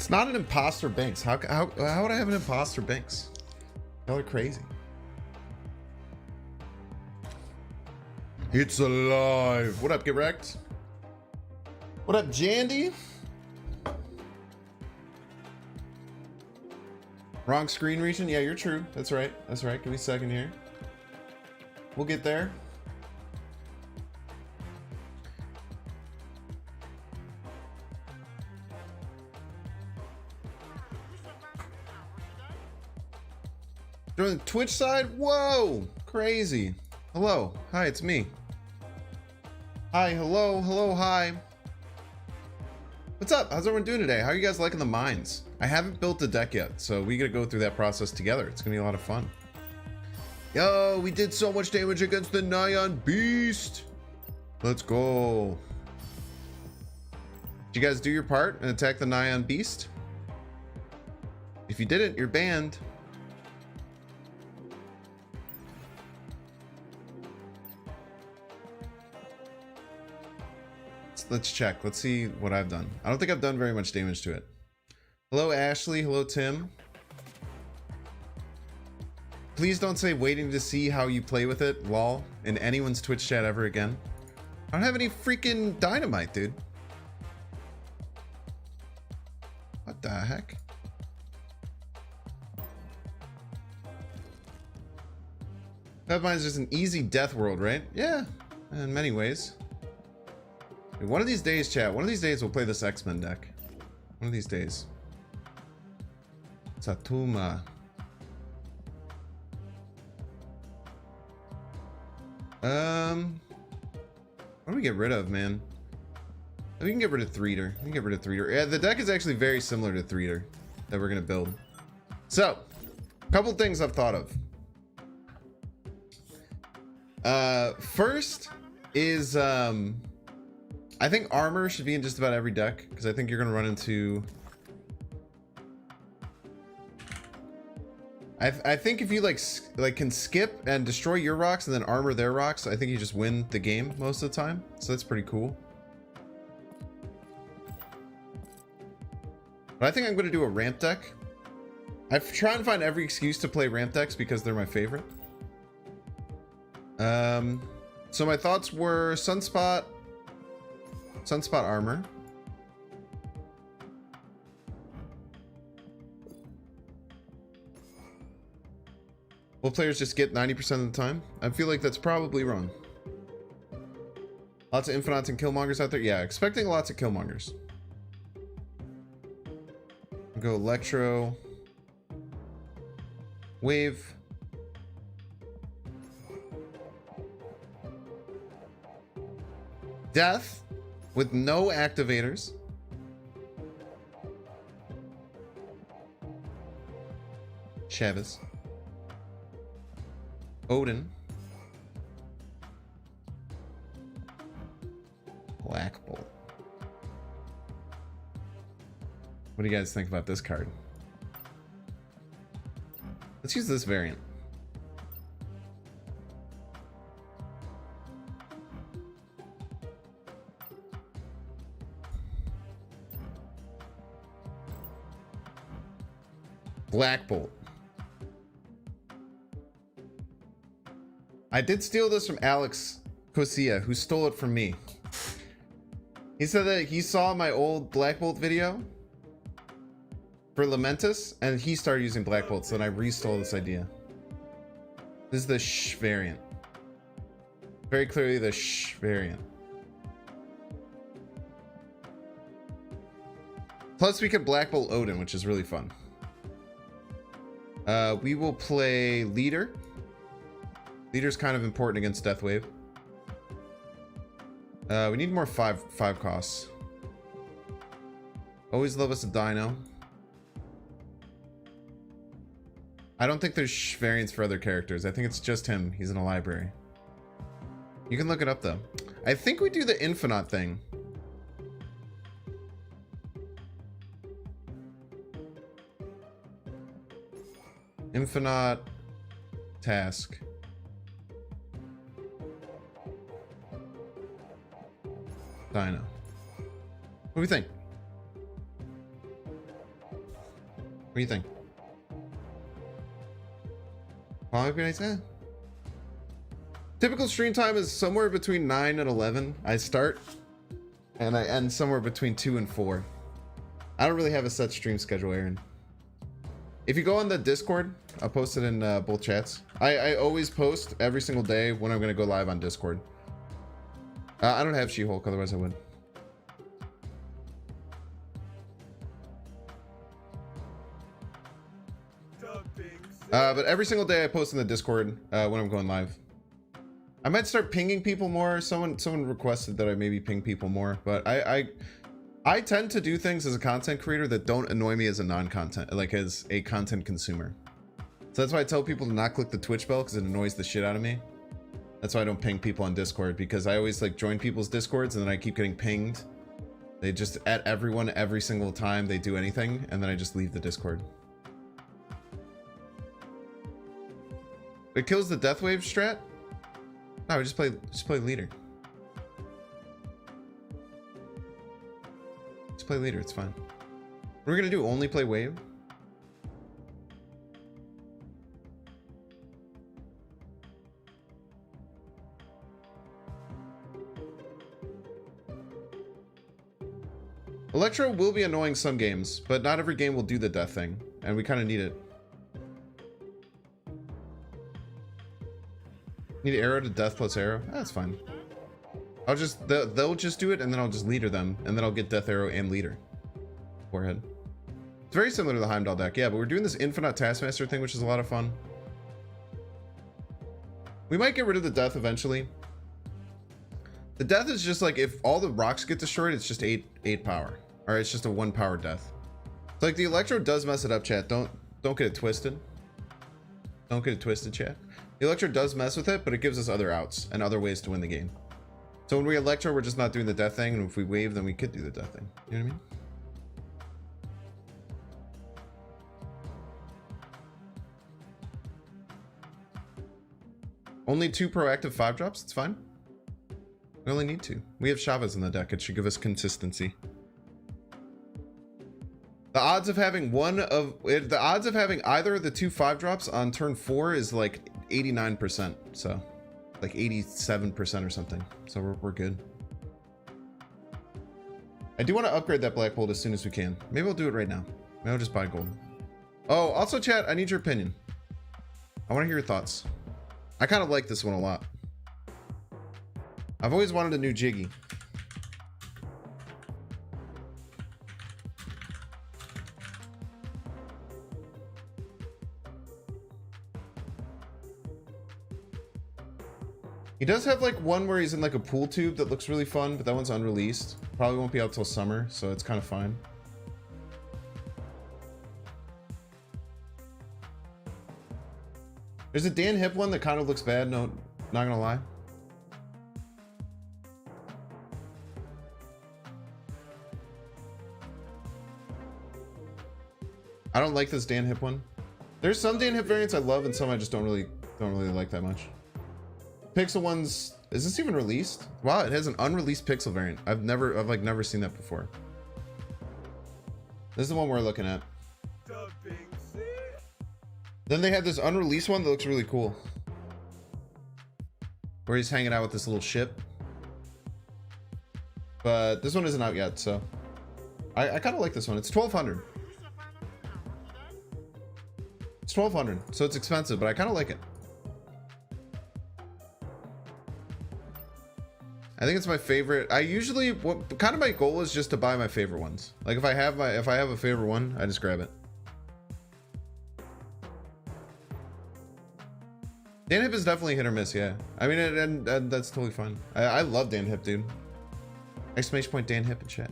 It's not an imposter Banks. How would I have an imposter Banks? Y'all are crazy. It's alive. What up, Get Wrecked? What up, Jandy? Wrong screen region? Yeah, you're true. That's right. That's right. Give me a second here. We'll get there. Join the Twitch side? Whoa! Crazy. Hello. Hi, it's me. Hi, hello, hello, hi. What's up? How's everyone doing today? How are you guys liking the mines? I haven't built a deck yet, so we gotta go through that process together. It's gonna be a lot of fun. Yo, we did so much damage against the Nyan Beast. Let's go. Did you guys do your part and attack the Nyan Beast? If you didn't, you're banned. Let's check. Let's see what I've done. I don't think I've done very much damage to it. Hello, Ashley. Hello, Tim. Please don't say waiting to see how you play with it, lol, in anyone's Twitch chat ever again. I don't have any freaking dynamite, dude. What the heck? Pepmine's just an easy death world, right? Yeah, in many ways. One of these days, chat, one of these days we'll play this X-Men deck. One of these days. Satuma. What do we get rid of, man? We can get rid of Threader. We can get rid of Threader. Yeah, the deck is actually very similar to Threader that we're gonna build. So, a couple things I've thought of. First is I think armor should be in just about every deck because I think you're gonna run into. I think if you like can skip and destroy your rocks and then armor their rocks, I think you just win the game most of the time. So that's pretty cool. But I think I'm gonna do a ramp deck. I've tried to find every excuse to play ramp decks because they're my favorite. So my thoughts were Sunspot armor. Will players just get 90% of the time? I feel like that's probably wrong. Lots of Infinauts and Killmongers out there? Yeah, expecting lots of Killmongers. Go Electro. Wave. Death with no activators. Chavez. Odin. Black Bolt. What do you guys think about this card? Let's use this variant. Black Bolt. I did steal this from Alex Kosia, who stole it from me. He said that he saw my old Black Bolt video for Lamentus, and he started using Black Bolt, so then I restole this idea. This is the Sh variant. Very clearly the Sh variant. Plus we could Black Bolt Odin, which is really fun. We will play Leader. Leader's kind of important against Deathwave. We need more 5 costs. Always love us a Dino. I don't think there's variants for other characters. I think it's just him. He's in a library. You can look it up though. I think we do the Infinite thing. Infinite task. Dino. What do we think? do you think? Pomegranates, eh. Typical stream time is somewhere between 9 and 11. I start, and I end somewhere between 2 and 4. I don't really have a set stream schedule, Aaron. If you go on the Discord, I'll post it in both chats. I always post every single day when I'm going to go live on Discord. I don't have She-Hulk, otherwise I would. But every single day I post in the Discord when I'm going live. I might start pinging people more. Someone requested that I maybe ping people more, but I tend to do things as a content creator that don't annoy me as a non-content, like as a content consumer. So that's why I tell people to not click the Twitch bell, because it annoys the shit out of me. That's why I don't ping people on Discord, because I always like join people's Discords and then I keep getting pinged. They just at everyone every single time they do anything, and then I just leave the Discord. It kills the death wave strat? No, we just play leader. Just play leader, it's fine. What are we gonna do? Only play wave? Electro will be annoying some games, but not every game will do the death thing, and we kind of need it. Need arrow to death plus arrow? That's fine. I'll just they'll just do it, and then I'll just leader them, and then I'll get death arrow and leader. Forehead. It's very similar to the Heimdall deck, yeah, but we're doing this infinite taskmaster thing, which is a lot of fun. We might get rid of the death eventually. The death is just like, if all the rocks get destroyed, it's just 8 power, or it's just a 1 power death. It's like the Electro does mess it up, chat. Don't get it twisted. Don't get it twisted, chat. The Electro does mess with it, but it gives us other outs and other ways to win the game. So when we Electro, we're just not doing the death thing, and if we wave, then we could do the death thing. You know what I mean? Only 2 proactive 5-drops? It's fine. We only need 2. We have Chavez in the deck. It should give us consistency. The odds of having the odds of having either of the 2 5-drops on turn 4 is like 89%. So like 87% or something. So we're good. I do want to upgrade that Black Bolt as soon as we can. Maybe I'll do it right now. Maybe I'll just buy gold. Oh, also chat, I need your opinion. I want to hear your thoughts. I kind of like this one a lot. I've always wanted a new Jiggy. He does have like one where he's in like a pool tube that looks really fun, but that one's unreleased. Probably won't be out till summer, so it's kind of fine. There's a Dan Hip one that kind of looks bad, no, not gonna lie. I don't like this Dan Hip one. There's some Dan Hip variants I love and some I just don't really like that much. Pixel ones, is this even released? Wow, it has an unreleased Pixel variant. I've never seen that before. This is the one we're looking at. Then they had this unreleased one that looks really cool, where he's hanging out with this little ship. But this one isn't out yet, so I kind of like this one. It's 1200. It's 1200, so it's expensive, but I kind of like it. I think it's my favorite. I usually, what kind of my goal is just to buy my favorite ones. Like if I have a favorite one, I just grab it. Dan Hip is definitely hit or miss, yeah. I mean, and that's totally fine. I love Dan Hip, dude. Exclamation point Dan Hip in chat.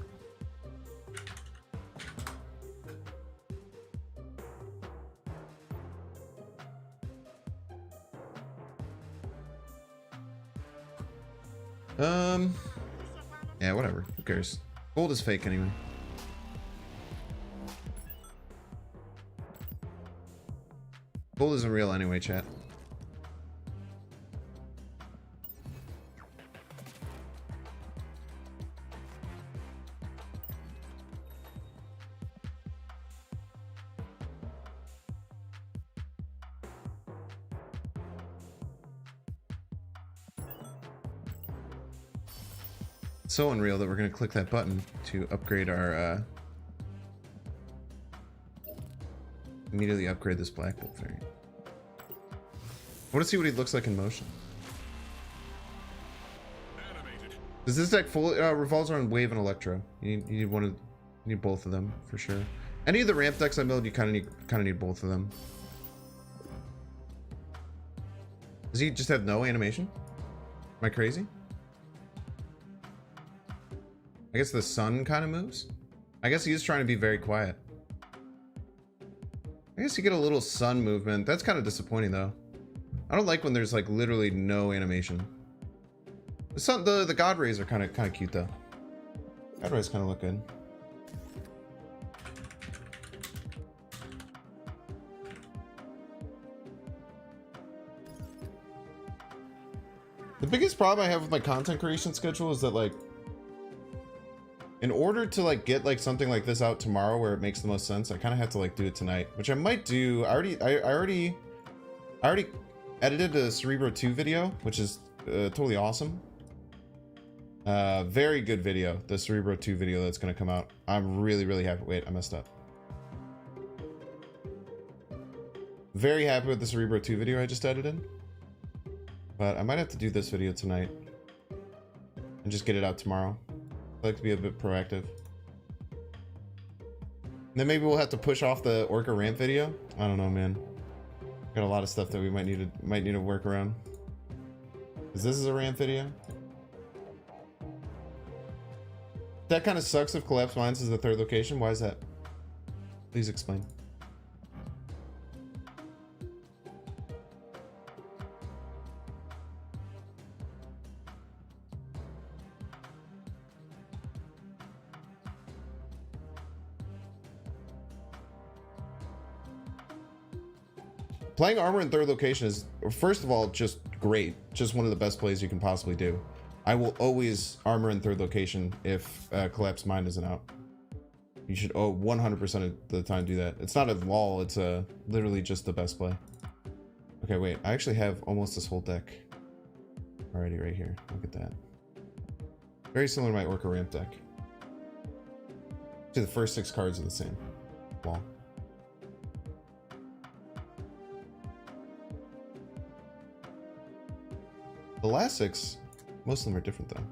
Yeah, whatever. Who cares? Gold is fake anyway. Gold isn't real anyway, chat. So unreal that we're gonna click that button to upgrade our immediately upgrade this Black Bolt variant. I want to see what he looks like in motion. Does this deck fully revolves around Wave and Electro? You need both of them for sure. Any of the ramp decks I build, you kind of need both of them. Does he just have no animation? Am I crazy? I guess the sun kind of moves. I guess he is trying to be very quiet. I guess you get a little sun movement. That's kind of disappointing though. I don't like when there's like literally no animation. The sun, the God Rays are kind of cute though. God Rays kind of look good. The biggest problem I have with my content creation schedule is that like, in order to like get like something like this out tomorrow where it makes the most sense, I kind of have to like do it tonight, which I might do. I already edited a Cerebro 2 video, which is totally awesome. Very good video, the Cerebro 2 video that's going to come out. I'm really happy. Wait, I messed up. Very happy with the Cerebro 2 video I just edited. But I might have to do this video tonight and just get it out tomorrow. I like to be a bit proactive. And then maybe we'll have to push off the Orca ramp video. I don't know, man. Got a lot of stuff that we might need to work around. Because this is a ramp video. That kind of sucks if Collapse Mines is the third location. Why is that? Please explain. Playing armor in third location is, first of all, just great. Just one of the best plays you can possibly do. I will always armor in third location if Collapse Mine isn't out. You should 100% of the time do that. It's not a lol, it's literally just the best play. Okay, wait, I actually have almost this whole deck already right here. Look at that. Very similar to my Orca ramp deck. See, the first 6 cards are the same. Lol. The last 6, most of them are different though.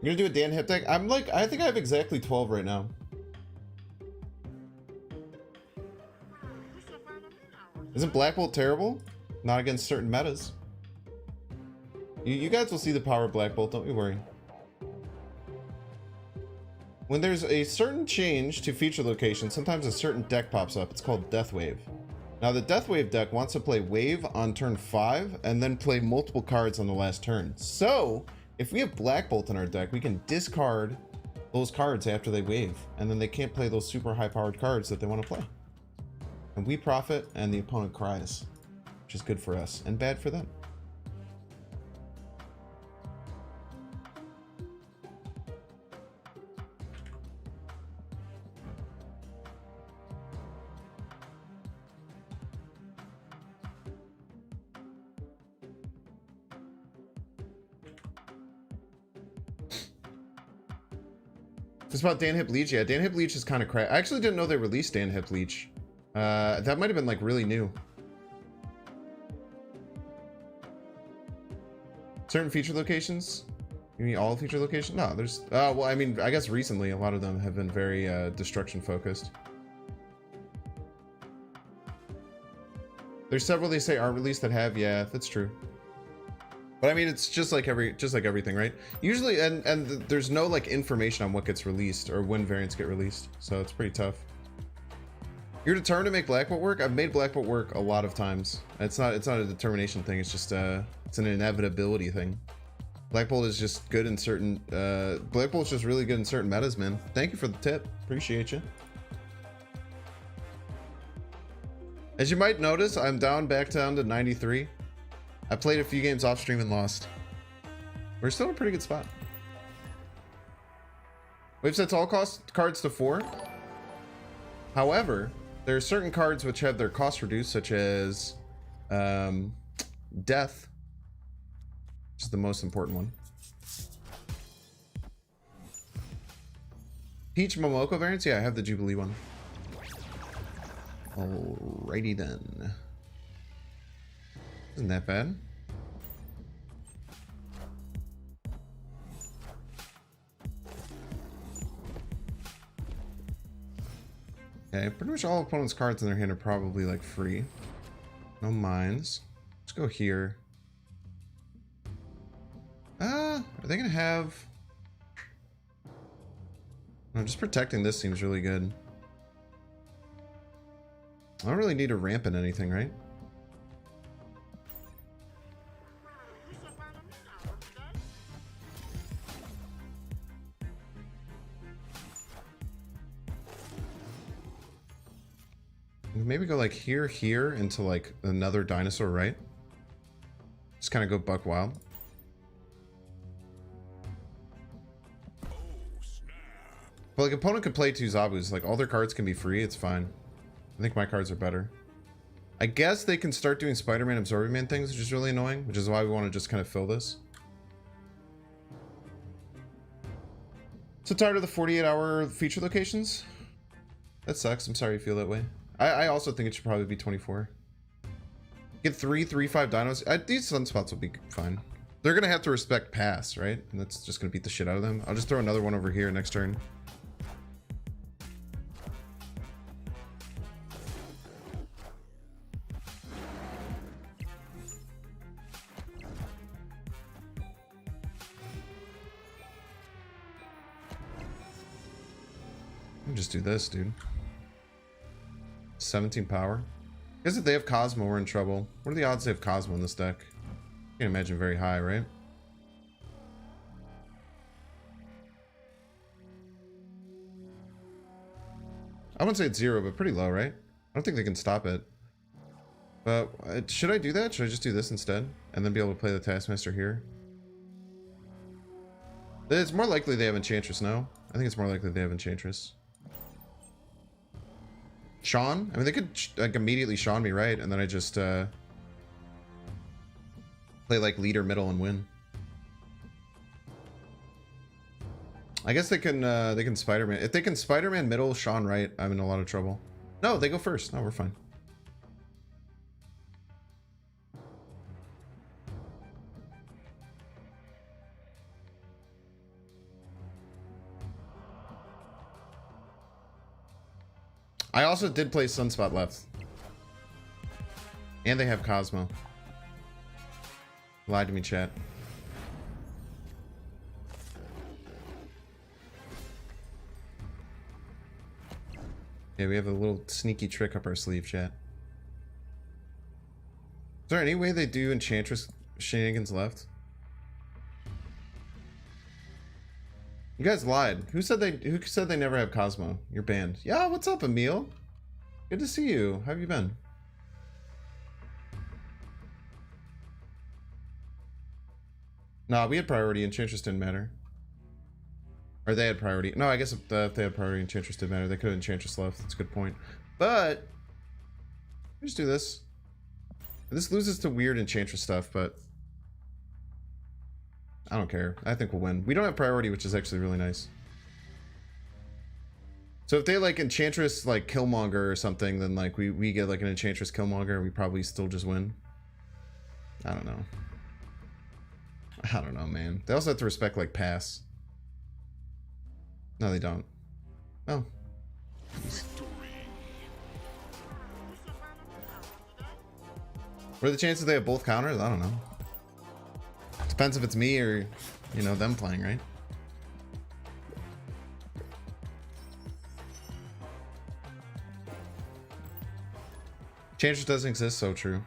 You're gonna do a Dan hip deck? I'm like, I think I have exactly 12 right now. Isn't Black Bolt terrible? Not against certain metas. You guys will see the power of Black Bolt, don't you worry. When there's a certain change to feature location, sometimes a certain deck pops up. It's called Death Wave. Now the Death Wave deck wants to play Wave on turn 5 and then play multiple cards on the last turn. So if we have Black Bolt in our deck, we can discard those cards after they wave, and then they can't play those super high powered cards that they want to play. And we profit and the opponent cries, which is good for us and bad for them. It's about Dan Hip Leech. Yeah, Dan Hip Leech is kind of crap. I actually didn't know they released Dan Hip Leech. That might have been like really new. Certain feature locations? You mean all feature locations? No, there's well, I mean, I guess recently a lot of them have been very destruction focused. There's several they say aren't released that have. Yeah, that's true. But I mean, it's just like everything, right? Usually, and there's no like information on what gets released or when variants get released, so it's pretty tough. You're determined to make Black Bolt work? I've made Black Bolt work a lot of times. It's not a determination thing. It's just it's an inevitability thing. Black Bolt is just good in certain Black Bolt's just really good in certain metas, man. Thank you for the tip. Appreciate you. As you might notice, I'm back down to 93. I played a few games off stream and lost. We're still in a pretty good spot. Wave sets all cards to 4. However, there are certain cards which have their cost reduced, such as Death, which is the most important one. Peach Momoko variants? Yeah, I have the Jubilee one. Alrighty then. Isn't that bad? Okay, pretty much all opponents' cards in their hand are probably like free. No mines. Let's go here. Are they gonna have... No, just protecting this seems really good. I don't really need to ramp in anything, right? Maybe go like here into like another dinosaur, right? Just kind of go buck wild. But like opponent could play 2 Zabus, like all their cards can be free, it's fine. I think my cards are better. I guess they can start doing Spider-Man Absorbing Man things, which is really annoying, which is why we want to just kind of fill this. So tired of the 48-hour feature locations? That sucks, I'm sorry you feel that way. I also think it should probably be 24. Get 3/3/5 dinos. These sunspots will be fine. They're gonna have to respect pass, right? And that's just gonna beat the shit out of them. I'll just throw another one over here next turn. I'll just do this, dude. 17 power. I guess if they have Cosmo, we're in trouble. What are the odds they have Cosmo in this deck? I can't imagine very high, right? I wouldn't say it's 0, but pretty low, right? I don't think they can stop it. But should I do that? Should I just do this instead? And then be able to play the Taskmaster here? It's more likely they have Enchantress, no? I think it's more likely they have Enchantress. Sean? I mean, they could like immediately Sean me, right? And then I just play like leader, middle, and win. I guess they can Spider-Man. If they can Spider-Man middle, Sean right, I'm in a lot of trouble. No, they go first. No, we're fine. I also did play Sunspot left. And they have Cosmo. Lied to me, chat. Yeah, we have a little sneaky trick up our sleeve, chat. Is there any way they do Enchantress shenanigans left? You guys lied. Who said they never have Cosmo? You're banned. Yeah, what's up, Emil? Good to see you. How have you been? Nah, we had priority. Enchantress didn't matter. Or they had priority. No, I guess if they had priority, Enchantress didn't matter. They could have Enchantress left. That's a good point. But just do this. This loses to weird Enchantress stuff, but I don't care. I think we'll win. We don't have priority, which is actually really nice. So if they like Enchantress like Killmonger or something, then like we get like an Enchantress Killmonger, we probably still just win. I don't know. I don't know, man. They also have to respect like pass. No, they don't. Oh. What are the chances they have both counters? I don't know. Depends if it's me or, you know, them playing, right? Enchantress doesn't exist, so true.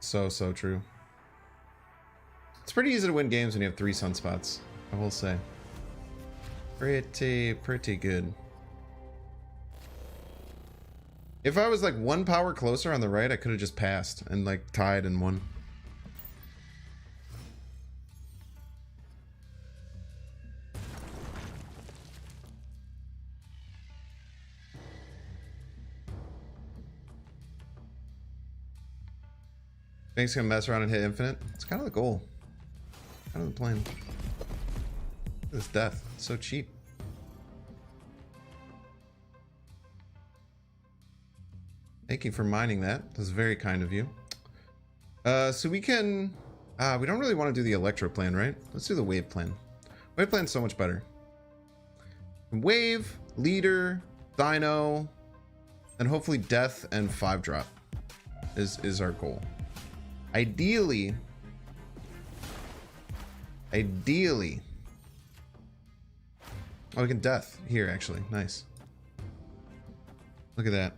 So true. It's pretty easy to win games when you have 3 sunspots, I will say. Pretty good. If I was like 1 power closer on the right, I could have just passed and like tied and won. Bank's gonna mess around and hit infinite. It's kind of the goal. Kind of the plan. This death. It's so cheap. Thank you for mining that. That was very kind of you. So we can... we don't really want to do the electro plan, right? Let's do the wave plan. Wave plan's so much better. Wave, leader, dino, and hopefully death and 5-drop is our goal. Ideally... Oh, we can death here, actually. Nice. Look at that.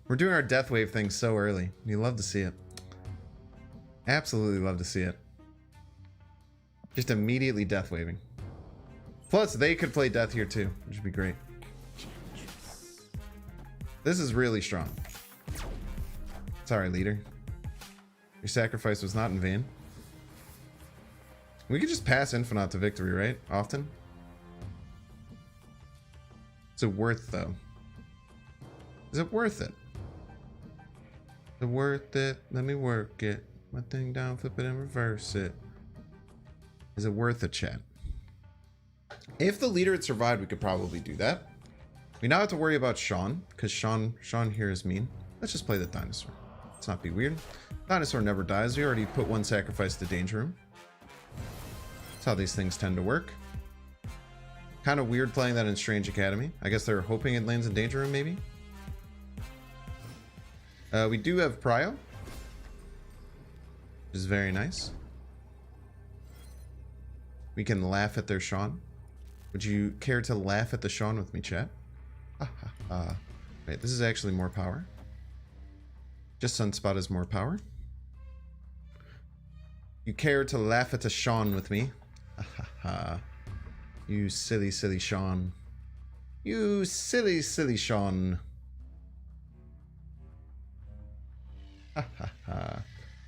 We're doing our death wave thing so early. You love to see it. Absolutely love to see it. Just immediately death waving. Plus, they could play death here too, which would be great. This is really strong. Sorry, leader. Your sacrifice was not in vain. We could just pass Infinite to victory, right? Often. Is it worth, though? Is it worth it? Is it worth it? Let me work it. My thing down, flip it and reverse it. Is it worth it, chat? If the leader had survived, we could probably do that. We now have to worry about Sean, because Sean here is mean. Let's just play the dinosaur. Let's not be weird. Dinosaur never dies. We already put 1 sacrifice to danger room. That's how these things tend to work. Kind of weird playing that in Strange Academy. I guess they're hoping it lands in danger room, maybe. We do have Prio, which is very nice. We can laugh at their Sean. Would you care to laugh at the Sean with me, chat? Wait, this is actually more power. Just Sunspot is more power. You care to laugh at the Sean with me? You silly, silly Sean. You silly, silly Sean.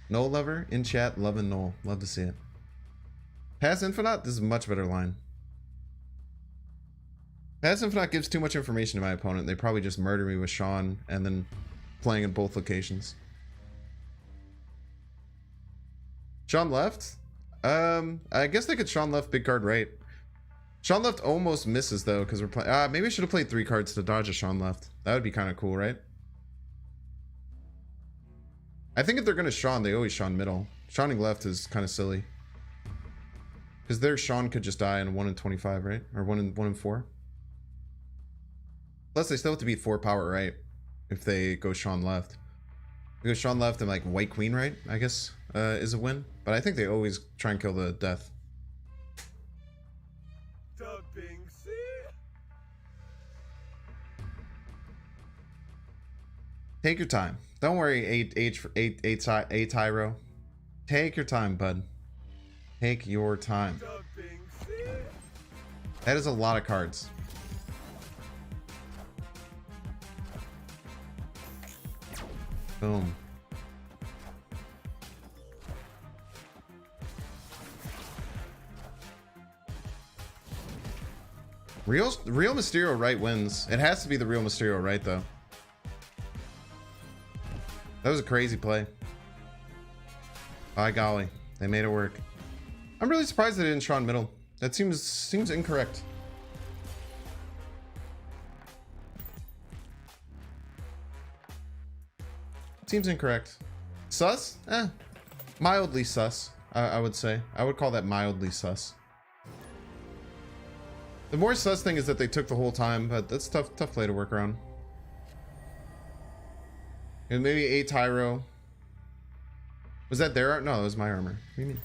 Null lover in chat, loving Null. Love to see it. Pass Infinite? This is a much better line. Pass Infinite gives too much information to my opponent. They probably just murder me with Sean and then playing in both locations. Sean left? I guess they could Sean left big card right. Sean left almost misses though, because we're playing. Maybe I should have played 3 cards to dodge a Sean left. That would be kind of cool, right? I think if they're gonna Sean, they always Sean middle. Seaning left is kind of silly. Because their Sean could just die in 1 in 25, right? Or 1 in 4. Plus, they still have to beat 4 power right if they go Sean left. They go Sean left and like White Queen right, I guess, is a win. But I think they always try and kill the death. Take your time. Don't worry, 8 Tyro. Take your time, bud. Take your time. That is a lot of cards. Boom. Real Mysterio right wins. It has to be the real Mysterio right though. That was a crazy play. By golly, they made it work. I'm really surprised they didn't Sean middle. That seems incorrect. Seems incorrect. Sus? Mildly sus, I would say. I would call that mildly sus. The more sus thing is that they took the whole time, but that's tough play to work around. And maybe a Tyro. Was that their art? No, that was my armor. What do you mean?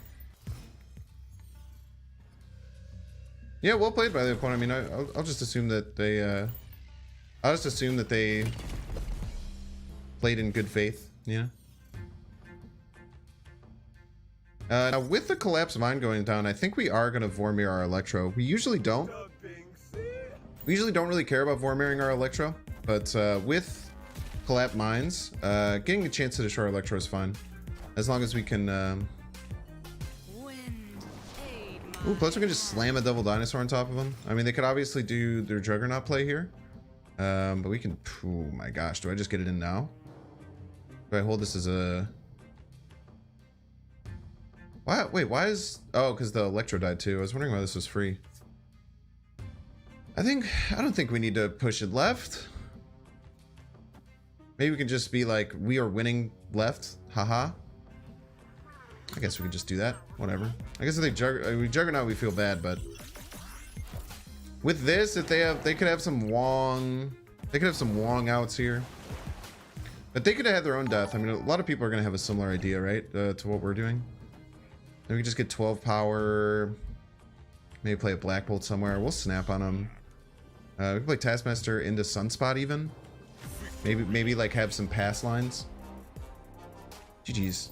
Yeah, well played by the opponent. I mean, I'll just assume that they. I'll just assume that they played in good faith. Yeah. Now with the Collapse Mine going down, I think we are going to Vormir our Electro. We usually don't. We usually don't really care about Vormiring our Electro, but with collapse mines. Getting a chance to destroy our Electro is fine. As long as we can... Ooh, plus we can just slam a double dinosaur on top of them. I mean, they could obviously do their Juggernaut play here. But we can... Oh my gosh, do I just get it in now? Do I hold this as a... Why? Wait, why is... Oh, because the Electro died too. I was wondering why this was free. I don't think we need to push it left. Maybe we can just be like, we are winning left. Haha. I guess we could just do that. Whatever. I guess if they Juggernaut, we feel bad, but... With this, if they could have some Wong... They could have some Wong outs here. But they could have had their own death. I mean, a lot of people are going to have a similar idea, right? To what we're doing. Then we can just get 12 power. Maybe play a Black Bolt somewhere. We'll snap on them. We can play Taskmaster into Sunspot even. Maybe like have some pass lines. GG's.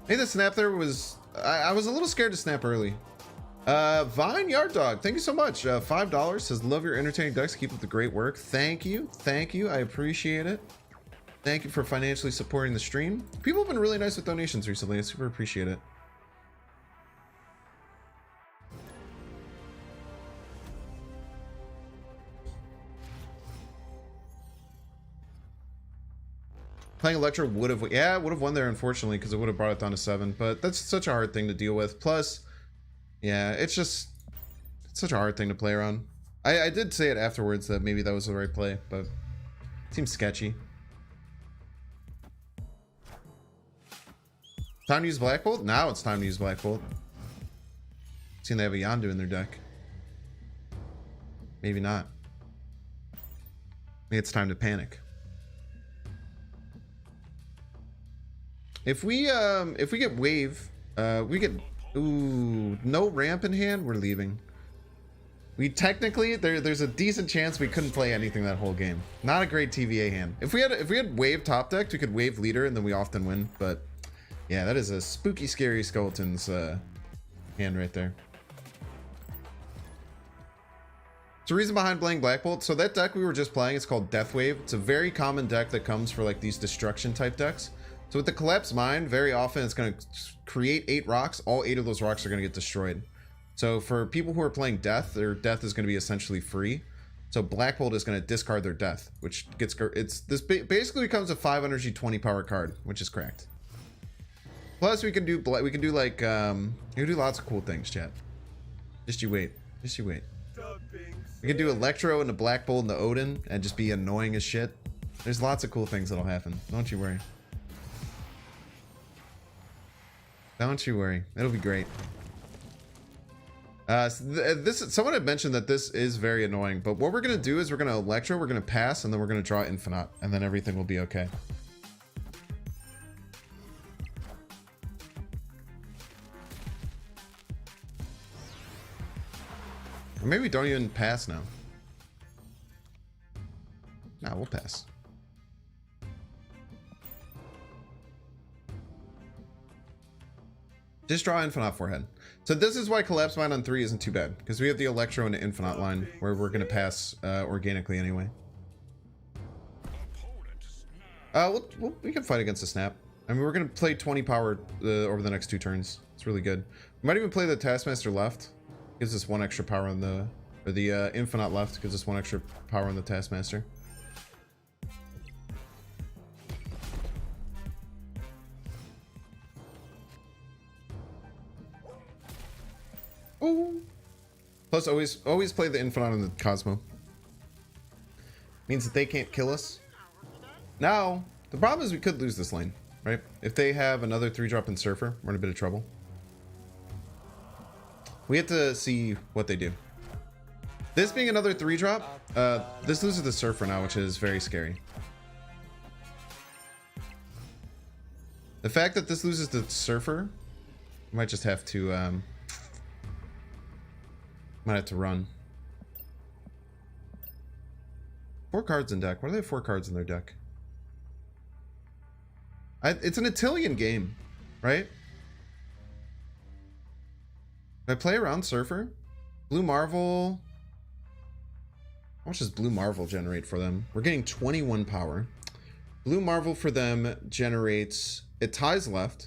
Maybe the snap there was... I was a little scared to snap early. Vine Yard Dog, thank you so much. $5 says, love your entertaining decks. Keep up the great work. Thank you. Thank you. I appreciate it. Thank you for financially supporting the stream. People have been really nice with donations recently. I super appreciate it. Playing Electro would have, yeah, would have won there, unfortunately, because it would have brought it down to 7. But that's such a hard thing to deal with. Plus, yeah, it's such a hard thing to play around. I did say it afterwards that maybe that was the right play, but it seems sketchy. Time to use Black Bolt? Now it's time to use Black Bolt. Seeing they have a Yondu in their deck. Maybe not. Maybe it's time to panic. If we get wave, we get, ooh, no ramp in hand, we're leaving. We technically, there's a decent chance we couldn't play anything that whole game. Not a great TVA hand. If we had wave top decked, we could wave leader and then we often win. But yeah, that is a spooky, scary skeletons hand right there. It's the reason behind playing Black Bolt. So that deck we were just playing, it's called Death Wave. It's a very common deck that comes for like these destruction type decks. So with the Collapse Mine, very often it's going to create 8 rocks. All 8 of those rocks are going to get destroyed. So for people who are playing Death, their Death is going to be essentially free. So Black Bolt is going to discard their Death, which gets, this basically becomes a 5 energy 20 power card, which is cracked. Plus we can do like we can do lots of cool things, chat. Just you wait. Just you wait. We can do Electro and the Black Bolt and the Odin and just be annoying as shit. There's lots of cool things that'll happen. Don't you worry. Don't you worry. It'll be great. Someone had mentioned that this is very annoying, but what we're going to do is we're going to Electro, we're going to pass, and then we're going to draw Infinite, and then everything will be okay. Or maybe we don't even pass now. Nah, we'll pass. Just draw Infinite forehead. So this is why Collapse Mine on 3 isn't too bad, because we have the Electro and the Infinite line where we're going to pass organically anyway. We can fight against the Snap. I mean, we're going to play 20 power over the next 2 turns. It's really good. We might even play the Taskmaster left. Gives us 1 extra power on the... Or the Infinite left gives us 1 extra power on the Taskmaster. Ooh. Plus, always play the Infinite on the Cosmo. Means that they can't kill us. Now, the problem is we could lose this lane, right? If they have another 3-drop in Surfer, we're in a bit of trouble. We have to see what they do. This being another 3-drop, this loses the Surfer now, which is very scary. The fact that this loses the Surfer, we might just have to, might have to run. 4 cards in deck. Why do they have 4 cards in their deck? It's an Atilian game, right? If I play around Surfer, Blue Marvel. How much does Blue Marvel generate for them? We're getting 21 power. Blue Marvel for them generates, it ties left,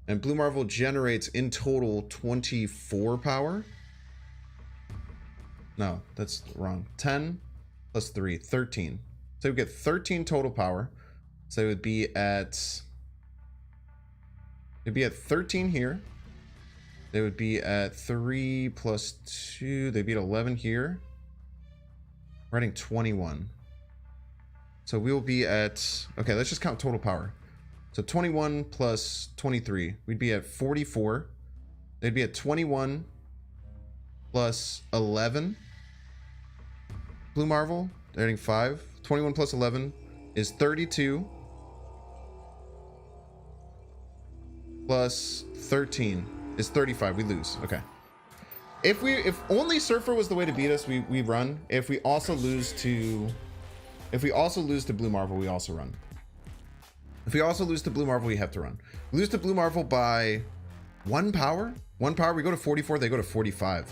and Blue Marvel generates in total 24 power. No, that's wrong. 10 plus 3, 13. So we get 13 total power. So it would be at, it'd be at 13 here. They would be at 3 plus 2. They'd be at 11 here. We're adding 21. So we will be at, okay, let's just count total power. So 21 plus 23. We'd be at 44. They'd be at 21 plus 11. Blue Marvel, they're adding 5. 21 plus 11 is 32. Plus 13 is 35. We lose. Okay. If only Surfer was the way to beat us, we run. If we also lose to Blue Marvel, we also run. If we also lose to Blue Marvel, we have to run. We lose to Blue Marvel by 1 power. 1 power, we go to 44, they go to 45.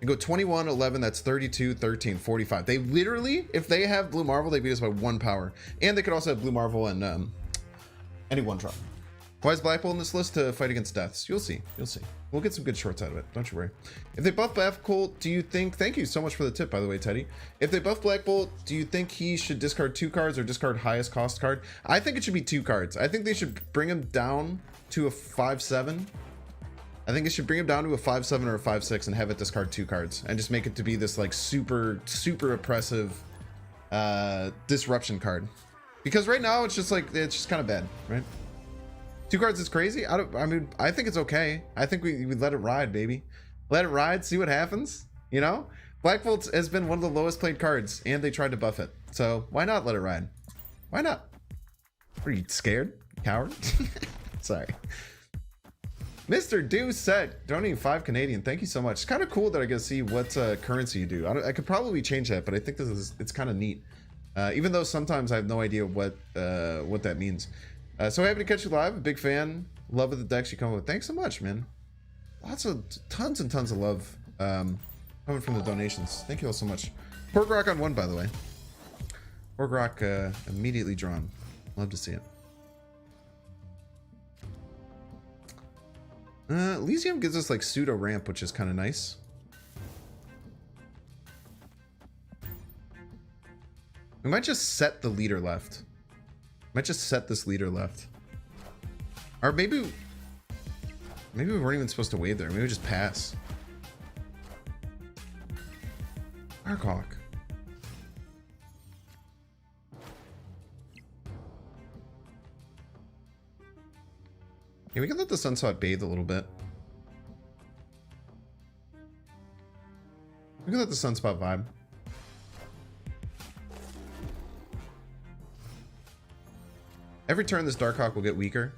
They go 21, 11, that's 32, 13, 45. They literally, if they have Blue Marvel, they beat us by 1 power. And they could also have Blue Marvel and any one drop. Why is Black Bolt in this list? To fight against deaths? You'll see. You'll see. We'll get some good shorts out of it. Don't you worry. If they buff Black Bolt, do you think... Thank you so much for the tip, by the way, Teddy. If they buff Black Bolt, do you think he should discard 2 cards or discard highest cost card? I think it should be 2 cards. I think they should bring him down to a 5/7. I think it should bring him down to a 5/7 or a 5/6 and have it discard 2 cards. And just make it to be this, like, super, super oppressive disruption card. Because right now, it's just, like, it's just kind of bad, right? 2 cards is crazy. I mean, I think it's okay. I think we let it ride, baby. Let it ride, see what happens, you know? Black Bolt has been one of the lowest played cards, and they tried to buff it. So why not let it ride? Why not? Are you scared? Coward? Sorry. Mr. Doucette, donating 5 Canadian. Thank you so much. It's kind of cool that I get to see what currency you do. I could probably change that, but I think it's kind of neat. Even though sometimes I have no idea what that means. So happy to catch you live. A big fan. Love of the decks you come up with. Thanks so much, man. Tons and tons of love coming from the donations. Thank you all so much. Pork Rock on 1, by the way. Pork Rock immediately drawn. Love to see it. Elysium gives us like pseudo ramp, which is kind of nice. We might just set the leader left. Might just set this leader left. Or maybe we weren't even supposed to wave there. Maybe we just pass. Arkhawk. Yeah, we can let the Sunspot bathe a little bit. We can let the Sunspot vibe. Every turn, this Darkhawk will get weaker.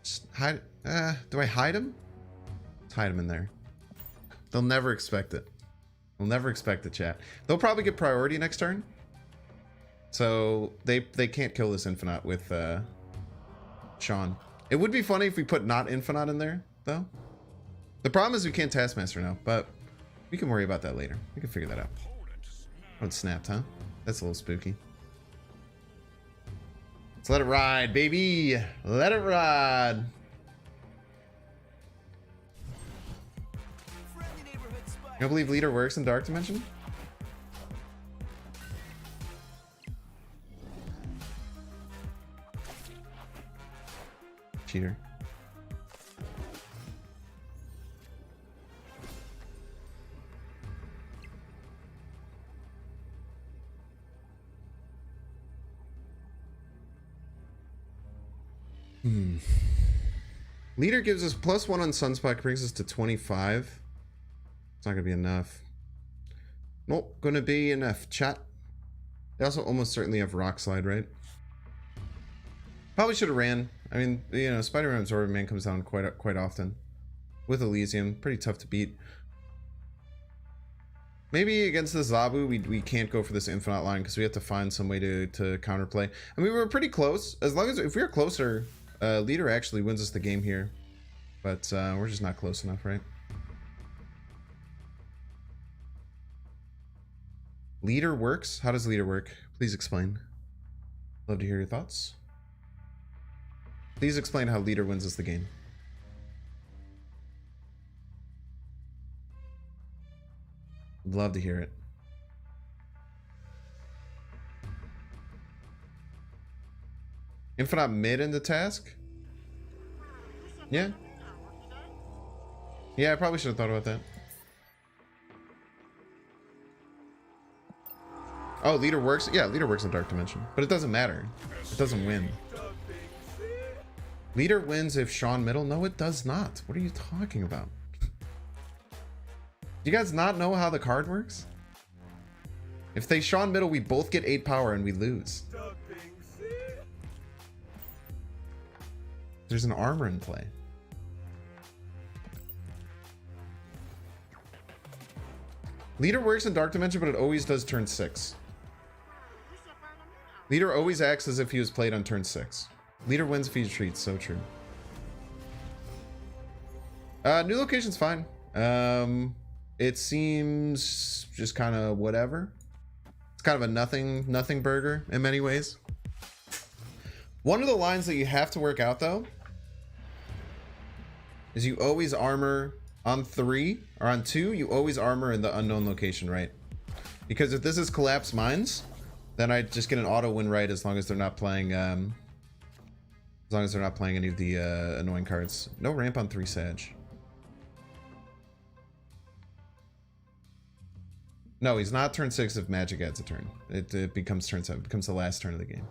Just hide. Do I hide him? Let's hide him in there. They'll never expect it. They'll never expect the chat. They'll probably get priority next turn. So they can't kill this Infinite with Sean. It would be funny if we put not Infinite in there, though. The problem is we can't Taskmaster now, but we can worry about that later. We can figure that out. Oh, it snapped, huh? That's a little spooky. Let's let it ride, baby. Let it ride. You don't believe leader works in Dark Dimension? Cheater. Leader gives us +1 on Sunspot, brings us to 25. It's not gonna be enough. Nope, gonna be enough. Chat. They also almost certainly have Rock Slide, right? Probably should have ran. I mean, you know, Spider-Man Absorber Man comes down quite often. With Elysium, pretty tough to beat. Maybe against the Zabu, we can't go for this Infinite line because we have to find some way to counterplay. I mean, we were pretty close. As long as if we were closer, leader actually wins us the game here. But we're just not close enough, right? Leader works? How does leader work? Please explain. Love to hear your thoughts. Please explain how leader wins us the game. Love to hear it. Infinite mid in the task? Yeah. Yeah, I probably should have thought about that. Oh, leader works? Yeah, leader works in Dark Dimension. But it doesn't matter. It doesn't win. Leader wins if Sean middle? No, it does not. What are you talking about? Do you guys not know how the card works? If they Sean middle, we both get 8 power and we lose. There's an armor in play. Leader works in Dark Dimension, but it always does turn 6. Leader always acts as if he was played on turn 6. Leader wins if he retreats, so true. New location's fine. It seems just kind of whatever. It's kind of a nothing burger in many ways. One of the lines that you have to work out though is you always armor on 3 or on 2, you always armor in the unknown location, right? Because if this is collapse mines, then I just get an auto win right as long as they're not playing any of the annoying cards. No ramp on 3 Sag. No, he's not turn 6 if magic adds a turn. It becomes turn 7. It becomes the last turn of the game.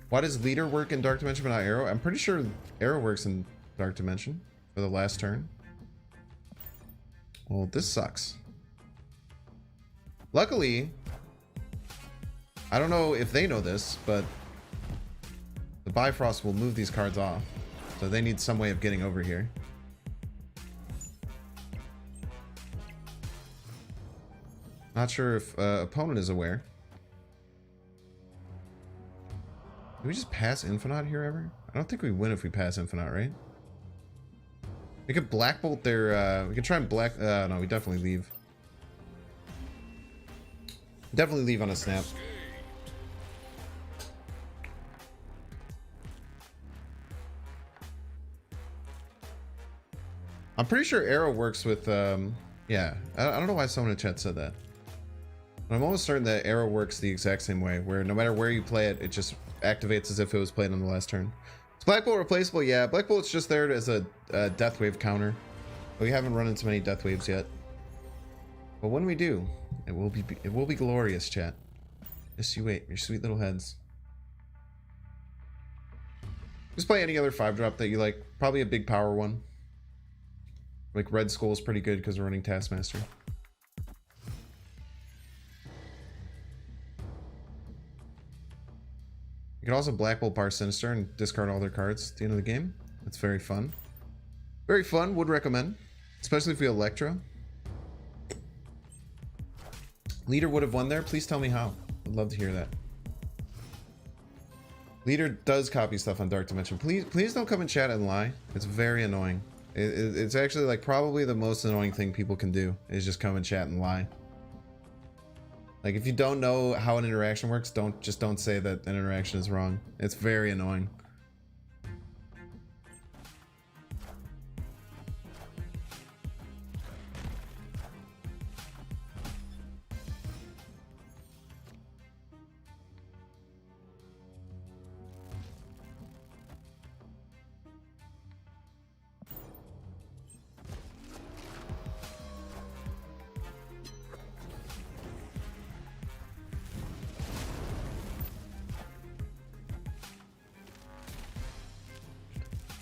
Why does leader work in Dark Dimension but not arrow? I'm pretty sure arrow works in Dark Dimension for the last turn. Well, this sucks. Luckily, I don't know if they know this, but the Bifrost will move these cards off. So they need some way of getting over here. Not sure if opponent is aware. Do we just pass Infinite here ever? I don't think we win if we pass Infinite, right? We could Black Bolt their, we could try and Black, no, we definitely leave. Definitely leave on a snap. I'm pretty sure arrow works with, yeah. I don't know why someone in chat said that. But I'm almost certain that arrow works the exact same way, where no matter where you play it, it just activates as if it was played on the last turn. Is Black Bolt replaceable? Yeah, Black Bolt's just there as a death wave counter. But we haven't run into many death waves yet. But when we do, it will be glorious, chat. Just you wait, your sweet little heads. Just play any other 5-drop that you like. Probably a big power one. Like Red Skull is pretty good because we're running Taskmaster. You can also Black Bolt Bar Sinister and discard all their cards at the end of the game. That's very fun. Very fun, would recommend. Especially if we Electro. Leader would have won there. Please tell me how. I'd love to hear that. Leader does copy stuff on Dark Dimension. Please don't come in chat and lie. It's very annoying. It's actually like probably the most annoying thing people can do is just come in chat and lie. Like if you don't know how an interaction works, don't say that an interaction is wrong. It's very annoying.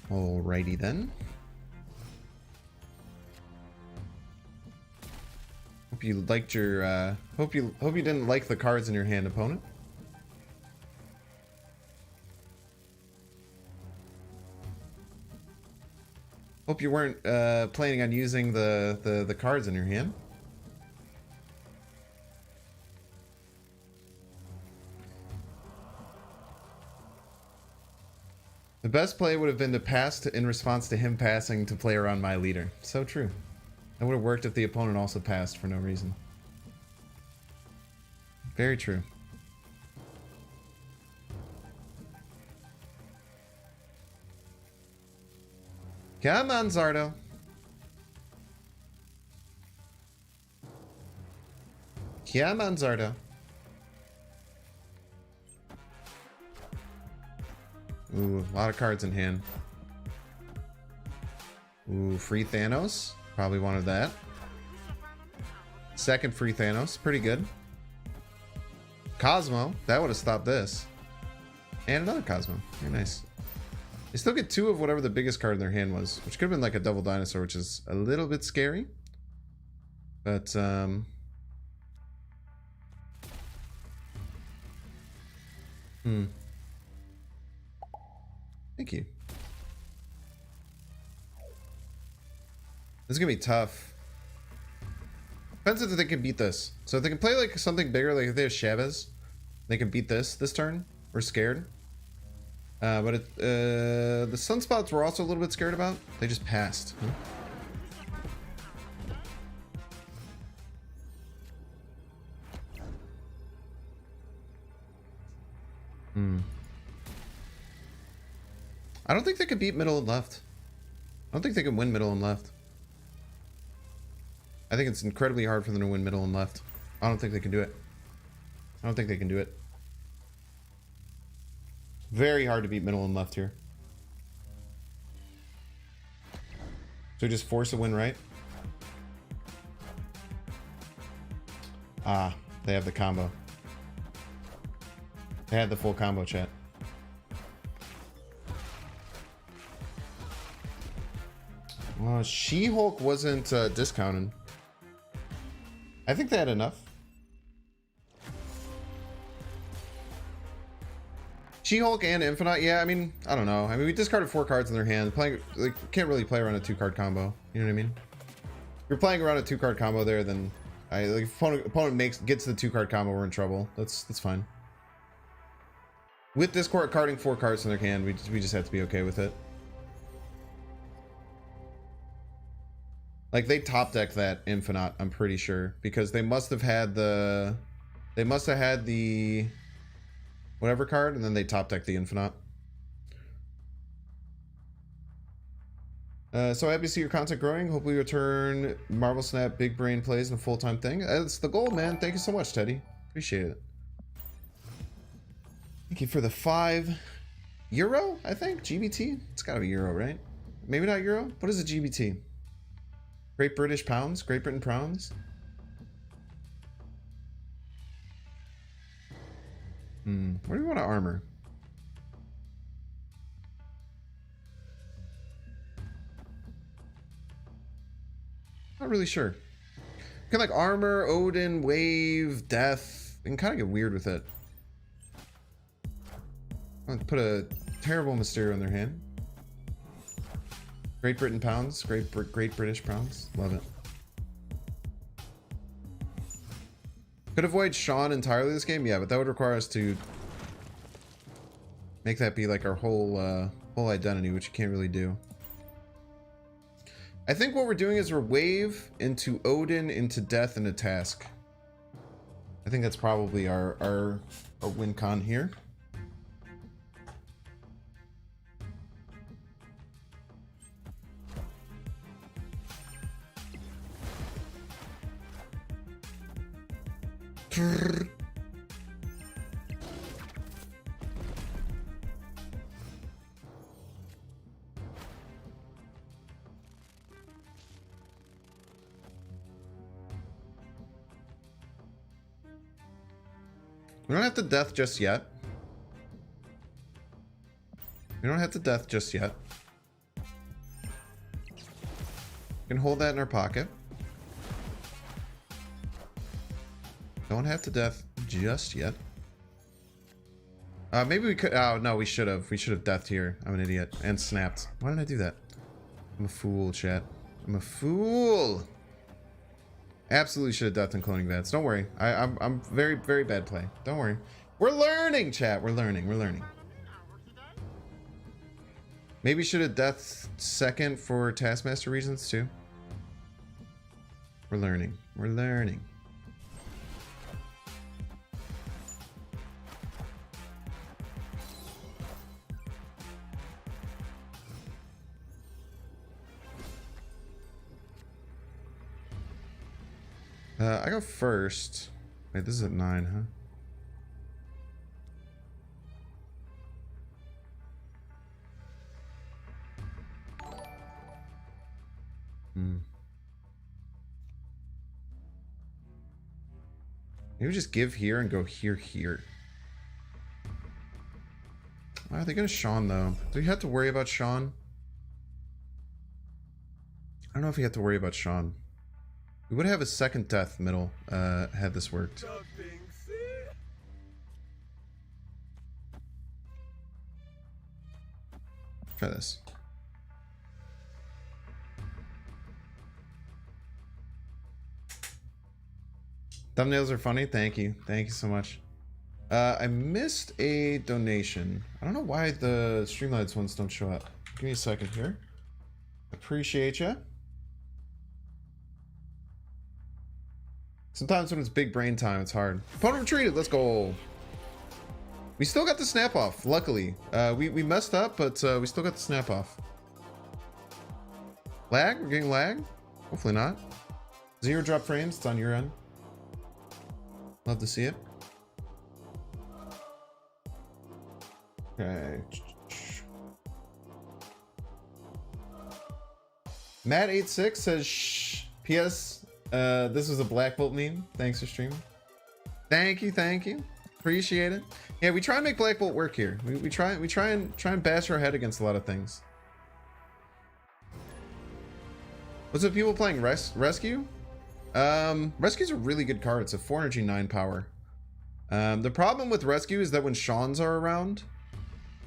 Alrighty then. Hope you liked your hope you didn't like the cards in your hand, opponent. Hope you weren't planning on using the cards in your hand. The best play would have been to pass in response to him passing to play around my leader. So true. That would have worked if the opponent also passed for no reason. Very true. Come on, Zardo. Come on, Zardo. Ooh, a lot of cards in hand. Ooh, free Thanos. Probably wanted that. Second free Thanos. Pretty good. Cosmo. That would have stopped this. And another Cosmo. Very nice. They still get 2 of whatever the biggest card in their hand was, which could have been like a double dinosaur, which is a little bit scary. But, Thank you. This is gonna be tough. Depends if they can beat this. So if they can play like something bigger, like if they have Chavez, they can beat this turn. We're scared. But the sunspots we're also a little bit scared about. They just passed. Huh? I don't think they can beat middle and left. I don't think they can win middle and left. I think it's incredibly hard for them to win middle and left. I don't think they can do it. I don't think they can do it. Very hard to beat middle and left here. So just force a win right. Ah, they have the combo. They had the full combo, chat. Well, She-Hulk wasn't discounted. I think they had enough. She-Hulk and Infinite, yeah, I mean, I don't know. I mean, we discarded 4 cards in their hand. Playing, like, can't really play around a 2-card combo. You know what I mean? If you're playing around a 2-card combo there, then if opponent gets the 2-card combo, we're in trouble. That's fine. With this court carding 4 cards in their hand, we just have to be okay with it. Like, they top deck that Infinite, I'm pretty sure, because they must have had the whatever card, and then they top deck the Infinite. So happy to see your content growing. Hopefully you return Marvel Snap Big Brain plays in a full-time thing. That's the goal, man. Thank you so much, Teddy. Appreciate it. Thank you for the €5, I think? GBT? It's gotta be Euro, right? Maybe not Euro? What is a GBT? Great British Pounds? Great Britain Pounds? Where do you want to armor? Not really sure. Kind of like armor, Odin, wave, death. You can kind of get weird with it. I'll put a terrible Mysterio in their hand. Great Britain Pounds. Great British Pounds. Love it. Could avoid Sean entirely this game? Yeah, but that would require us to make that be like our whole identity, which you can't really do. I think what we're doing is we're wave into Odin, into death, into task. I think that's probably our win con here. We don't have to death just yet. We don't have to death just yet. We can hold that in our pocket. Don't have to death just yet. Maybe we could. Oh no, we should have. We should have deathed here. I'm an idiot and snapped. Why did I do that? I'm a fool, chat. I'm a fool. Absolutely should have deathed and cloning bats. Don't worry. I'm very bad play. Don't worry. We're learning, chat. We're learning. We're learning. Maybe should have death second for Taskmaster reasons too. We're learning. We're learning. I go first. Wait, this is at 9, huh? Maybe just give here and go here. Are they gonna Sean though? Do we have to worry about Sean? I don't know if we have to worry about Sean. We would have a second death middle had this worked. Try this. Thumbnails are funny. Thank you. Thank you so much. I missed a donation. I don't know why the Streamlabs ones don't show up. Give me a second here. Appreciate ya. Sometimes when it's big brain time, it's hard. Opponent retreated. Let's go. We still got the snap off, luckily. We messed up, but we still got the snap off. Lag? We're getting lag? Hopefully not. 0 drop frames. It's on your end. Love to see it. Okay. Matt86 says, shh. P.S. This was a Black Bolt meme. Thanks for streaming. Thank you. Appreciate it. Yeah, we try and make Black Bolt work here. We try and bash our head against a lot of things. What's up, people playing Rescue? Rescue's a really good card. It's a 4 energy 9 power. The problem with Rescue is that when Sean's are around,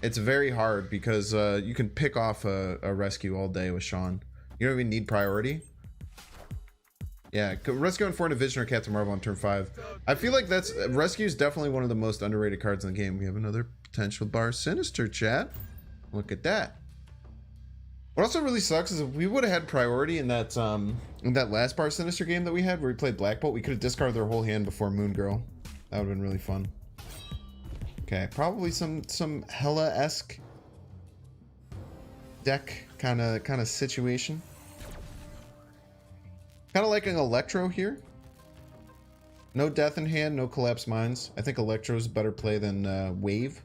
it's very hard because you can pick off a Rescue all day with Sean. You don't even need priority. Yeah, Rescue on 4 into Vision or Captain Marvel on turn 5. I feel like Rescue is definitely one of the most underrated cards in the game. We have another potential bar Sinister, chat. Look at that. What also really sucks is if we would have had priority in that last bar Sinister game that we had where we played Black Bolt, we could have discarded their whole hand before Moon Girl. That would have been really fun. Okay, probably some Hela-esque deck kind of situation. Kind of like an Electro here. No death in hand, no collapse mines. I think Electro's a better play than Wave.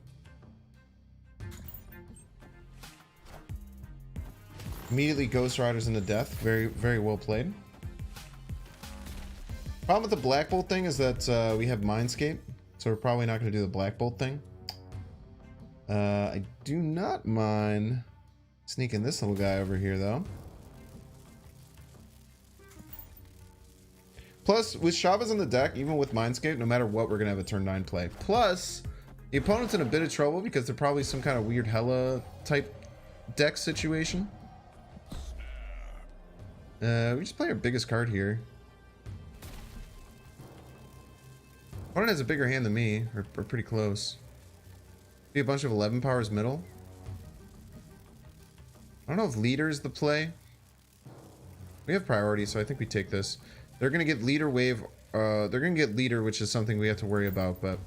Immediately Ghost Riders into death. Very, very well played. Problem with the Black Bolt thing is that we have Mindscape, so we're probably not going to do the Black Bolt thing. I do not mind sneaking this little guy over here, though. Plus, with Shabba's on the deck, even with Mindscape, no matter what, we're going to have a turn 9 play. Plus, the opponent's in a bit of trouble because they're probably some kind of weird Hela type deck situation. We just play our biggest card here. Opponent has a bigger hand than me, or pretty close. Be a bunch of 11 powers middle. I don't know if leader's the play. We have priority, so I think we take this. They're gonna get leader wave. They're gonna get leader, which is something we have to worry about, but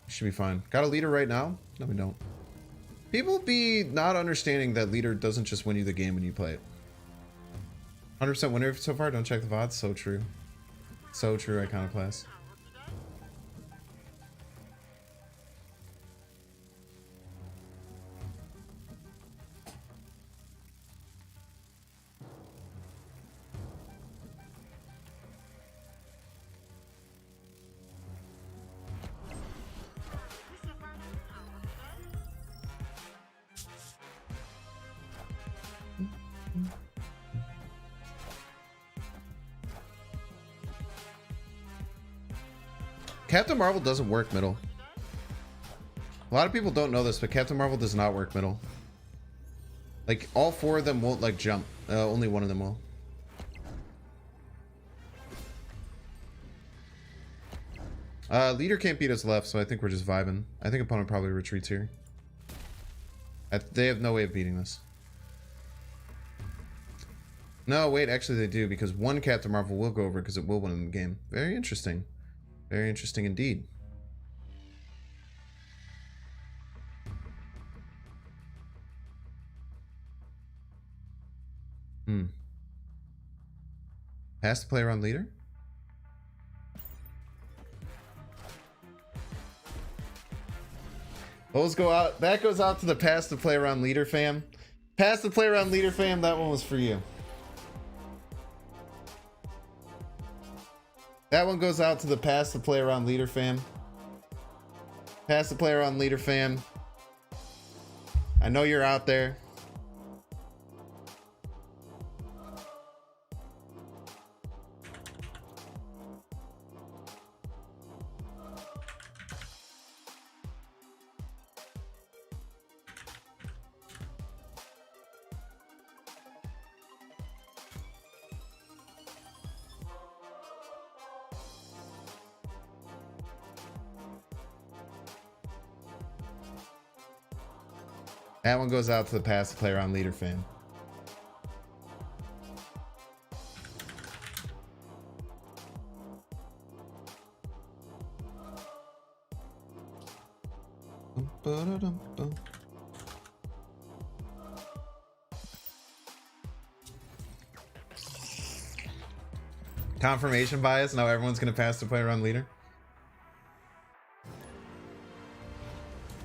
should be fine. Got a leader right now? No, we don't. People be not understanding that leader doesn't just win you the game when you play it. 100% winner so far. Don't check the VODs. So true. So true, Iconoclast. Captain Marvel doesn't work middle. A lot of people don't know this, but Captain Marvel does not work middle. Like, all 4 of them won't, like, jump. Only one of them will. Leader can't beat us left, so I think we're just vibing. I think opponent probably retreats here. They have no way of beating this. No, wait, actually they do, because one Captain Marvel will go over because it will win the game. Very interesting. Very interesting indeed. Pass the player on leader? Those go out. That goes out to the pass the play around leader fam. Pass the play around leader fam. That one was for you. That one goes out to the pass the play around leader fam. Pass the play around leader fam. I know you're out there. That one goes out to the pass the player on leader fan. Confirmation bias. Now everyone's gonna pass the player on leader.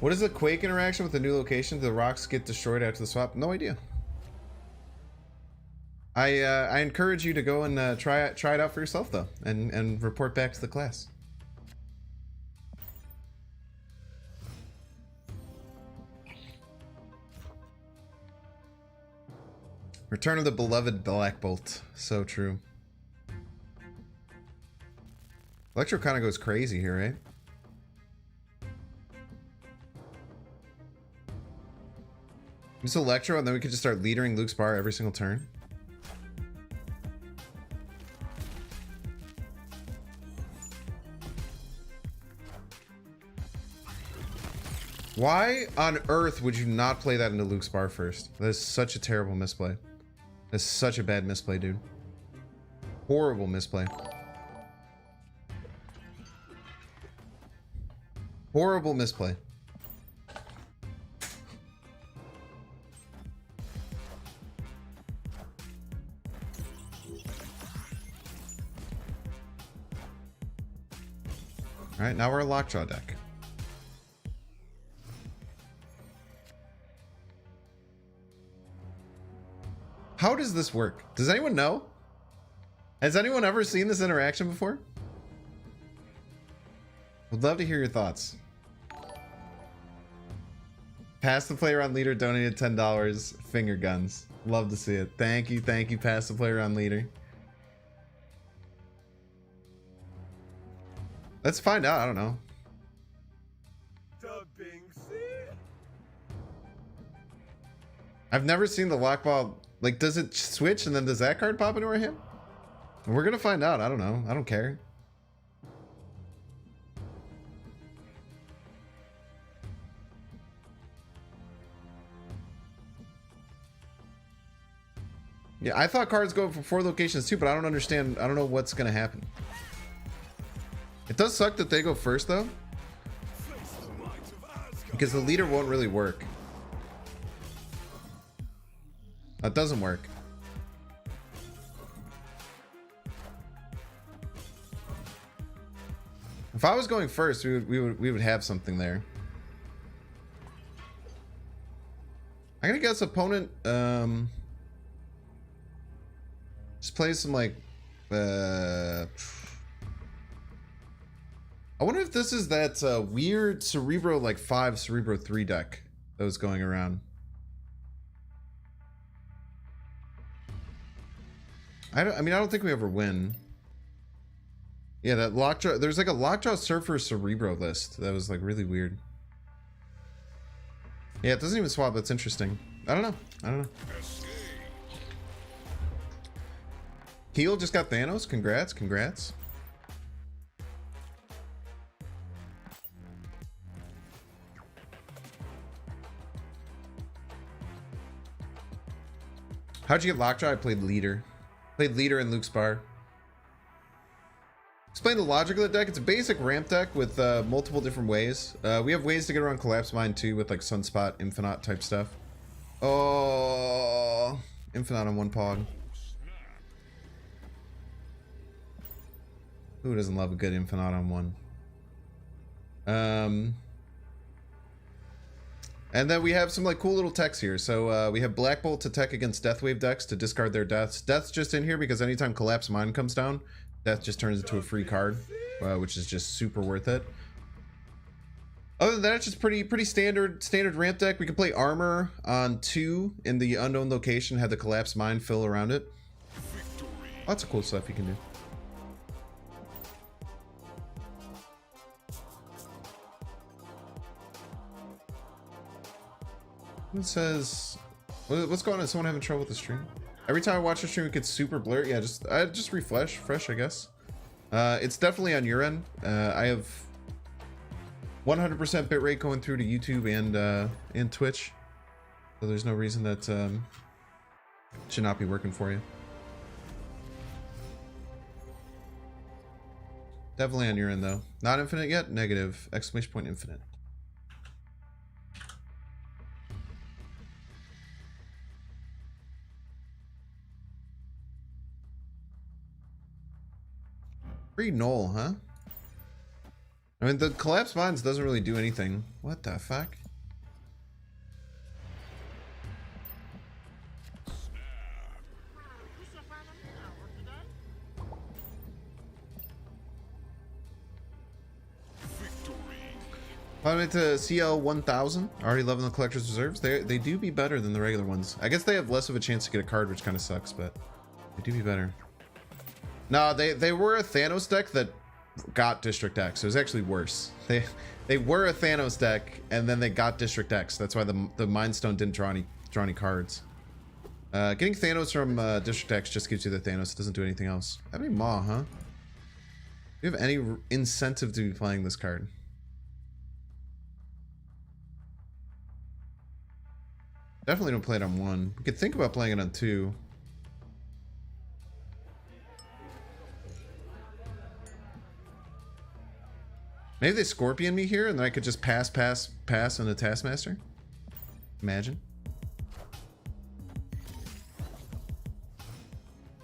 What is the Quake interaction with the new location? Do the rocks get destroyed after the swap? No idea. I encourage you to go and try it out for yourself though, and report back to the class. Return of the beloved Black Bolt. So true. Electro kind of goes crazy here, right? Use Electro and then we could just start leadering Luke's bar every single turn. Why on earth would you not play that into Luke's bar first? That is such a terrible misplay. That's such a bad misplay, dude. Horrible misplay. Horrible misplay. All right, now we're a lockjaw deck. How does this work? Does anyone know? Has anyone ever seen this interaction before? Would love to hear your thoughts. Pass the player on leader donated $10. Finger guns. Love to see it. Thank you, pass the player on leader. Let's find out. I don't know. I've never seen the lock ball. Like, does it switch and then does that card pop into our hand? We're gonna find out. I don't know. I don't care. Yeah, I thought cards go for 4 locations too, but I don't understand. I don't know what's gonna happen. It does suck that they go first though, because the leader won't really work. That doesn't work. If I was going first, we would have something there. I'm gonna guess opponent just play some like I wonder if this is that weird Cerebro like 5 Cerebro 3 deck that was going around. I don't think we ever win. Yeah, that lockjaw. There's like a lockjaw Surfer Cerebro list that was like really weird. Yeah, it doesn't even swap. That's interesting. I don't know. Heal just got Thanos. Congrats. How'd you get Lockjaw? I played Leader. Played Leader in Luke's Bar. Explain the logic of the deck. It's a basic ramp deck with multiple different ways. We have ways to get around Collapse Mine too with like Sunspot, Infinite type stuff. Oh, Infinite on one pog. Who doesn't love a good Infinite on one? And then we have some like cool little techs here. So we have Black Bolt to tech against Deathwave decks to discard their deaths. Death's just in here because anytime Collapse Mine comes down, Death just turns into a free card, which is just super worth it. Other than that, it's just pretty standard ramp deck. We can play Armor on 2 in the unknown location, have the Collapse Mine fill around it. Lots of cool stuff you can do. It says, what's going on? Is someone having trouble with the stream? Every time I watch the stream, it gets super blurry. Yeah, just refresh, I guess. It's definitely on your end. I have 100% bitrate going through to YouTube and Twitch, so there's no reason that should not be working for you. Definitely on your end though. Not infinite yet? Negative! Exclamation point infinite. Free null, huh? I mean, the Collapse Mines doesn't really do anything. What the fuck? Finally to CL 1000. Already loving the Collector's Reserves. They do be better than the regular ones. I guess they have less of a chance to get a card, which kind of sucks, but they do be better. No, they were a Thanos deck that got District X. So it was actually worse. They were a Thanos deck and then they got District X. That's why the Mind Stone didn't draw any cards. Getting Thanos from District X just gives you the Thanos. It doesn't do anything else. I mean, Maw, huh? Do you have any incentive to be playing this card? Definitely don't play it on 1. We could think about playing it on 2. Maybe they Scorpion me here and then I could just pass on the Taskmaster. Imagine.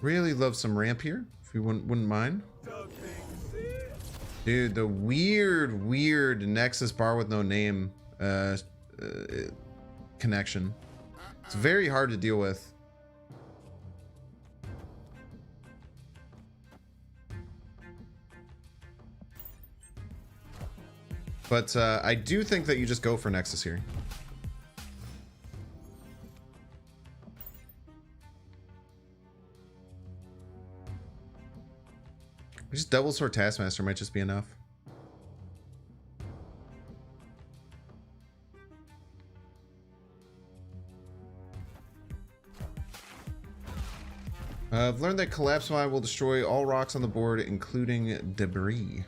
Really love some ramp here, if you wouldn't mind. Dude, the weird Nexus bar with no name connection. It's very hard to deal with. But I do think that you just go for Nexus here. Just double sword Taskmaster might just be enough. I've learned that Collapse Mine will destroy all rocks on the board, including debris.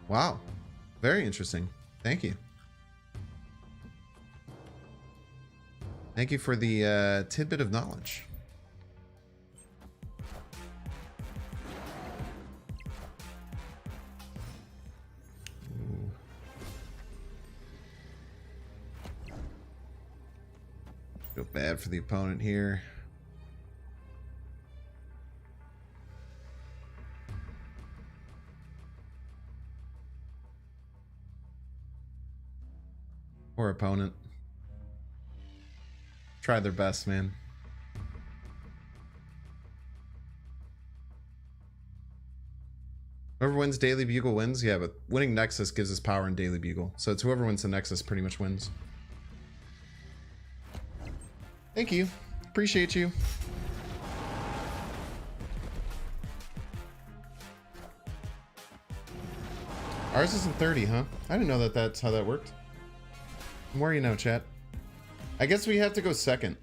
Wow. Very interesting. Thank you. Thank you for the tidbit of knowledge. Ooh. Feel bad for the opponent here. Poor opponent. Tried their best, man. Whoever wins Daily Bugle wins. Yeah, but winning Nexus gives us power in Daily Bugle. So it's whoever wins the Nexus pretty much wins. Thank you. Appreciate you. Ours isn't 30, huh? I didn't know that that's how that worked. More you know, chat. I guess we have to go second.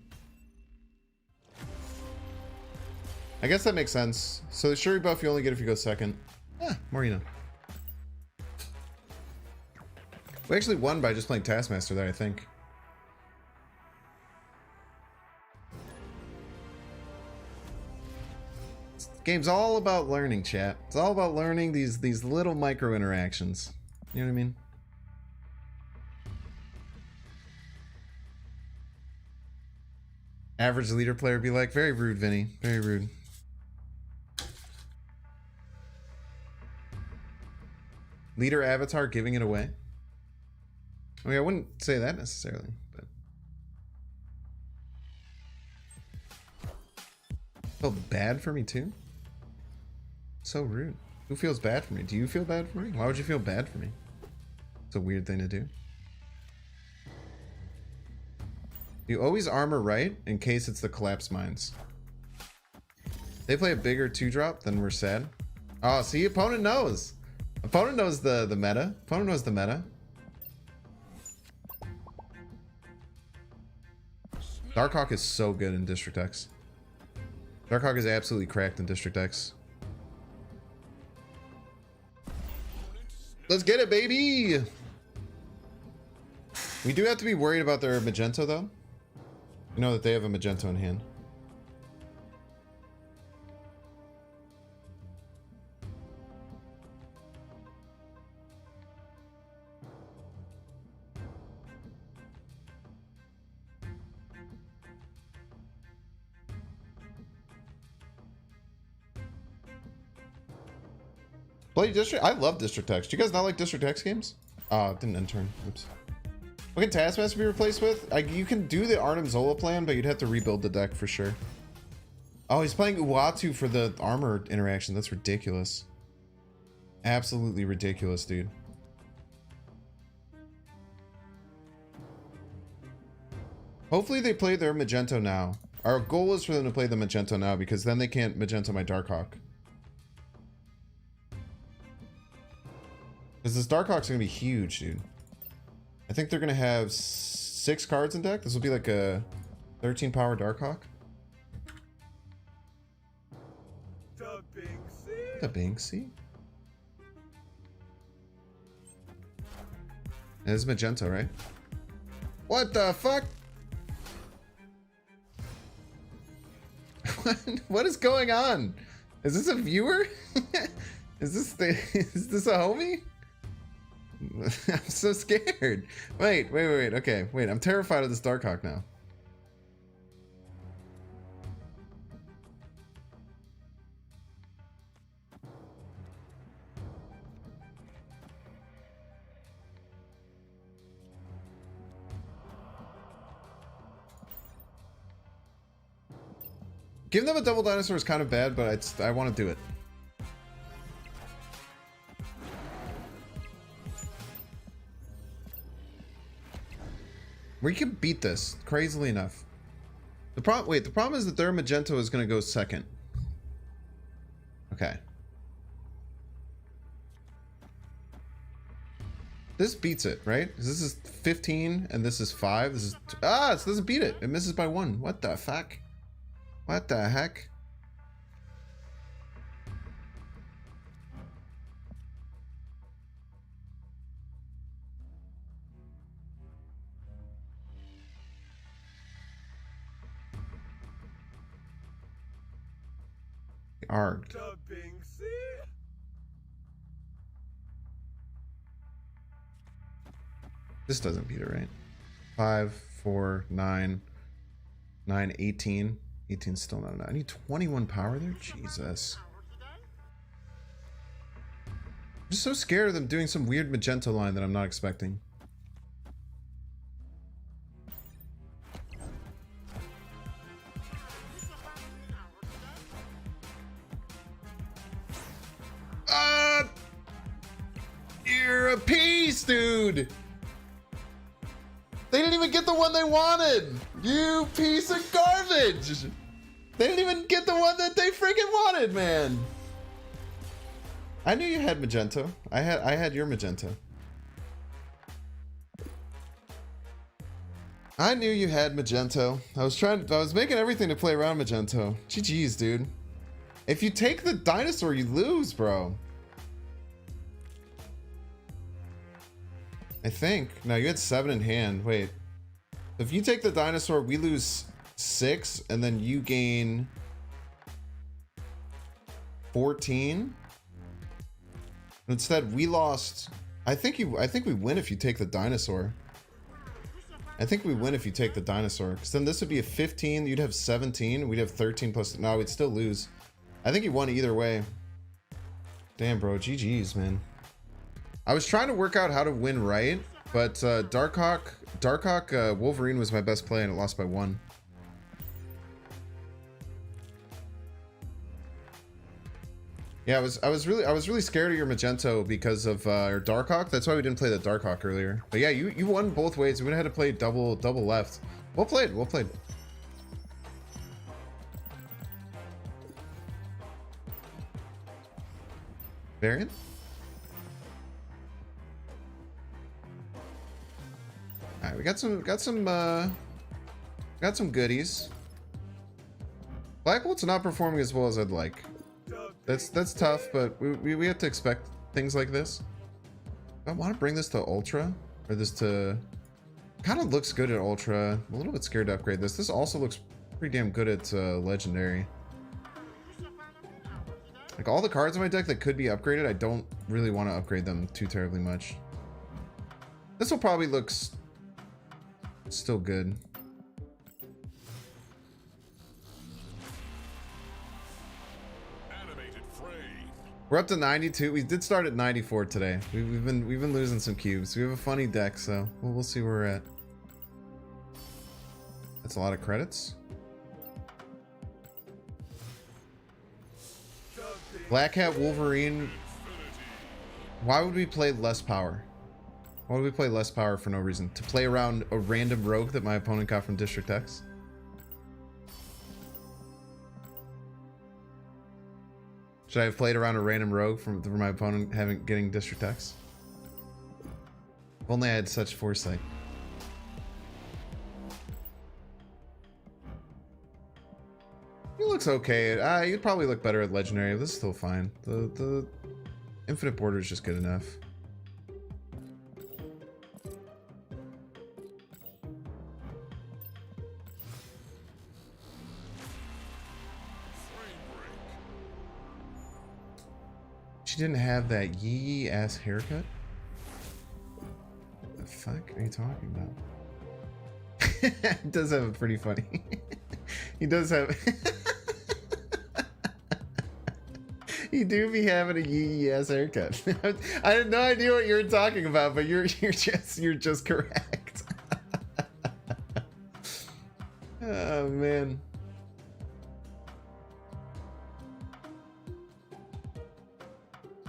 I guess that makes sense. So the Shuri buff you only get if you go second. Yeah, more you know. We actually won by just playing Taskmaster there, I think. Game's all about learning, chat. It's all about learning these little micro interactions. You know what I mean? Average leader player be like, very rude, Vinny. Very rude. Leader avatar giving it away? I mean, I wouldn't say that necessarily, but felt bad for me too. So rude. Who feels bad for me? Do you feel bad for me? Why would you feel bad for me? It's a weird thing to do. You always armor right in case it's the collapse mines. They play a bigger 2-drop, then we're sad. Oh, see, opponent knows. Opponent knows the meta. Opponent knows the meta. Darkhawk is so good in District X. Darkhawk is absolutely cracked in District X. Let's get it, baby! We do have to be worried about their Magento, though. You know that they have a Magento in hand. Play District? I love District X. Do you guys not like District X games? Oh, it didn't end turn. Oops. What can Taskmaster be replaced with? You can do the Arnim Zola plan, but you'd have to rebuild the deck for sure. Oh, he's playing Uatu for the armor interaction. That's ridiculous. Absolutely ridiculous, dude. Hopefully they play their Magento now. Our goal is for them to play the Magento now, because then they can't Magento my Darkhawk. Because this Darkhawk's gonna be huge, dude. I think they're gonna have 6 cards in deck. This will be like a 13 power Darkhawk. The Banksy? This is Magento, right? What the fuck? What is going on? Is this a viewer? Is this a homie? I'm so scared. Wait. Okay, wait. I'm terrified of this Darkhawk now. Giving them a double dinosaur is kind of bad, but I want to do it. We can beat this, crazily enough. The problem is that their Magento is going to go second. Okay. This beats it, right? 'Cause this is 15 and this is 5. This is it doesn't beat it. It misses by 1. What the fuck? What the heck? Arged. This doesn't beat it, right? 5, 4, 9, 9, 18. 18's still not enough. I need 21 power there? Jesus. I'm just so scared of them doing some weird Magento line that I'm not expecting. You're a piece, dude! They didn't even get the one they wanted! You piece of garbage! They didn't even get the one that they freaking wanted, man! I knew you had Magento. I had your Magento. I knew you had Magento. I was making everything to play around Magento. GG's, dude. If you take the dinosaur, you lose, bro. I think. No, you had 7 in hand. Wait. If you take the dinosaur, we lose 6, and then you gain 14. Instead, we lost. I think we win if you take the dinosaur. I think we win if you take the dinosaur. Because then this would be a 15. You'd have 17. We'd have 13 plus. No, we'd still lose. I think you won either way. Damn, bro. GG's, man. I was trying to work out how to win right, but Darkhawk Wolverine was my best play and it lost by 1. Yeah, I was really scared of your Magento because of your Darkhawk. That's why we didn't play the Darkhawk earlier. But yeah, you won both ways. We would have had to play double left. Well played, well played. Variant? Alright, we got some goodies. Black Bolt's not performing as well as I'd like. That's tough, but we have to expect things like this. I want to bring this to Ultra, or this to... Kind of looks good at Ultra. I'm a little bit scared to upgrade this. This also looks pretty damn good at Legendary. Like all the cards in my deck that could be upgraded, I don't really want to upgrade them too terribly much. This will probably look still good. We're up to 92. We did start at 94 today. We've been losing some cubes. We have a funny deck, so we'll see where we're at. That's a lot of credits. Black Hat Wolverine. Why would we play less power? Why would we play less power for no reason? To play around a random rogue that my opponent got from District X? Should I have played around a random rogue from my opponent getting District X? If only I had such foresight. He looks okay. You'd probably look better at Legendary. This is still fine. The Infinite Border is just good enough. She didn't have that yee ass haircut. What the fuck are you talking about? He does have a pretty funny. He does have. You do be having a yee ass haircut. I had no idea what you were talking about, but you're just correct. Oh man.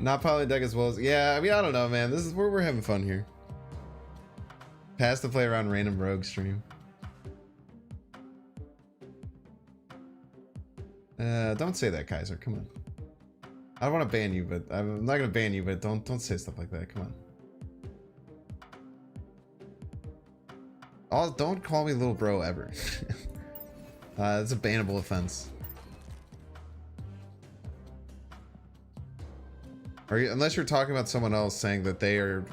Not piling deck as well as... Yeah, I mean, I don't know, man. This is where we're having fun here. Pass to play around random rogue stream. Don't say that, Kaiser. Come on. I don't want to ban you, but... I'm not going to ban you, but don't say stuff like that. Come on. Don't call me little bro ever. It's a bannable offense. Unless you're talking about someone else saying that they are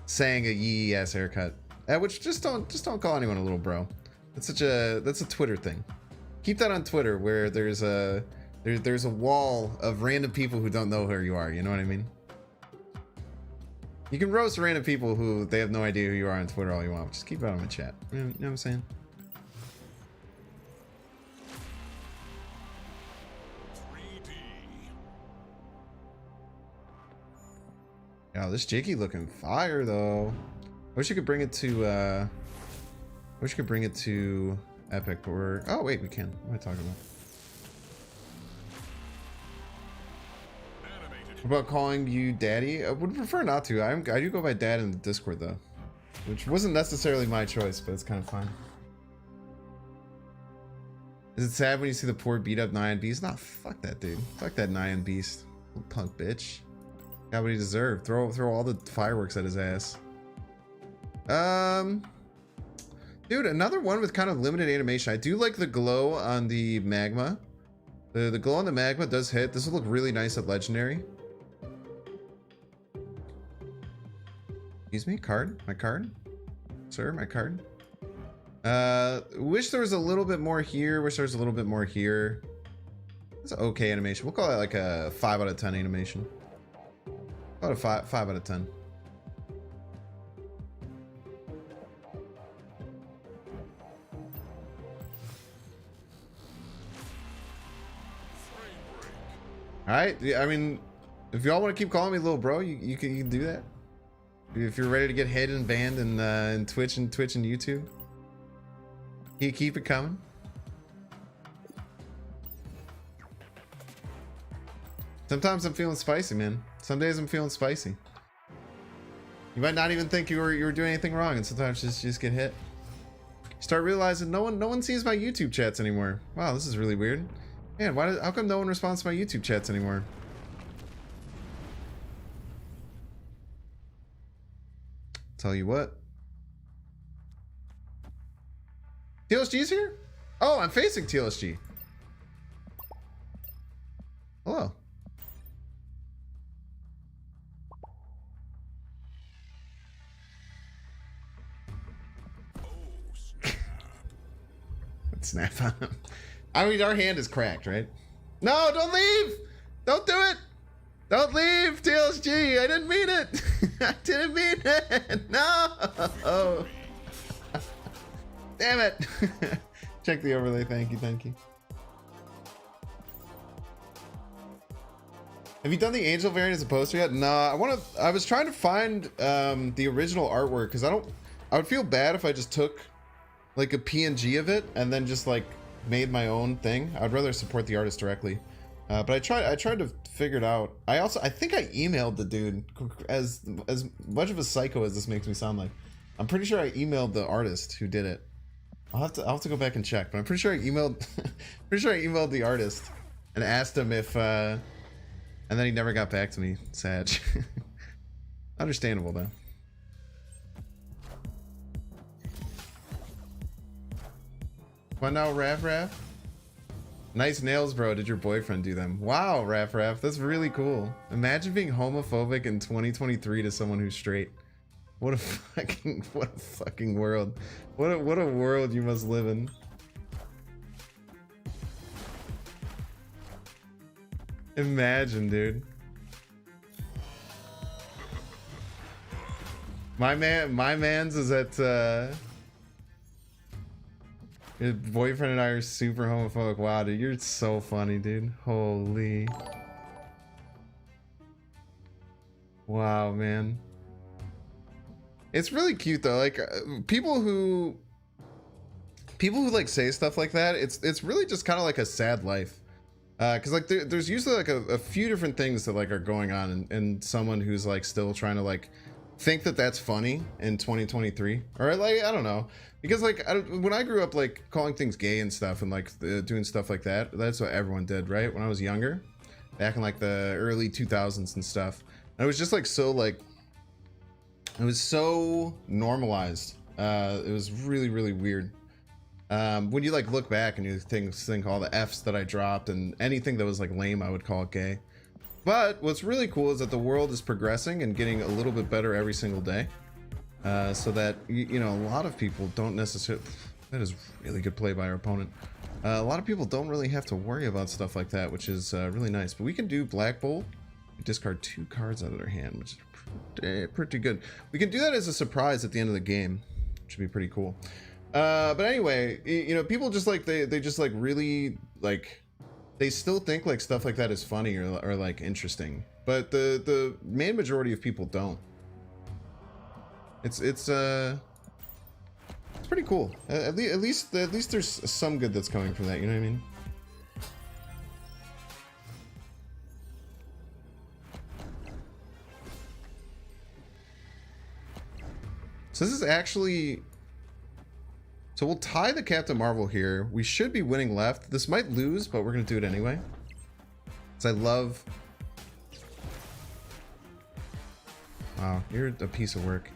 saying a yee ass haircut, which just don't call anyone a little bro. That's a Twitter thing. Keep that on Twitter, where there's a wall of random people who don't know who you are. You know what I mean? You can roast random people who they have no idea who you are on Twitter all you want. Just keep it on the chat. You know what I'm saying? Oh, this Jiggy looking fire though. I wish you could bring it to Epic, but we're... Oh wait, we can. What am I talking about? What about calling you daddy? I would prefer not to. I do go by dad in the Discord though, which wasn't necessarily my choice, but it's kind of fun. Is it sad when you see the poor beat up Nyan Beast? Nah, fuck that dude. Fuck that Nyan Beast. Little punk bitch. Got what he deserved. Throw all the fireworks at his ass. Dude, another one with kind of limited animation. I do like the glow on the magma. The glow on the magma does hit. This will look really nice at Legendary. Excuse me, card? My card? Sir, my card? Wish there was a little bit more here. Wish there was a little bit more here. It's an okay animation. We'll call it like a 5 out of 10 animation. About a 5 out of 10. All right. I mean, if y'all want to keep calling me little bro, you can do that. If you're ready to get hit and banned in Twitch and YouTube, you keep it coming. Sometimes I'm feeling spicy, man. Some days I'm feeling spicy. You might not even think you were doing anything wrong, and sometimes you just get hit. Start realizing no one sees my YouTube chats anymore. Wow, this is really weird. Man, how come no one responds to my YouTube chats anymore? Tell you what. TLSG's here? Oh, I'm facing TLSG. Hello. Snap on him. I mean, our hand is cracked, right? No, don't leave! Don't do it! Don't leave, TLSG! I didn't mean it! I didn't mean it! No! Damn it! Check the overlay. Thank you, thank you. Have you done the Angel variant as a poster yet? Nah, I was trying to find the original artwork because I would feel bad if I just took like a PNG of it and then just like made my own thing. I'd rather support the artist directly. But I tried to figure it out. I think I emailed the dude, as much of a psycho as this makes me sound like. I'm pretty sure I emailed the artist who did it. I'll have to go back and check, but I'm pretty sure I emailed the artist and asked him if and then he never got back to me. Sad. Understandable though. What now, Raff? Nice nails, bro. Did your boyfriend do them? Wow, Raff. That's really cool. Imagine being homophobic in 2023 to someone who's straight. What a fucking world. What a world you must live in. Imagine, dude. My man's is at your boyfriend and I are super homophobic. Wow, dude, you're so funny, dude. Holy. Wow, man. It's really cute though. Like people who like say stuff like that, it's really just kind of like a sad life. Cause like there's usually like a few different things that like are going on in someone who's like still trying to like think that that's funny in 2023, or like I don't know, because like when I grew up like calling things gay and stuff and like doing stuff like that, that's what everyone did, right? When I was younger, back in like the early 2000s and stuff, and it was just like so like it was so normalized. It was really weird. When you like look back and you think all the F's that I dropped and anything that was like lame, I would call it gay. But what's really cool is that the world is progressing and getting a little bit better every single day. So that, you know, a lot of people don't necessarily... That is really good play by our opponent. A lot of people don't really have to worry about stuff like that, which is really nice. But we can do Black Bolt. We discard 2 cards out of their hand, which is pretty good. We can do that as a surprise at the end of the game, which would be pretty cool. But anyway, you know, people just like, they just like really like... They still think like stuff like that is funny or like interesting, but the main majority of people don't. It's pretty cool. At least there's some good that's coming from that. You know what I mean? So this is actually. So we'll tie the Captain Marvel here. We should be winning left. This might lose, but we're going to do it anyway. Because I love... Wow, you're a piece of work.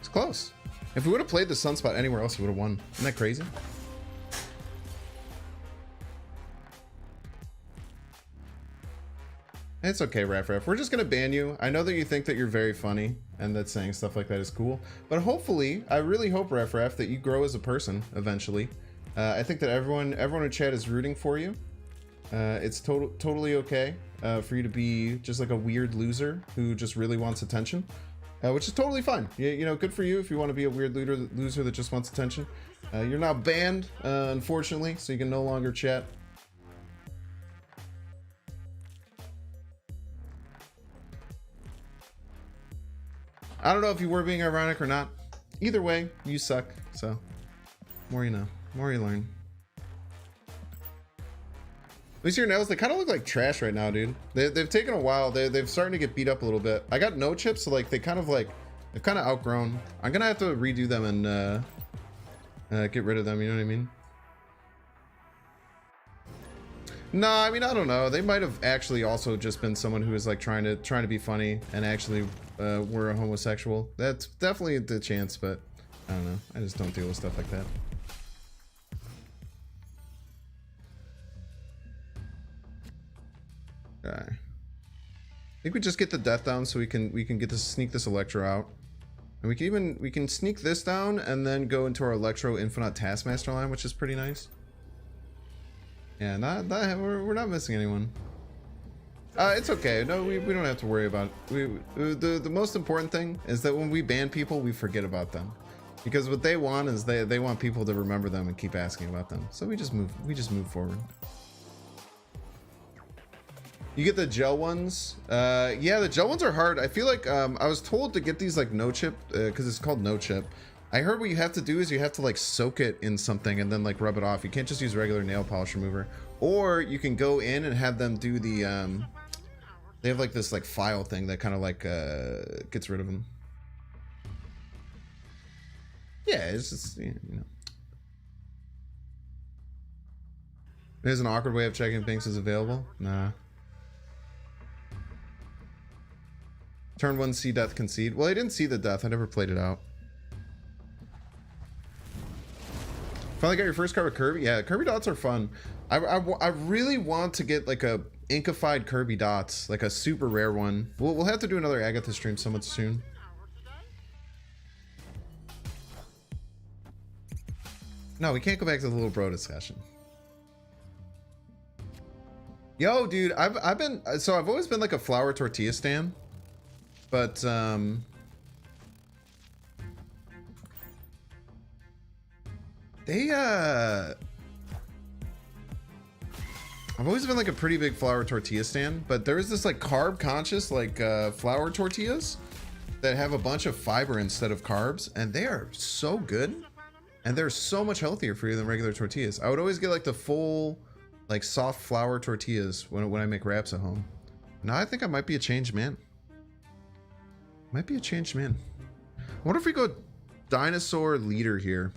It's close. If we would have played the Sunspot anywhere else, we would have won. Isn't that crazy? It's okay, Raf. We're just gonna ban you. I know that you think that you're very funny and that saying stuff like that is cool, but hopefully, I really hope, Raf, that you grow as a person eventually. I think that everyone in chat is rooting for you. It's totally okay for you to be just like a weird loser who just really wants attention, which is totally fine. You know, good for you if you want to be a weird loser that just wants attention. You're now banned, unfortunately, so you can no longer chat. I don't know if you were being ironic or not. Either way, you suck. So, more you know, more you learn. At least your nails, they kind of look like trash right now, dude. They've taken a while. They've starting to get beat up a little bit. I got no chips, so like they've kind of outgrown. I'm gonna have to redo them and get rid of them. You know what I mean? No, I mean, I don't know. They might have actually also just been someone who was like trying to be funny and actually were a homosexual. That's definitely the chance, but I don't know. I just don't deal with stuff like that. Okay. I think we just get the death down so we can get to sneak this Electro out. And we can sneak this down and then go into our Electro Infinite Taskmaster line, which is pretty nice. Yeah, we're not missing anyone. It's okay. No, we don't have to worry about it. The most important thing is that when we ban people, we forget about them, because what they want is they want people to remember them and keep asking about them. So we just move forward. You get the gel ones. Yeah, the gel ones are hard. I feel like I was told to get these like no chip because it's called no chip. I heard what you have to do is you have to like soak it in something and then like rub it off. You can't just use regular nail polish remover. Or you can go in and have them do the they have like this like file thing that kind of like gets rid of them. Yeah, it's just, you know. There's an awkward way of checking if Binks is available. Nah. Turn 1, see death, concede. Well, I didn't see the death. I never played it out. Finally got your first card with Kirby. Yeah, Kirby dots are fun. I really want to get like a inkified Kirby dots, like a super rare one. We'll have to do another Agatha stream somewhat soon. No, we can't go back to the little bro discussion. Yo, dude, I've always been like a flour tortilla stan, but I've always been like a pretty big flour tortilla stand, but there is this like carb conscious like flour tortillas that have a bunch of fiber instead of carbs, and they are so good, and they're so much healthier for you than regular tortillas. I would always get like the full like soft flour tortillas when I make wraps at home. Now I think I might be a changed man. Might be a changed man. I wonder if we go dinosaur leader here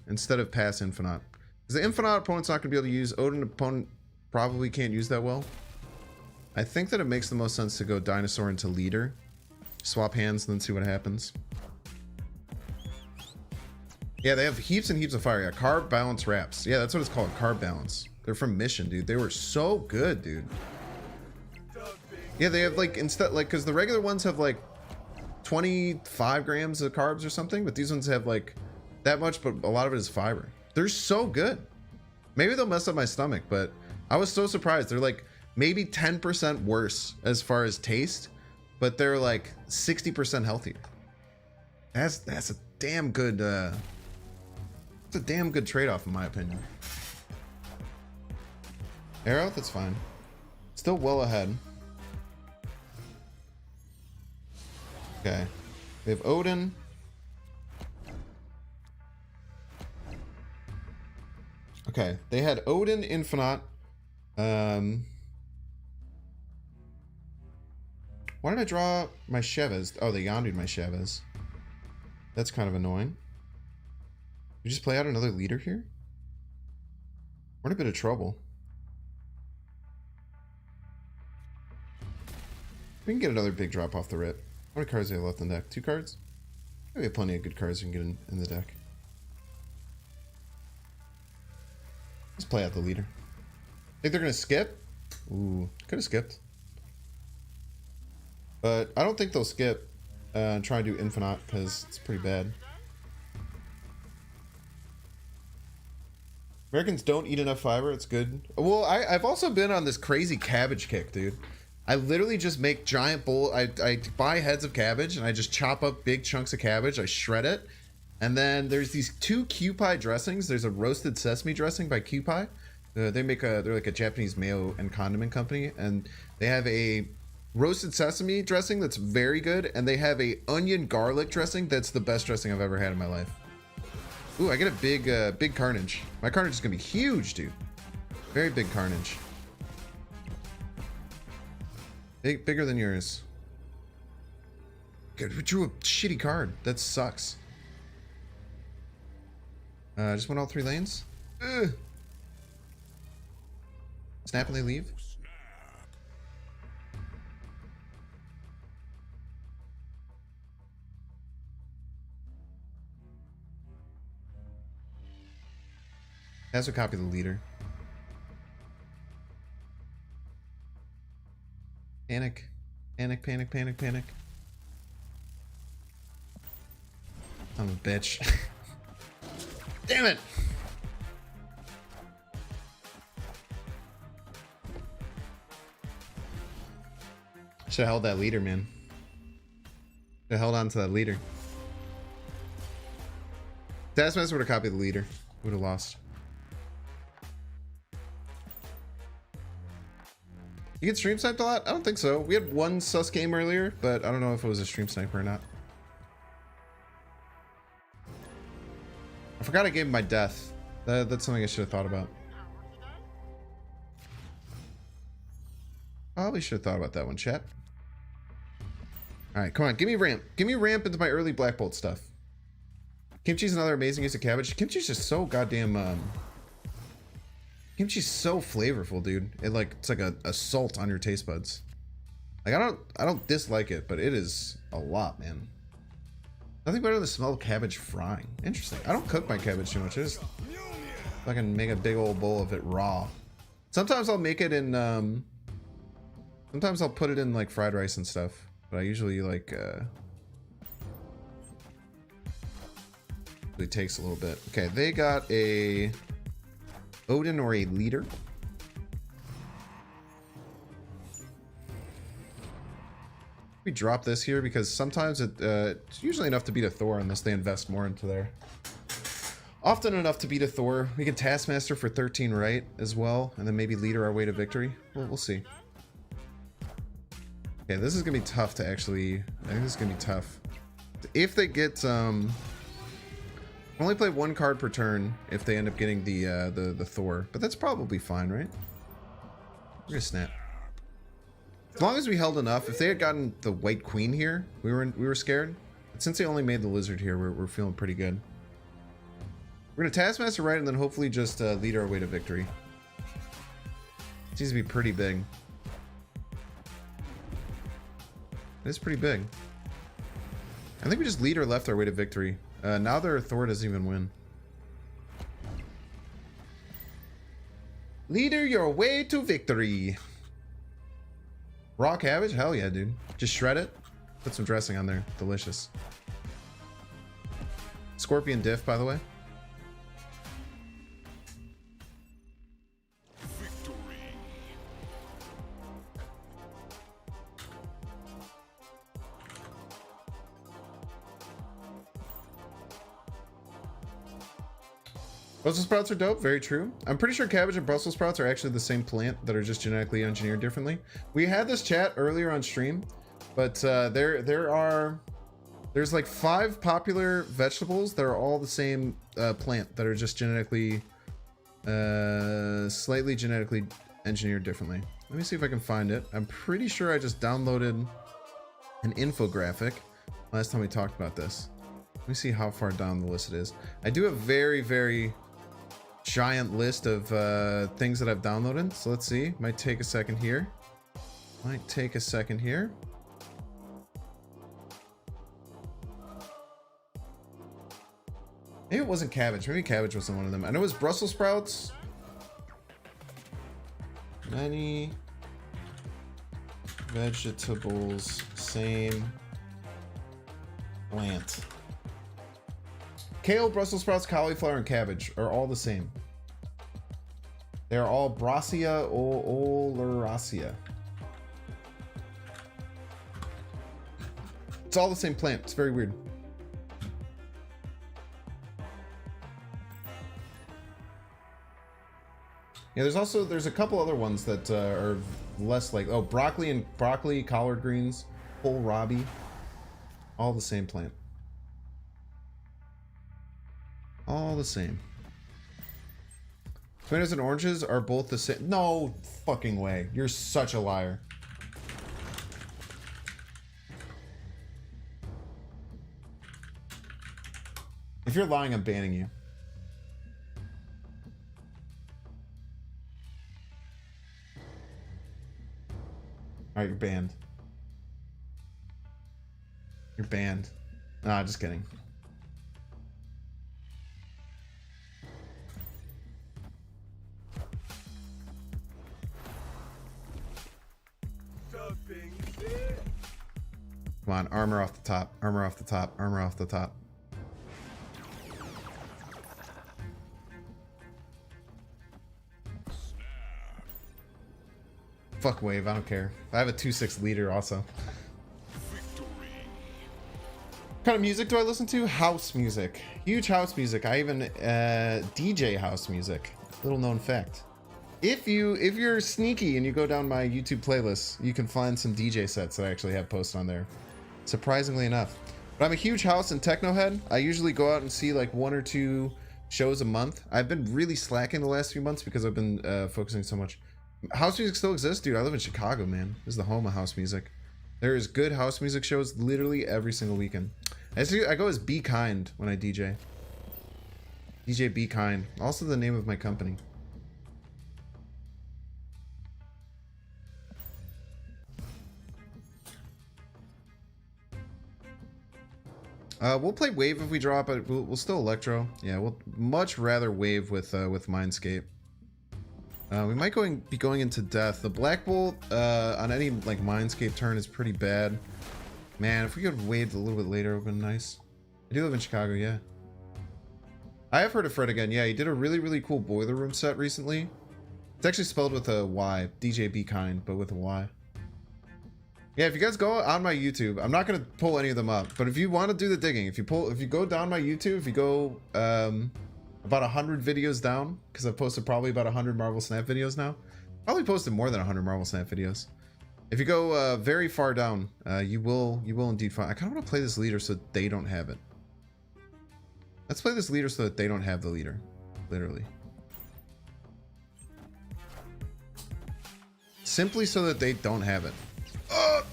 instead of pass infinite. Because the infinite opponent's not going to be able to use. Odin opponent probably can't use that well. I think that it makes the most sense to go dinosaur into leader. Swap hands and then see what happens. Yeah, they have heaps and heaps of fire. Yeah, carb balance wraps. Yeah, that's what it's called. Carb balance. They're from Mission, dude. They were so good, dude. Yeah, they have like instead, like, because the regular ones have like 25 grams of carbs or something, but these ones have like that much, but a lot of it is fiber. They're so good. Maybe they'll mess up my stomach, but I was so surprised. They're like maybe 10% worse as far as taste, but they're like 60% healthier. That's a damn good it's a damn good trade-off in my opinion. Arrow, that's fine. Still well ahead. Okay. We have Odin. Okay, they had Odin Infinite. Why did I draw my Chavez? Oh, they Yandu'd my Chavez. That's kind of annoying. You just play out another leader here? We're in a bit of trouble. We can get another big drop off the rip. How many cards do I have left in the deck? 2 cards? We have plenty of good cards we can get in the deck. Let's play out the leader. Think they're gonna skip? Ooh, could have skipped. But I don't think they'll skip and try and do infinite because it's pretty bad. Americans don't eat enough fiber. It's good. Well, I've also been on this crazy cabbage kick, dude. I literally just make giant bowl. I buy heads of cabbage and I just chop up big chunks of cabbage. I shred it. And then there's these two Kewpie dressings. There's a roasted sesame dressing by Kewpie. They're like a Japanese mayo and condiment company. And they have a roasted sesame dressing that's very good. And they have a onion garlic dressing that's the best dressing I've ever had in my life. Ooh, I get a big carnage. My carnage is gonna be huge, dude. Very big carnage. Bigger than yours. Good, we drew a shitty card. That sucks. Just went all 3 lanes. Ugh. Snap and they leave. Has to copy the leader. Panic. Panic, panic, panic, panic. I'm a bitch. Damn it! Should've held that leader, man. Should've held on to that leader. Taskmaster would've copied the leader. Would've lost. You get stream sniped a lot? I don't think so. We had one sus game earlier, but I don't know if it was a stream sniper or not. I forgot I gave him my death. That's something I should have thought about. Probably should have thought about that one, chat. Alright, come on. Give me ramp. Give me ramp into my early Black Bolt stuff. Kimchi's another amazing use of cabbage. Kimchi's just so goddamn... Kimchi's so flavorful, dude. It's like a salt on your taste buds. Like I don't dislike it, but it is a lot, man. Nothing better than the smell of cabbage frying. Interesting. I don't cook my cabbage too much. I just fucking make a big old bowl of it raw. Sometimes I'll make it in sometimes I'll put it in like fried rice and stuff. But I usually like it takes a little bit. Okay, they got a Odin or a leader. We drop this here because sometimes it's usually enough to beat a Thor unless they invest more into there. Often enough to beat a Thor. We can Taskmaster for 13 right as well, and then maybe leader our way to victory. We'll see. Okay, this is gonna be tough to actually. I think this is gonna be tough. If they get only play 1 card per turn if they end up getting the Thor, but that's probably fine, right? We're gonna snap. As long as we held enough. If they had gotten the White Queen here, we were scared. But since they only made the Lizard here, we're feeling pretty good. We're gonna Taskmaster right, and then hopefully just lead our way to victory. It seems to be pretty big. It's pretty big. I think we just lead or left our way to victory. Now their Thor doesn't even win. Leader your way to victory. Raw cabbage? Hell yeah, dude. Just shred it. Put some dressing on there. Delicious. Scorpion diff, by the way. Brussels sprouts are dope, very true. I'm pretty sure cabbage and Brussels sprouts are actually the same plant that are just genetically engineered differently. We had this chat earlier on stream, but there's like 5 popular vegetables that are all the same plant that are just genetically, slightly genetically engineered differently. Let me see if I can find it. I'm pretty sure I just downloaded an infographic last time we talked about this. Let me see how far down the list it is. I do a very, very giant list of things that I've downloaded. So let's see. Might take a second here. Maybe it wasn't cabbage. Maybe cabbage wasn't one of them. I know it was Brussels sprouts. Many Vegetables, same plant. Kale, Brussels sprouts, cauliflower, and cabbage are all the same. They're all Brassica oleracea. It's all the same plant. It's very weird. Yeah, there's a couple other ones that are less like, oh, broccoli, collard greens, kohlrabi, all the same plant. All the same. Tomatoes and oranges are both the same. No fucking way. You're such a liar. If you're lying, I'm banning you. Alright, you're banned. You're banned. Nah, just kidding. Come on, armor off the top, armor off the top, armor off the top. Fuck wave, I don't care. I have a 2.6 liter also. What kind of music do I listen to? House music. Huge house music. I even DJ house music. Little known fact. If you're sneaky and you go down my YouTube playlist, you can find some DJ sets that I actually have posted on there. Surprisingly enough. But I'm a huge house and techno head. I usually go out and see like 1 or 2 shows a month. I've been really slacking the last few months because I've been focusing so much. House music still exists, dude. I live in Chicago, man. This is the home of house music. There is good house music shows literally every single weekend. I go as Be Kind when I DJ. DJ Be Kind. Also the name of my company. We'll play Wave if we drop it. We'll still Electro. Yeah, we'll much rather Wave with Mindscape. We might be going into Death. The Black Bolt on any like Mindscape turn is pretty bad. Man, if we could wave a little bit later, it would have been nice. I do live in Chicago, yeah. I have heard of Fred again. Yeah, he did a really, really cool Boiler Room set recently. It's actually spelled with a Y. DJ Be Kind, but with a Y. Yeah, if you guys go on my YouTube, I'm not gonna pull any of them up, but if you want to do the digging, if you go down my YouTube, if you go about 100 videos down, because I've posted probably about 100 Marvel Snap videos now. Probably posted more than 100 Marvel Snap videos. If you go very far down, you will indeed find. I kind of want to play this leader so that they don't have it. Let's play this leader so that they don't have the leader, literally. Simply so that they don't have it. Oh!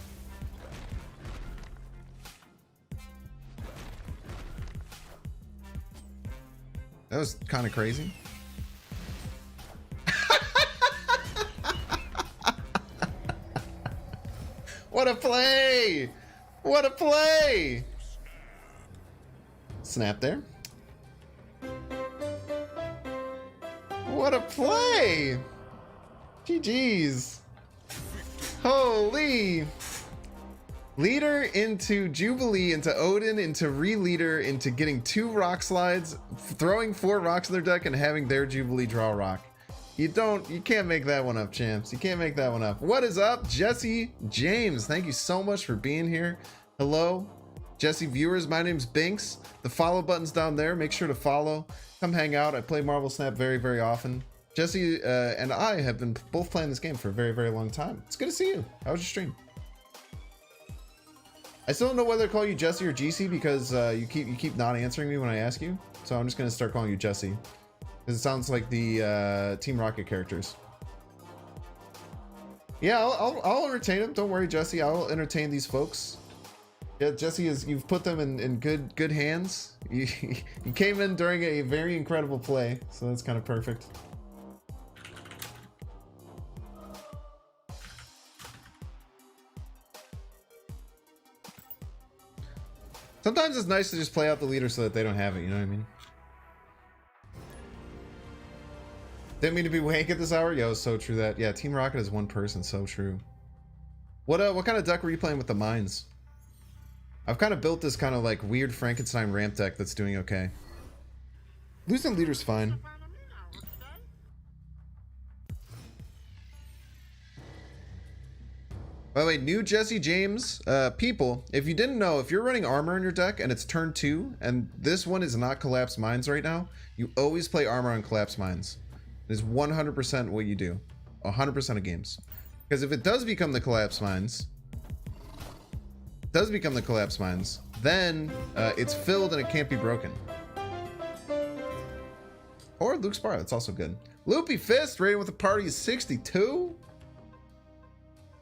That was kind of crazy. What a play! What a play! Snap there. What a play! GG's. Holy! Leader into Jubilee, into Odin, into re-leader, into getting 2 rock slides, throwing 4 rocks in their deck, and having their Jubilee draw a rock. You can't make that one up, champs. You can't make that one up. What is up, Jesse James? Thank you so much for being here. Hello, Jesse viewers. My name's Binks. The follow button's down there. Make sure to follow. Come hang out. I play Marvel Snap very, very often. Jesse and I have been both playing this game for a very, very long time. It's good to see you. How was your stream? I still don't know whether to call you Jesse or GC because you keep not answering me when I ask you. So I'm just gonna start calling you Jesse because it sounds like the Team Rocket characters. Yeah, I'll entertain them. Don't worry, Jesse. I'll entertain these folks. Yeah, Jesse, you've put them in good hands. You came in during a very incredible play, so that's kind of perfect. Sometimes it's nice to just play out the leader so that they don't have it, you know what I mean? Didn't mean to be wank at this hour. Yo, so true that. Yeah, Team Rocket is one person, so true. What kind of deck were you playing with the mines? I've kind of built this kind of like weird Frankenstein ramp deck that's doing okay. Losing leader's fine. By the way, new Jesse James people, if you didn't know, if you're running armor in your deck and it's turn 2 and this one is not collapsed mines right now, you always play armor on collapsed mines. It is 100% what you do. 100% of games. Because if it does become the collapsed mines, then it's filled and it can't be broken. Or Luke's Bar, that's also good. Loopy Fist rated with a party of 62.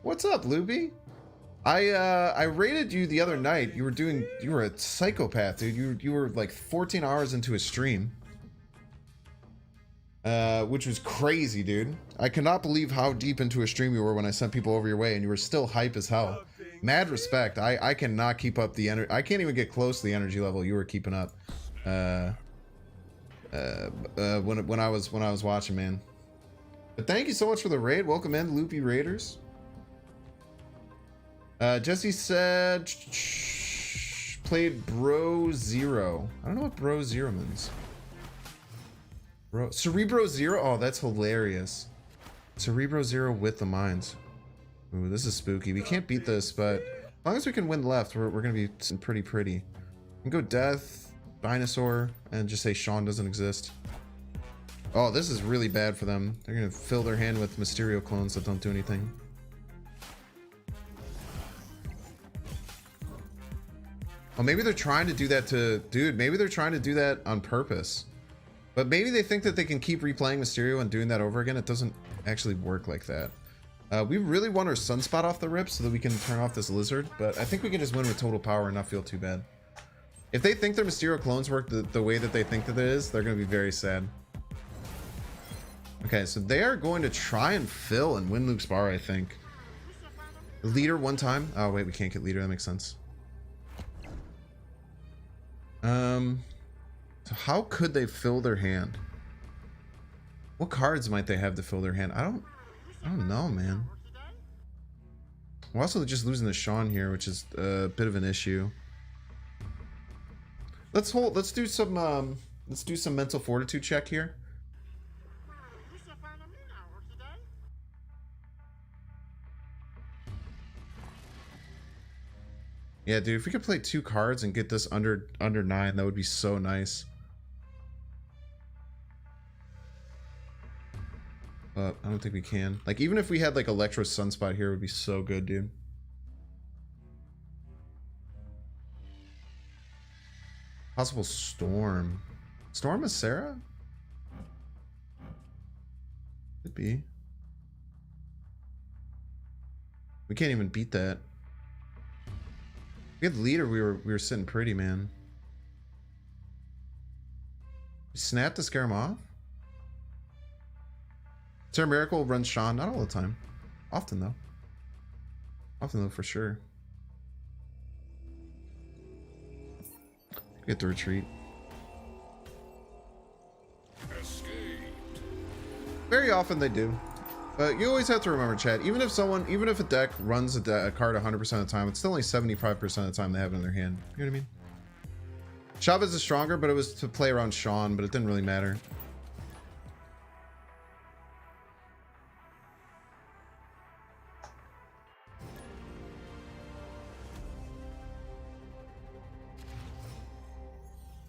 What's up, Loopy? I rated you the other night. You were a psychopath, dude. You were like 14 hours into a stream. Which was crazy, dude. I cannot believe how deep into a stream you were when I sent people over your way and you were still hype as hell. Mad respect. I cannot keep up the energy. I can't even get close to the energy level you were keeping up. When I was watching, man. But thank you so much for the raid. Welcome in, Loopy Raiders. Jesse said played Bro Zero. I don't know what Bro Zero means. Cerebro Zero? Oh, that's hilarious. Cerebro Zero with the mines. Ooh, this is spooky. We can't beat this, but as long as we can win left, we're gonna be pretty. We can go Death, Dinosaur, and just say Sean doesn't exist. Oh, this is really bad for them. They're gonna fill their hand with Mysterio clones that don't do anything. Oh, maybe they're trying to do that to... Dude, maybe they're trying to do that on purpose. But maybe they think that they can keep replaying Mysterio and doing that over again. It doesn't actually work like that. We really want our Sunspot off the rip so that we can turn off this Lizard. But I think we can just win with total power and not feel too bad. If they think their Mysterio clones work the way that they think that it is, they're going to be very sad. Okay, so they are going to try and fill and win Luke's Bar, I think. Leader one time. Oh, wait, we can't get leader. That makes sense. So how could they fill their hand? What cards might they have to fill their hand? I don't know, man. We're also just losing the Sean here, which is a bit of an issue. Let's do some mental fortitude check here. Yeah, dude, if we could play 2 cards and get this under 9, that would be so nice. But I don't think we can. Like, even if we had like Electro Sunspot here, it would be so good, dude. Possible Storm. Storm is Sarah? Could be. We can't even beat that. We had leader, we were sitting pretty, man. Snap to scare him off? Sarah Miracle runs Sean, not all the time. Often though. Often though, for sure. Get the retreat. Very often they do. But you always have to remember, chat, even if a deck runs a card 100% of the time, it's still only 75% of the time they have it in their hand. You know what I mean? Chavez is stronger, but it was to play around Sean, but it didn't really matter.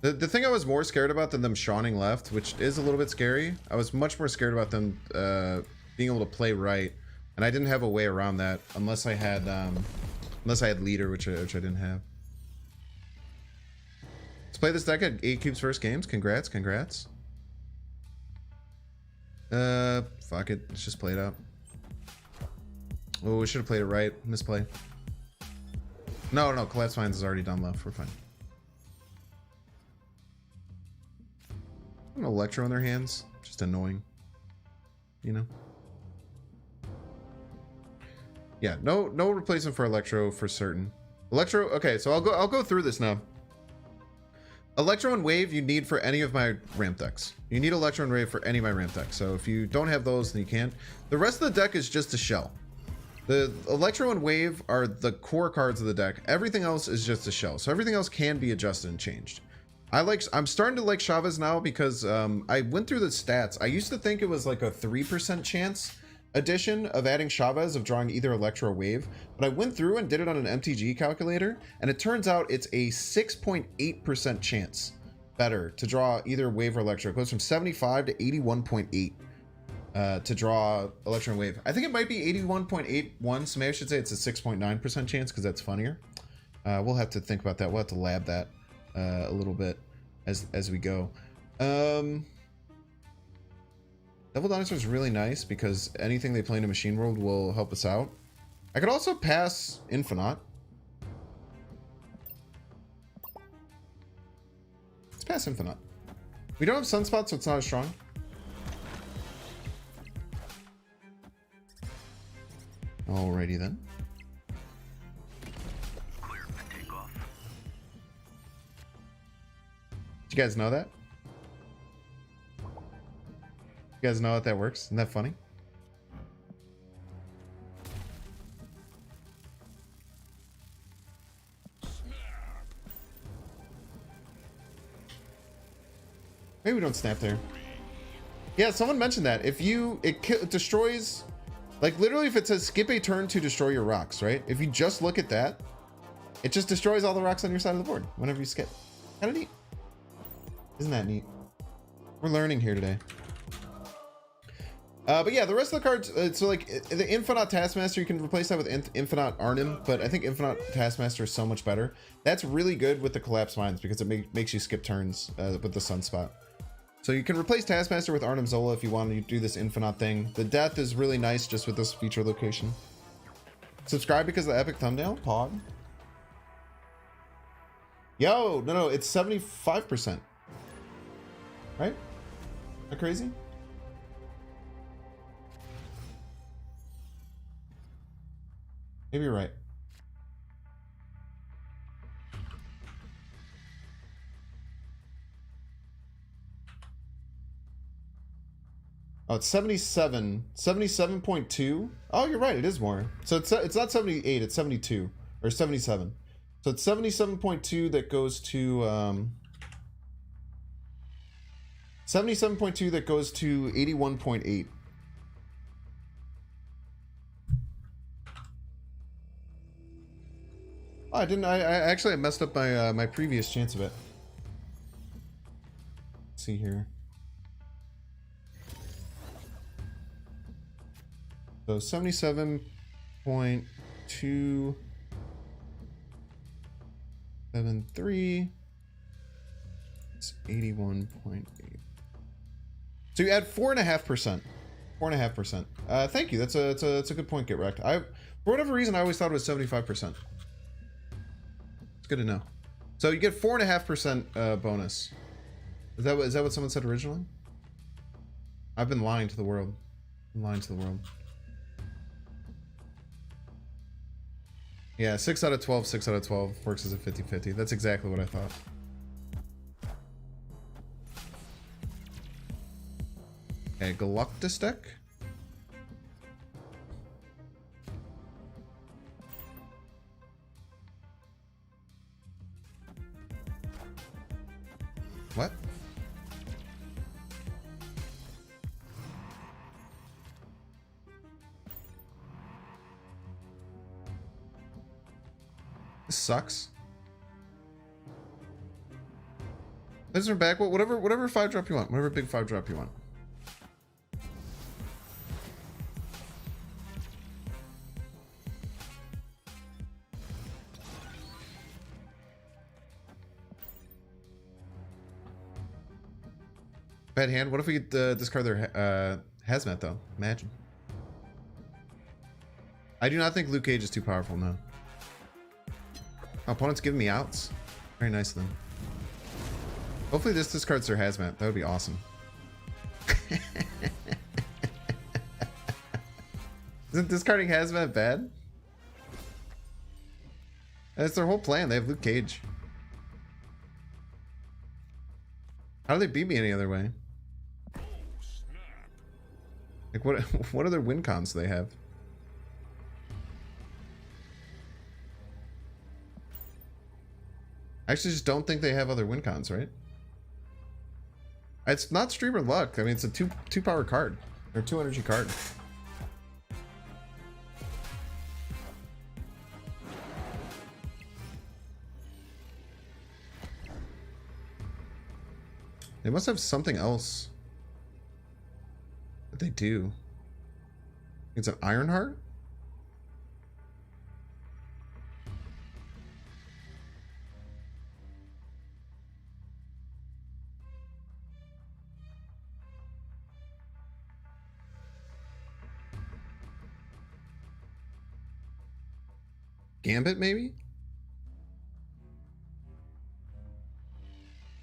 The thing I was more scared about than them Shawning left, which is a little bit scary, I was much more scared about them being able to play right, and I didn't have a way around that unless I had leader, which I didn't have. Let's play this deck at 8Cube's first games. Congrats. Fuck it. Let's just play it out. Oh, we should have played it right. Misplay. No, Collapse Mines is already done left. We're fine. An Electro in their hands. Just annoying. You know? Yeah, no replacement for Electro for certain. Electro, okay, so I'll go through this now. Electro and Wave you need for any of my ramp decks. You need Electro and Wave for any of my ramp decks. So if you don't have those, then you can't. The rest of the deck is just a shell. The Electro and Wave are the core cards of the deck. Everything else is just a shell. So everything else can be adjusted and changed. I'm starting to like Chavez now because I went through the stats. I used to think it was like a 3% chance addition of adding Chavez of drawing either Electro or Wave, but I went through and did it on an MTG calculator, and it turns out it's a 6.8% chance better to draw either Wave or Electro. It goes from 75 to 81.8 to draw Electro and Wave. I think it might be 81.81, so maybe I should say it's a 6.9% chance because that's funnier. We'll have to think about that. We'll have to lab that a little bit as we go. Devil Dinosaur is really nice because anything they play in a Machine World will help us out. I could also pass Infinite. Let's pass Infinite. We don't have Sunspot, so it's not as strong. Alrighty then. Clear for takeoff. Did you guys know that? You guys know how that works? Isn't that funny? Maybe we don't snap there. Yeah, someone mentioned that. If it destroys, like literally if it says skip a turn to destroy your rocks, right? If you just look at that, it just destroys all the rocks on your side of the board whenever you skip. Kind of neat. Isn't that neat? We're learning here today. But yeah, the rest of the cards, so like the Infinite Taskmaster, you can replace that with Infinite Arnim, but I think Infinite Taskmaster is so much better. That's really good with the Collapse Mines because it makes you skip turns with the Sunspot. So you can replace Taskmaster with Arnim Zola if you want to do this Infinite thing. The Death is really nice just with this feature location. Subscribe because of the epic thumbnail, Pog. Yo, no, it's 75%. Right? Is that crazy? Maybe you're right. Oh, it's 77.2. Oh, you're right. It is more. So it's not 78. It's 72 or 77. So it's 77.2 that goes to 77.2 that goes to 81.8. Oh, I didn't. I actually messed up my my previous chance of it. Let's see here. So 77.273. It's 81.8. So you add 4.5%. 4.5%. Thank you. That's a good point. Get wrecked. For whatever reason, I always thought it was 75%. Good to know. So you get 4.5% bonus. Is that what someone said originally? I've been lying to the world. I'm lying to the world. Yeah, 6 out of 12, 6 out of 12 works as a 50-50. That's exactly what I thought. Okay, Galactus deck. What? This sucks. This is back. Whatever 5-drop you want. Whatever big 5-drop you want. Bad hand. What if we discard their Hazmat though? Imagine. I do not think Luke Cage is too powerful. No. Opponent's giving me outs. Very nice of them. Hopefully this discards their Hazmat. That would be awesome. Isn't discarding Hazmat bad? That's their whole plan. They have Luke Cage. How do they beat me any other way? Like what other win cons do they have? I actually just don't think they have other win cons, right? It's not streamer luck. I mean, it's a two power card or 2 energy card. They must have something else that they do. It's an Ironheart? Gambit, maybe?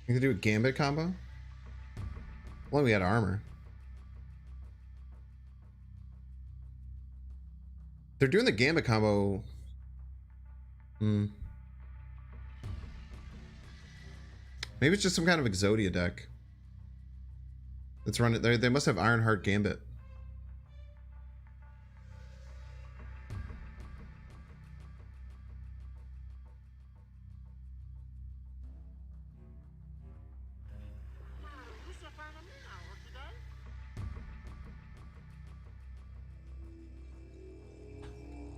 You can do a Gambit combo? Well, we had armor. They're doing the Gambit combo. Maybe it's just some kind of Exodia deck that's running. They must have Ironheart Gambit.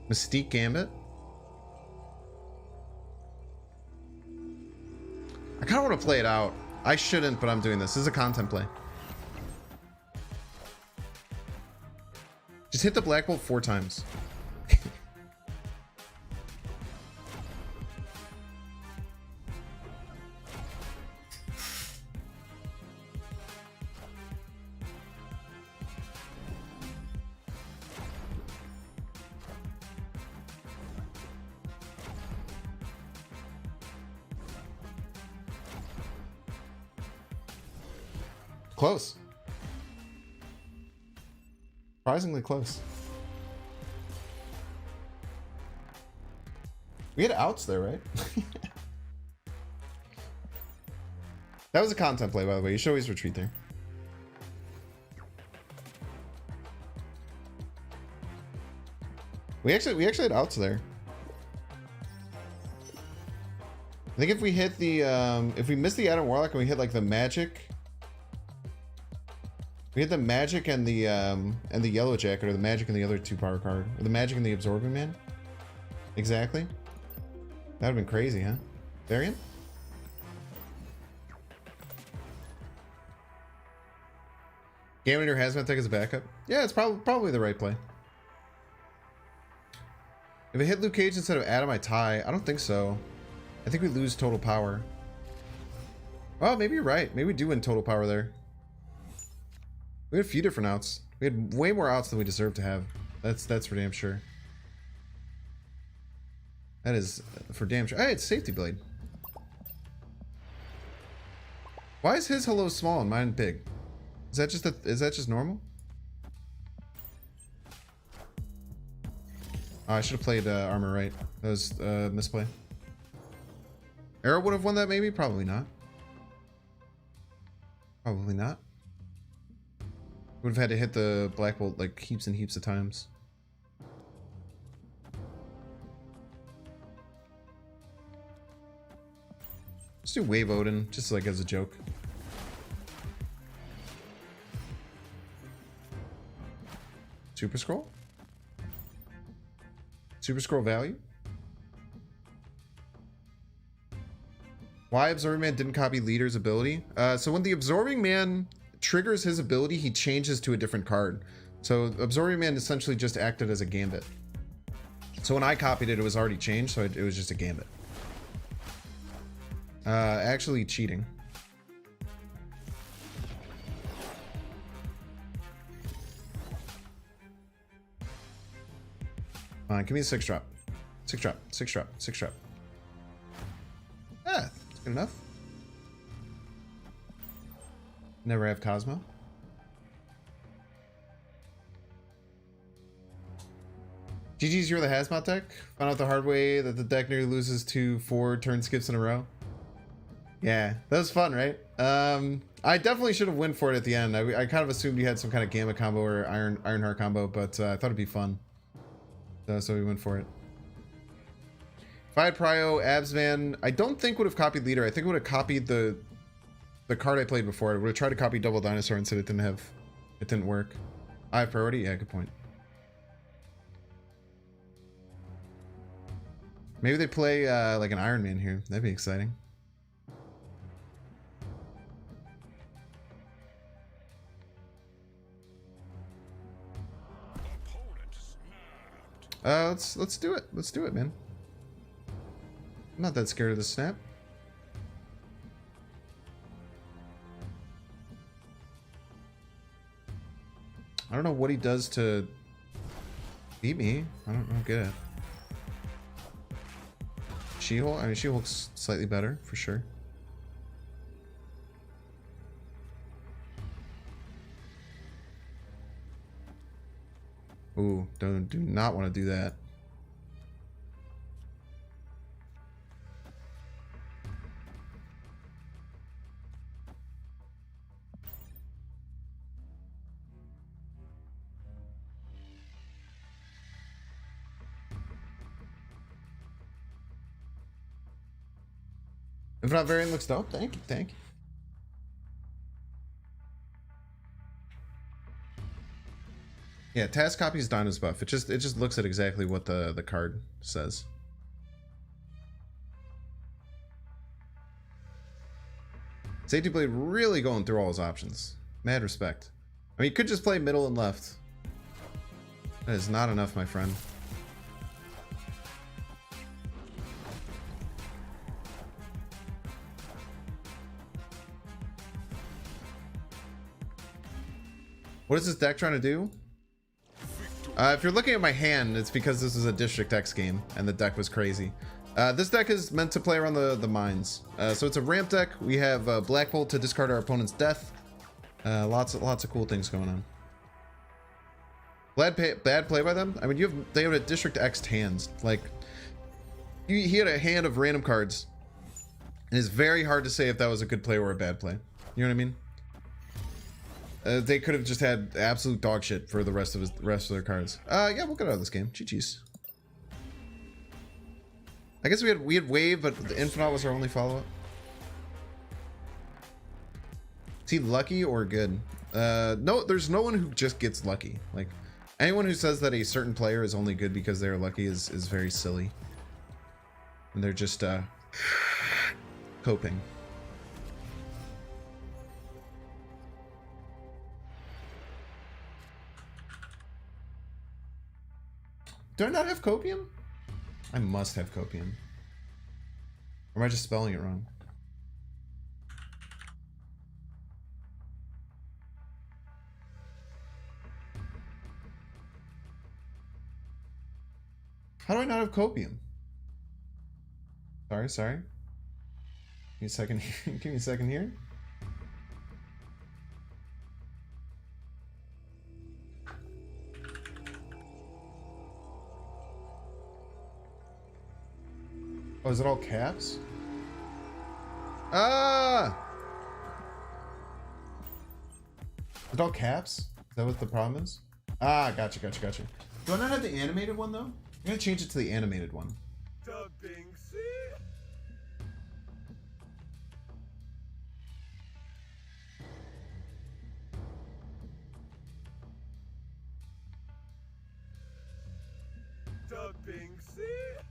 Mystique Gambit. I kind of want to play it out. I shouldn't, but I'm doing this. This is a content play. Just hit the Black Bolt 4 times. Close. Surprisingly close. We had outs there, right? That was a content play, by the way. You should always retreat there. We actually had outs there. I think if we hit the if we miss the Adam Warlock and we hit like the magic. We hit the magic and the yellow jacket, or the magic and the other 2 power card, or the magic and the absorbing man. Exactly. That would have been crazy, huh? Variant? Gaming your hazmat tech as a backup? Yeah, it's probably the right play. If I hit Luke Cage instead of Adam, I tie. I don't think so. I think we lose total power. Oh, maybe you're right. Maybe we do win total power there. We had a few different outs. We had way more outs than we deserve to have. That's for damn sure. That is for damn sure. Hey, it's Safety Blade. Why is his hello small and mine big? Is that just normal? Oh, I should have played armor right. That was misplay. Arrow would have won that maybe? Probably not. Probably not. Would have had to hit the Black Bolt like heaps and heaps of times. Just do Wave Odin, just like as a joke. Super Scroll? Super Scroll value? Why Absorbing Man didn't copy Leader's ability? So when the Absorbing Man triggers his ability, he changes to a different card. So Absorbing Man essentially just acted as a Gambit. So when I copied it, it was already changed, so it was just a Gambit. Actually cheating. Come on, give me a 6-drop. 6-drop, 6-drop, 6-drop. Ah, that's good enough. Never have Cosmo. GG's, you're the Hazmat deck. Found out the hard way that the deck nearly loses to 4 turn skips in a row. Yeah, that was fun, right? I definitely should have went for it at the end. I kind of assumed you had some kind of Gamma combo or Ironheart combo, but I thought it'd be fun. So we went for it. If I had Prio, Absman, I don't think would have copied Leader. I think it would have copied the card I played before. I would have tried to copy Double Dinosaur and said it didn't work. I have priority? Yeah, good point. Maybe they play like an Iron Man here. That'd be exciting. Let's do it. Let's do it, man. I'm not that scared of the snap. I don't know what he does to beat me. I don't get it. She-Hulk? I mean, She-Hulk's slightly better, for sure. Ooh, do not want to do that. If not, variant looks dope. Thank you, thank you. Yeah, task copies Dino's buff. It just looks at exactly what the card says. Safety Blade really going through all his options. Mad respect. I mean, you could just play middle and left. That is not enough, my friend. What is this deck trying to do? If you're looking at my hand, it's because this is a District X game and the deck was crazy. This deck is meant to play around the mines. So it's a ramp deck. We have Black Bolt to discard our opponent's death. Lots of cool things going on. Bad play by them. I mean, they have a District X hands. Like, he had a hand of random cards. And it's very hard to say if that was a good play or a bad play. You know what I mean? They could have just had absolute dog shit for the rest of their cards. Yeah, we'll get out of this game. GG's. I guess we had Wave, but the Infinite was our only follow-up. Is he lucky or good? No, there's no one who just gets lucky. Like, anyone who says that a certain player is only good because they're lucky is very silly. And they're just coping. Do I not have copium? I must have copium. Or am I just spelling it wrong? How do I not have copium? Sorry. Give me a second. Give me a second here. Oh, is it all caps? Ah! Is it all caps? Is that what the problem is? Ah, gotcha. Do I not have the animated one, though? I'm gonna change it to the animated one.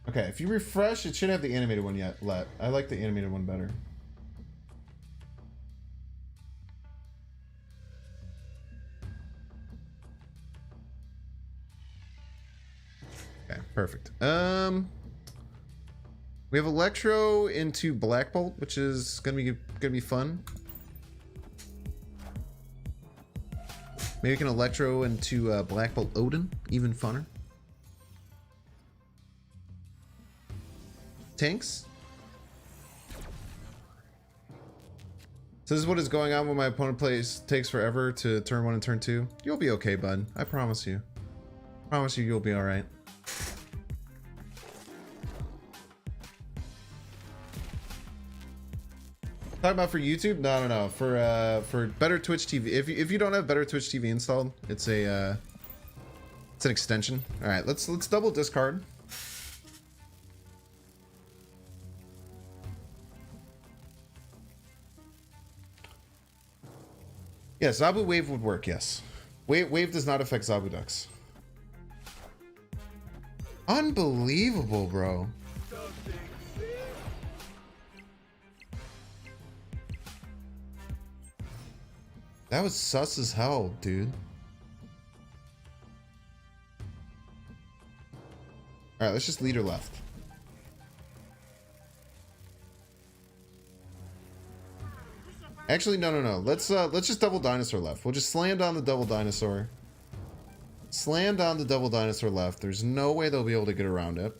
Okay, if you refresh, it should have the animated one yet. I like the animated one better. Okay, perfect. We have Electro into Black Bolt, which is gonna be fun. Maybe we can Electro into Black Bolt Odin, even funner. Tanks. So this is what is going on when my opponent takes forever to turn 1 and turn 2. You'll be okay, bud. I promise you. Promise you, you'll be all right. Talking about for YouTube? No. For Better Twitch TV. If you don't have Better Twitch TV installed, it's an extension. All right, let's double discard. Yeah, Zabu Wave would work, yes. Wave does not affect Zabu Ducks. Unbelievable, bro. That was sus as hell, dude. Alright, let's just leader left. Actually, no. Let's just double dinosaur left. We'll just slam down the double dinosaur. Slam down the double dinosaur left. There's no way they'll be able to get around it.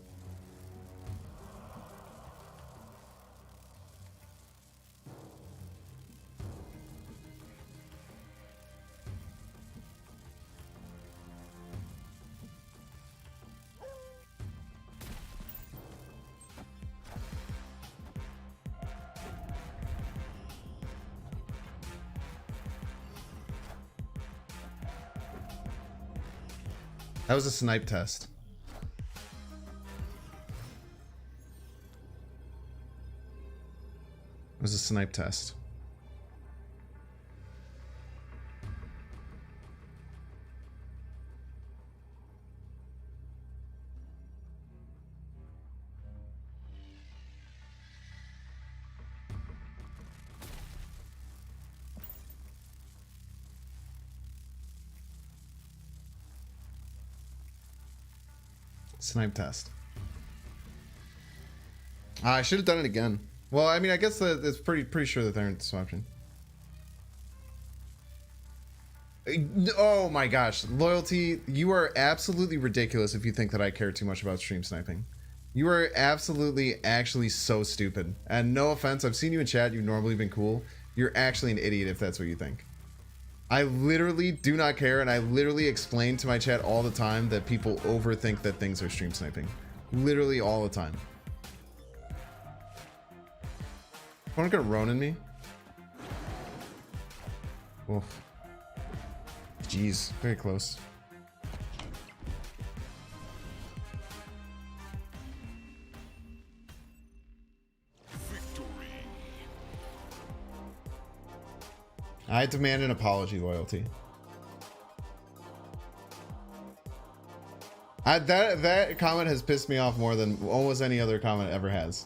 That was a snipe test. It was a snipe test. Snipe test. I should have done it again. Well, I mean, I guess that it's pretty sure that they're in disruption. Oh my gosh, Loyalty, you are absolutely ridiculous if you think that I care too much about stream sniping. You are absolutely actually so stupid. And no offense, I've seen you in chat, you've normally been cool. You're actually an idiot if that's what you think. I literally do not care, and I literally explain to my chat all the time that people overthink that things are stream sniping. Literally all the time. Someone gonna Ronin me? Oof. Jeez, very close. I demand an apology, Loyalty. That comment has pissed me off more than almost any other comment ever has.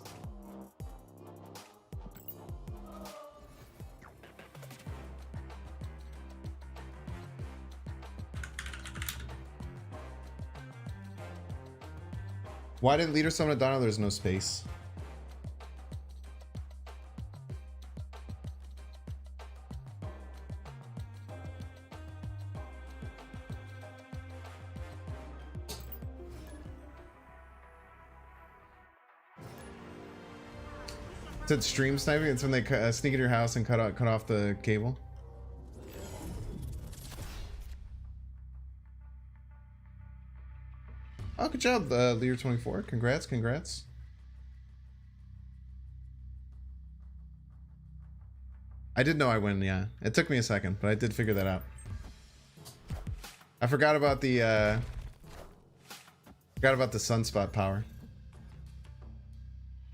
Why didn't leader summon a dino? There's no space. Said stream sniping. It's when they sneak in your house and cut off the cable. Oh, good job, Leader 24. Congrats. I did know I win. Yeah, it took me a second, but I did figure that out. I forgot about the sunspot power.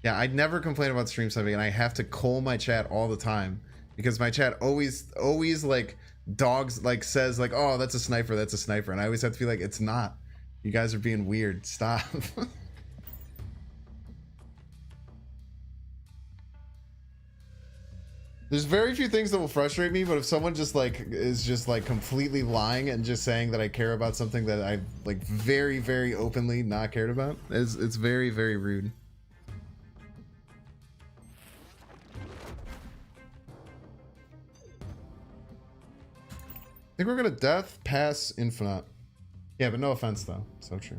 Yeah, I never complain about stream sniping, and I have to cull my chat all the time because my chat always like dogs like says like, oh, that's a sniper, and I always have to be like, it's not. You guys are being weird. Stop. There's very few things that will frustrate me, but if someone just like is just like completely lying and just saying that I care about something that I like very, very openly not cared about, it's very, very rude. I think we're gonna death pass infinite. Yeah, but no offense though. So true.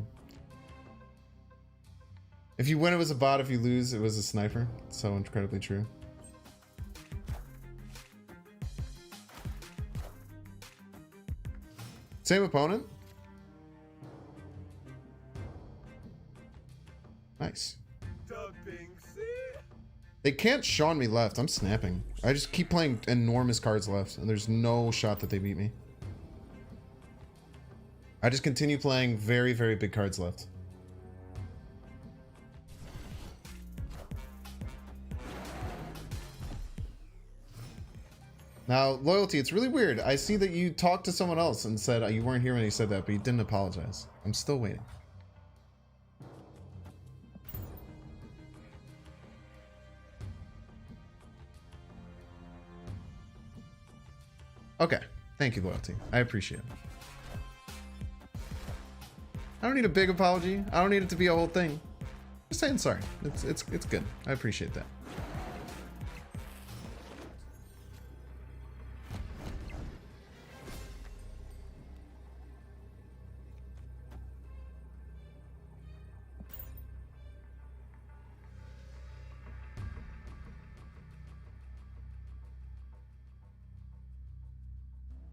If you win, it was a bot. If you lose, it was a sniper. So incredibly true. Same opponent. Nice. They can't Sean me left. I'm snapping. I just keep playing enormous cards left, and there's no shot that they beat me. I just continue playing very, very big cards left. Now, Loyalty, it's really weird. I see that you talked to someone else and said you weren't here when he said that, but you didn't apologize. I'm still waiting. Okay. Thank you, Loyalty. I appreciate it. I don't need a big apology. I don't need it to be a whole thing. Just saying sorry. It's good. I appreciate that.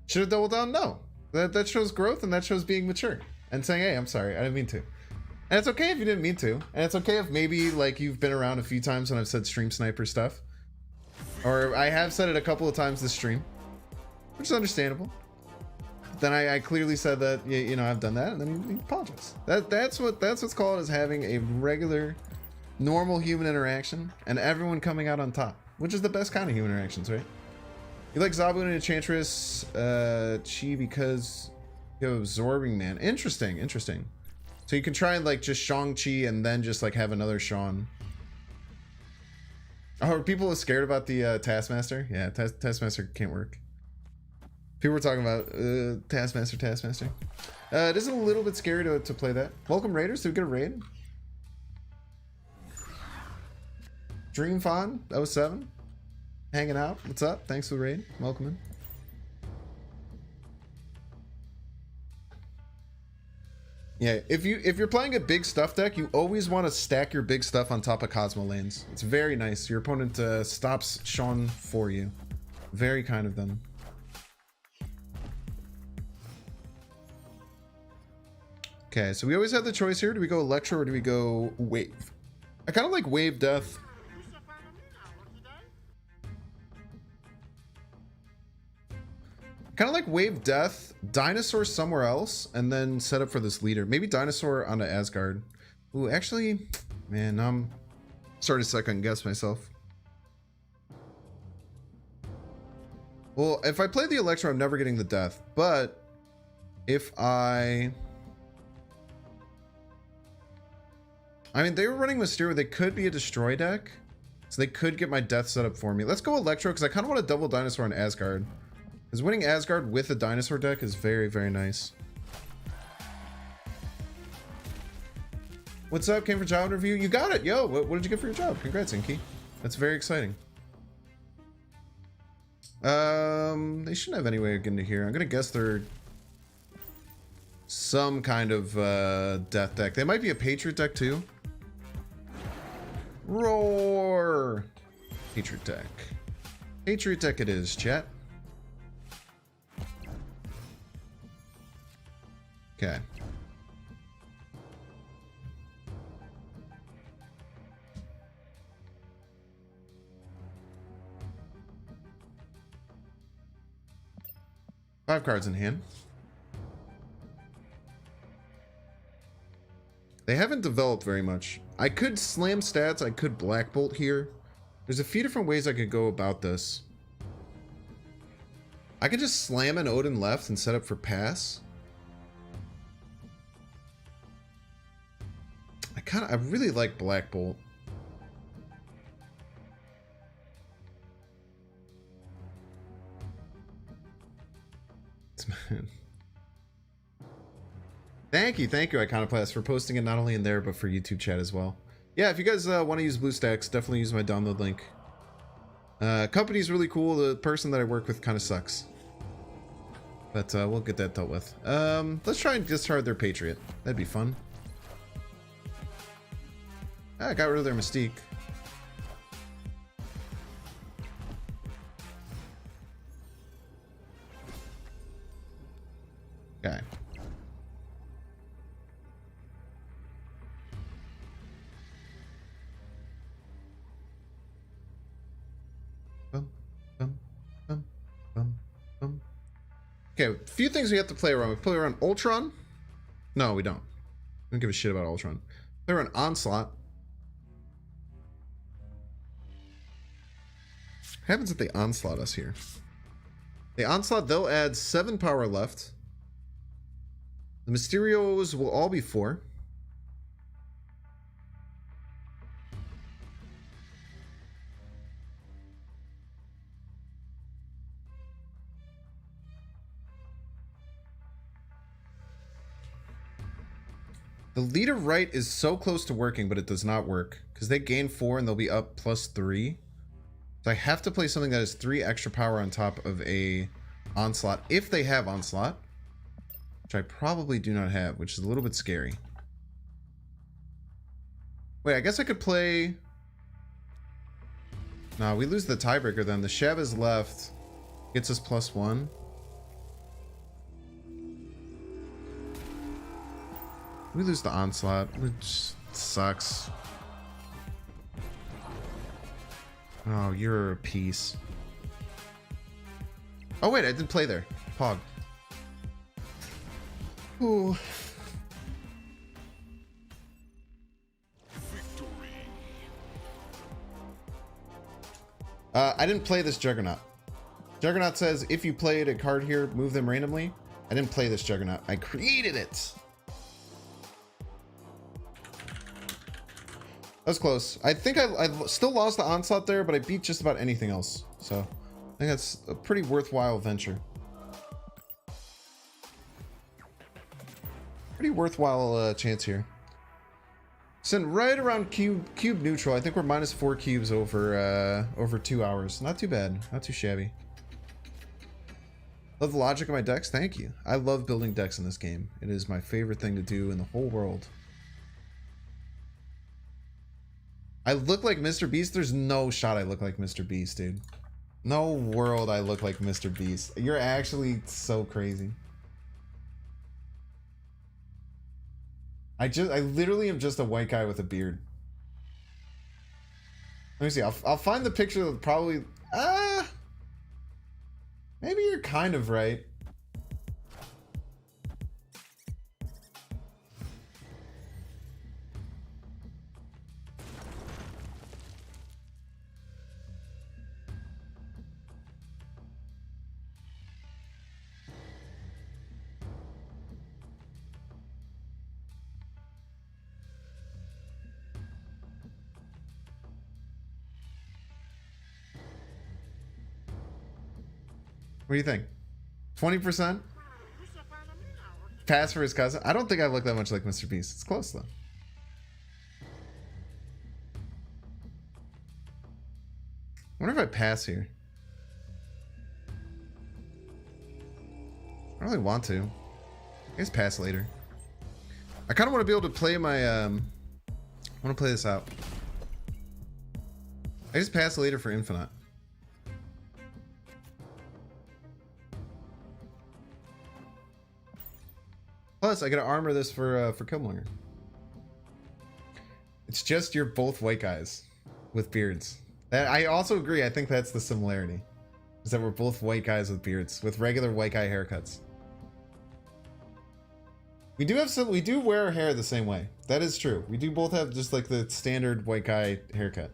Should have doubled down? No. That shows growth, and that shows being mature and saying, hey, I'm sorry, I didn't mean to. And it's okay if you didn't mean to, and it's okay if maybe like you've been around a few times when I've said stream sniper stuff, or I have said it a couple of times this stream, which is understandable. Then I clearly said that, you know, I've done that, and then you apologize. That's what's called as having a regular, normal human interaction, and everyone coming out on top, which is the best kind of human interactions, right? You like Zabu and Enchantress Chi because you have Absorbing Man. Interesting. So you can try and like just Shang-Chi and then just like have another Sean. Oh, are people scared about the Taskmaster? Yeah, Taskmaster can't work. People were talking about Taskmaster. It is a little bit scary to play that. Welcome Raiders, did we get a raid? Dream Fawn 07. Hanging out. What's up? Thanks for the raid. Welcome in. Yeah, if you're playing a big stuff deck, you always want to stack your big stuff on top of Cosmo lanes. It's very nice. Your opponent stops Sean for you. Very kind of them. Okay, so we always have the choice here. Do we go Electro or do we go Wave? I kind of like Wave Death. Kind of like Wave Death, Dinosaur somewhere else, and then set up for this leader. Maybe Dinosaur onto Asgard. Ooh, actually, man, I'm starting to second guess myself. Well, if I play the Electro, I'm never getting the Death. But if I mean, they were running Mysterio. They could be a Destroy deck. So they could get my Death set up for me. Let's go Electro, because I kind of want to double Dinosaur on Asgard. Because winning Asgard with a Dinosaur deck is very, very nice. What's up? Came for job interview? You got it! Yo, what did you get for your job? Congrats, Inky. That's very exciting. They shouldn't have any way of getting to here. I'm gonna guess they're some kind of death deck. They might be a Patriot deck too. Roar! Patriot deck. Patriot deck it is, chat. Okay. Five cards in hand. They haven't developed very much. I could slam stats, I could Black Bolt here. There's a few different ways I could go about this. I could just slam an Odin left and set up for pass. I really like Black Bolt. Thank you, Iconoclast, for posting it not only in there, but for YouTube chat as well. Yeah, if you guys want to use BlueStacks, definitely use my download link. Company's really cool. The person that I work with kind of sucks. But we'll get that dealt with. Let's try and discard their Patriot. That'd be fun. I got rid of their Mystique. Okay. Okay, a few things we have to play around. We play around Ultron. No, we don't. We don't give a shit about Ultron. Play around Onslaught. What happens if they onslaught us here? The Onslaught, they'll add 7 power left. The Mysterios will all be 4. The leader right is so close to working, but it does not work because they gain 4 and they'll be up +3. So I have to play something that has 3 extra power on top of a Onslaught if they have Onslaught, which I probably do not have, which is a little bit scary. Wait, I guess I could play... Nah, we lose the tiebreaker then. The Shev is left, gets us +1. We lose the Onslaught, which sucks. Oh, you're a piece. Oh wait, I did play there. Pog. Ooh. I didn't play this Juggernaut. Juggernaut says if you played a card here, move them randomly. I didn't play this Juggernaut. I created it. That was close. I think I still lost the Onslaught there, but I beat just about anything else. So I think that's a pretty worthwhile venture. Pretty worthwhile chance here. Sitting right around cube neutral. I think we're -4 cubes over 2 hours. Not too bad. Not too shabby. Love the logic of my decks. Thank you. I love building decks in this game. It is my favorite thing to do in the whole world. I look like Mr. Beast? There's no shot I look like Mr. Beast, dude. No world I look like Mr. Beast. You're actually so crazy. I literally am just a white guy with a beard. Let me see. I'll find the picture that probably... maybe you're kind of right. What do you think? 20%? Pass for his cousin? I don't think I look that much like Mr. Beast. It's close though. I wonder if I pass here. I don't really want to. I guess pass later. I kind of want to be able to play my... I want to play this out. I just pass later for Infinite. Plus, I gotta armor this for Killmonger. It's just you're both white guys with beards. I also agree. I think that's the similarity, is that we're both white guys with beards with regular white guy haircuts. We do have some. We do wear our hair the same way. That is true. We do both have just like the standard white guy haircut.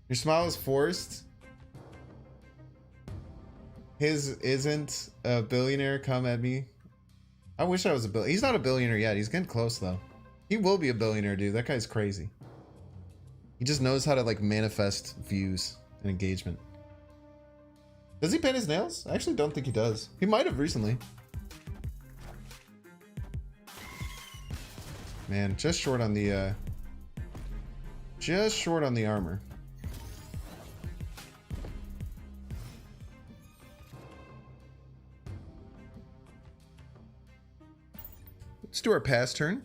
Your smile is forced. His isn't a billionaire. Come at me. I wish I was a billionaire. He's not a billionaire yet. He's getting close though. He will be a billionaire, dude. That guy's crazy. He just knows how to like manifest views and engagement. Does he paint his nails? I actually don't think he does. He might have recently. Man, just short on the armor. Let's do our pass turn.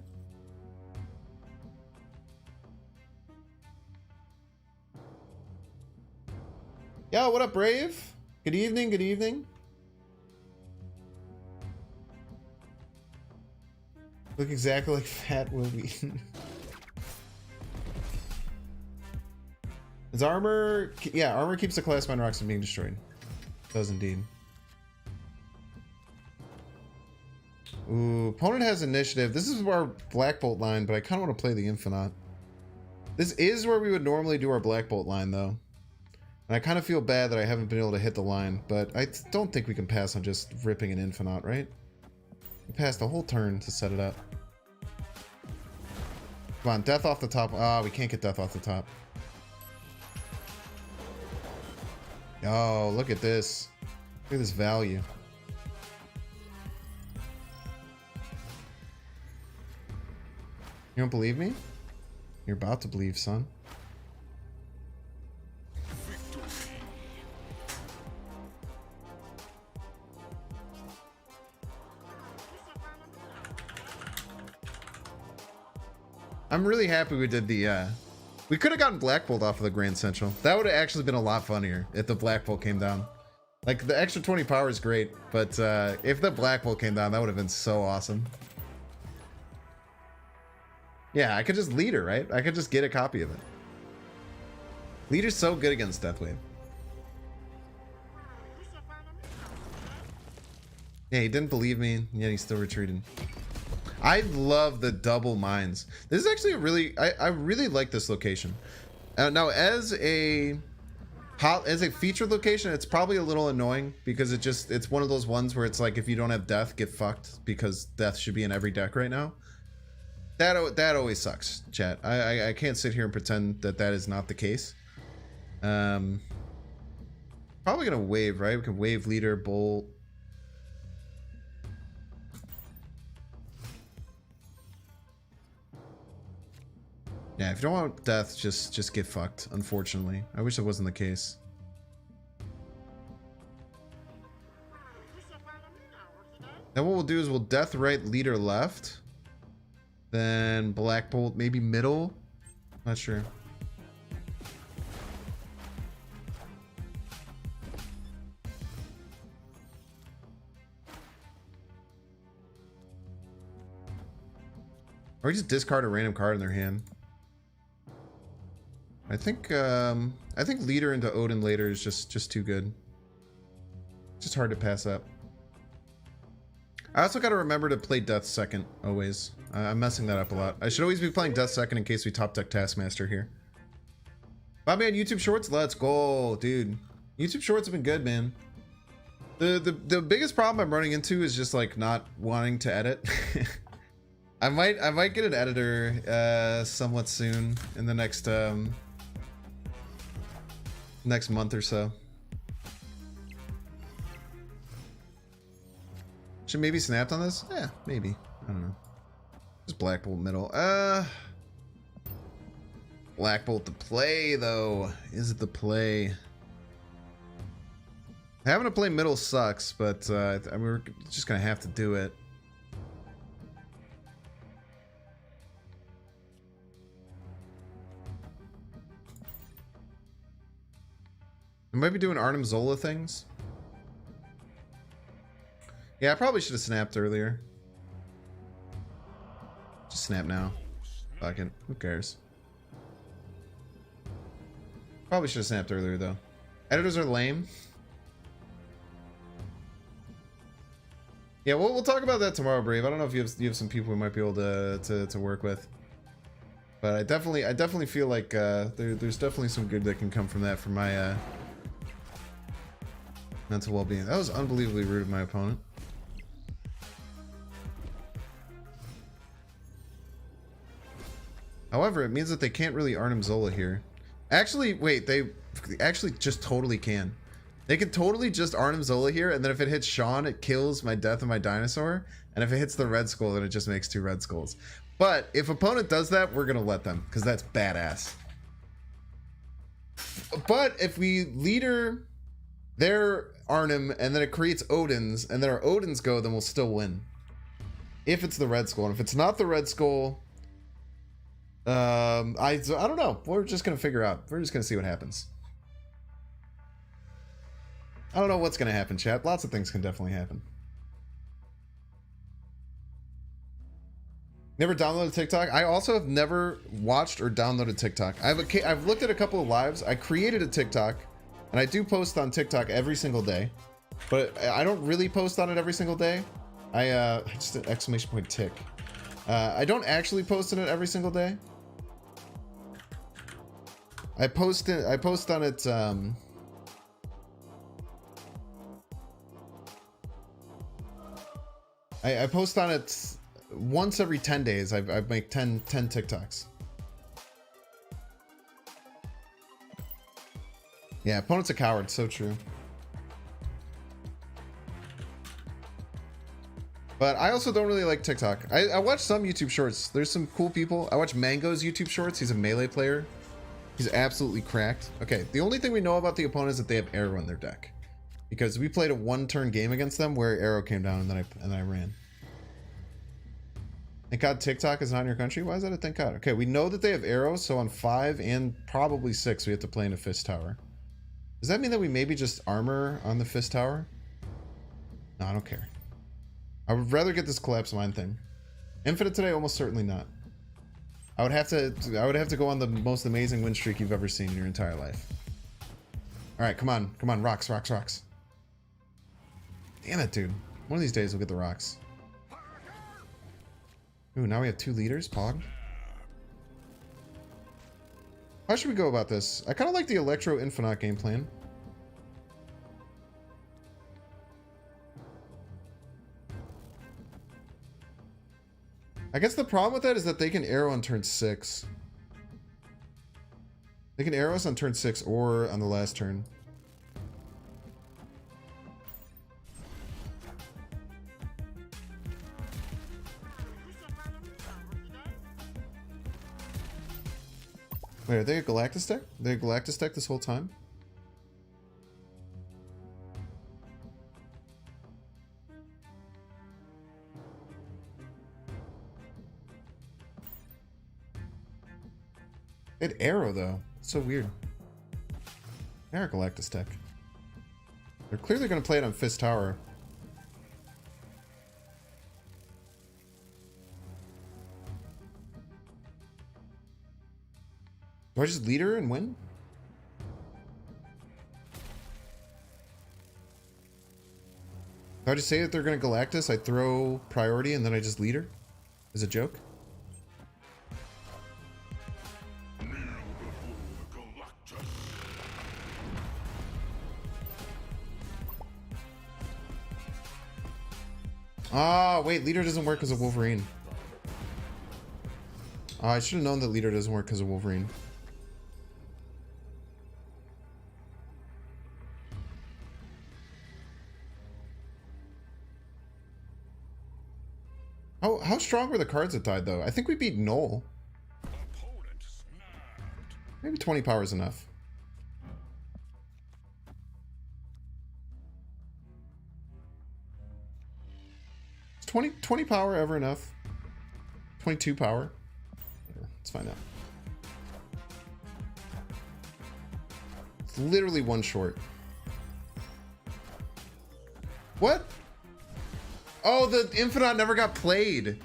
Yo, what up, Brave? Good evening, good evening. Look exactly like Fat Will Wheaton. His armor... Yeah, armor keeps the class mine rocks from being destroyed. Does indeed. Ooh, opponent has initiative. This is our Black Bolt line, but I kind of want to play the Infinite. This is where we would normally do our Black Bolt line, though. And I kind of feel bad that I haven't been able to hit the line, but I don't think we can pass on just ripping an Infinite, right? We passed the whole turn to set it up. Come on, death off the top. Ah, we can't get death off the top. Oh, look at this. Look at this value. You don't believe me? You're about to believe, son. I'm really happy we did the, we could have gotten Black Bolt off of the Grand Central. That would have actually been a lot funnier if the Black Bolt came down. Like, the extra 20 power is great, but if the Black Bolt came down, that would have been so awesome. Yeah, I could just lead her, right? I could just get a copy of it. Leader's so good against Deathwave. Yeah, he didn't believe me, yet he still retreated. I love the double mines. This is actually a really, I really like this location. Now, as a featured location, it's probably a little annoying because it's one of those ones where it's like, if you don't have death, get fucked, because death should be in every deck right now. That always sucks, chat. I can't sit here and pretend that is not the case. Probably gonna wave, right? We can wave leader, bolt. Yeah, if you don't want death, just get fucked, unfortunately. I wish that wasn't the case. Then what we'll do is we'll death right, leader left. Then Black Bolt, maybe middle. Not sure. Or just discard a random card in their hand. I think leader into Odin later is just too good. It's just hard to pass up. I also got to remember to play death second always. I'm messing that up a lot. I should always be playing death second in case we top deck Taskmaster here. Bobby on YouTube Shorts, let's go, dude. YouTube Shorts have been good, man. The biggest problem I'm running into is just like not wanting to edit. I might get an editor somewhat soon in the next next month or so. Should maybe snapped on this? Yeah, maybe. I don't know. Just Black Bolt middle. Black Bolt the play though. Is it the play? Having to play middle sucks, but I mean, we're just gonna have to do it. I might be doing Arnim Zola things. Yeah, I probably should have snapped earlier. Just snap now. Fuck it. Who cares? Probably should have snapped earlier though. Editors are lame. Yeah, we'll talk about that tomorrow, Brave. I don't know if you have some people we might be able to work with. But I definitely feel like there's definitely some good that can come from that for my mental well-being. That was unbelievably rude of my opponent. However, it means that they can't really Arnim Zola here. Actually, wait, they actually just totally can. They can totally just Arnim Zola here, and then if it hits Sean, it kills my death of my dinosaur. And if it hits the red skull, then it just makes 2 red skulls. But if opponent does that, we're gonna let them, because that's badass. But if we leader their Arnim, and then it creates Odin's, and then our Odin's go, then we'll still win. If it's the red skull. And if it's not the red skull, I don't know. We're just gonna figure out. We're just gonna see what happens. I don't know what's gonna happen, chat. Lots of things can definitely happen. Never downloaded TikTok. I also have never watched or downloaded TikTok. I've looked at a couple of lives. I created a TikTok, and I do post on TikTok every single day, but I don't really post on it every single day. I just an exclamation point tick. I don't actually post on it every single day. I post on it I post on it once every 10 days. I make 10 TikToks. Yeah, opponent's a coward. So true. But I also don't really like TikTok. I watch some YouTube shorts. There's some cool people. I watch Mango's YouTube shorts. He's a melee player. He's absolutely cracked. Okay, the only thing we know about the opponent is that they have arrow in their deck. Because we played a one-turn game against them where arrow came down and then I ran. Thank God TikTok is not in your country? Why is that a thank God? Okay, we know that they have arrows, so on 5 and probably 6 we have to play in a fist tower. Does that mean that we maybe just armor on the fist tower? No, I don't care. I would rather get this collapse mine thing. Infinite today? Almost certainly not. I would have to go on the most amazing win streak you've ever seen in your entire life. Alright, come on. Come on, rocks, rocks, rocks. Damn it, dude. One of these days we'll get the rocks. Ooh, now we have 2 leaders, Pog. How should we go about this? I kind of like the Electro Infinite game plan. I guess the problem with that is that they can arrow on turn 6. They can arrow us on turn 6 or on the last turn. Wait, are they a Galactus deck? Are they a Galactus deck this whole time? It arrow though. It's so weird. They're a Galactus deck. They're clearly going to play it on Fist Tower. Do I just lead her and win? Do I just say that they're going to Galactus, I throw priority, and then I just lead her? As a joke? Ah, wait, leader doesn't work because of Wolverine. I should have known that leader doesn't work because of Wolverine. How strong were the cards that died, though? I think we beat Null. Maybe 20 power is enough. Is 20 power ever enough? 22 power? Let's find out. It's literally one short. What? Oh, the Infinite never got played.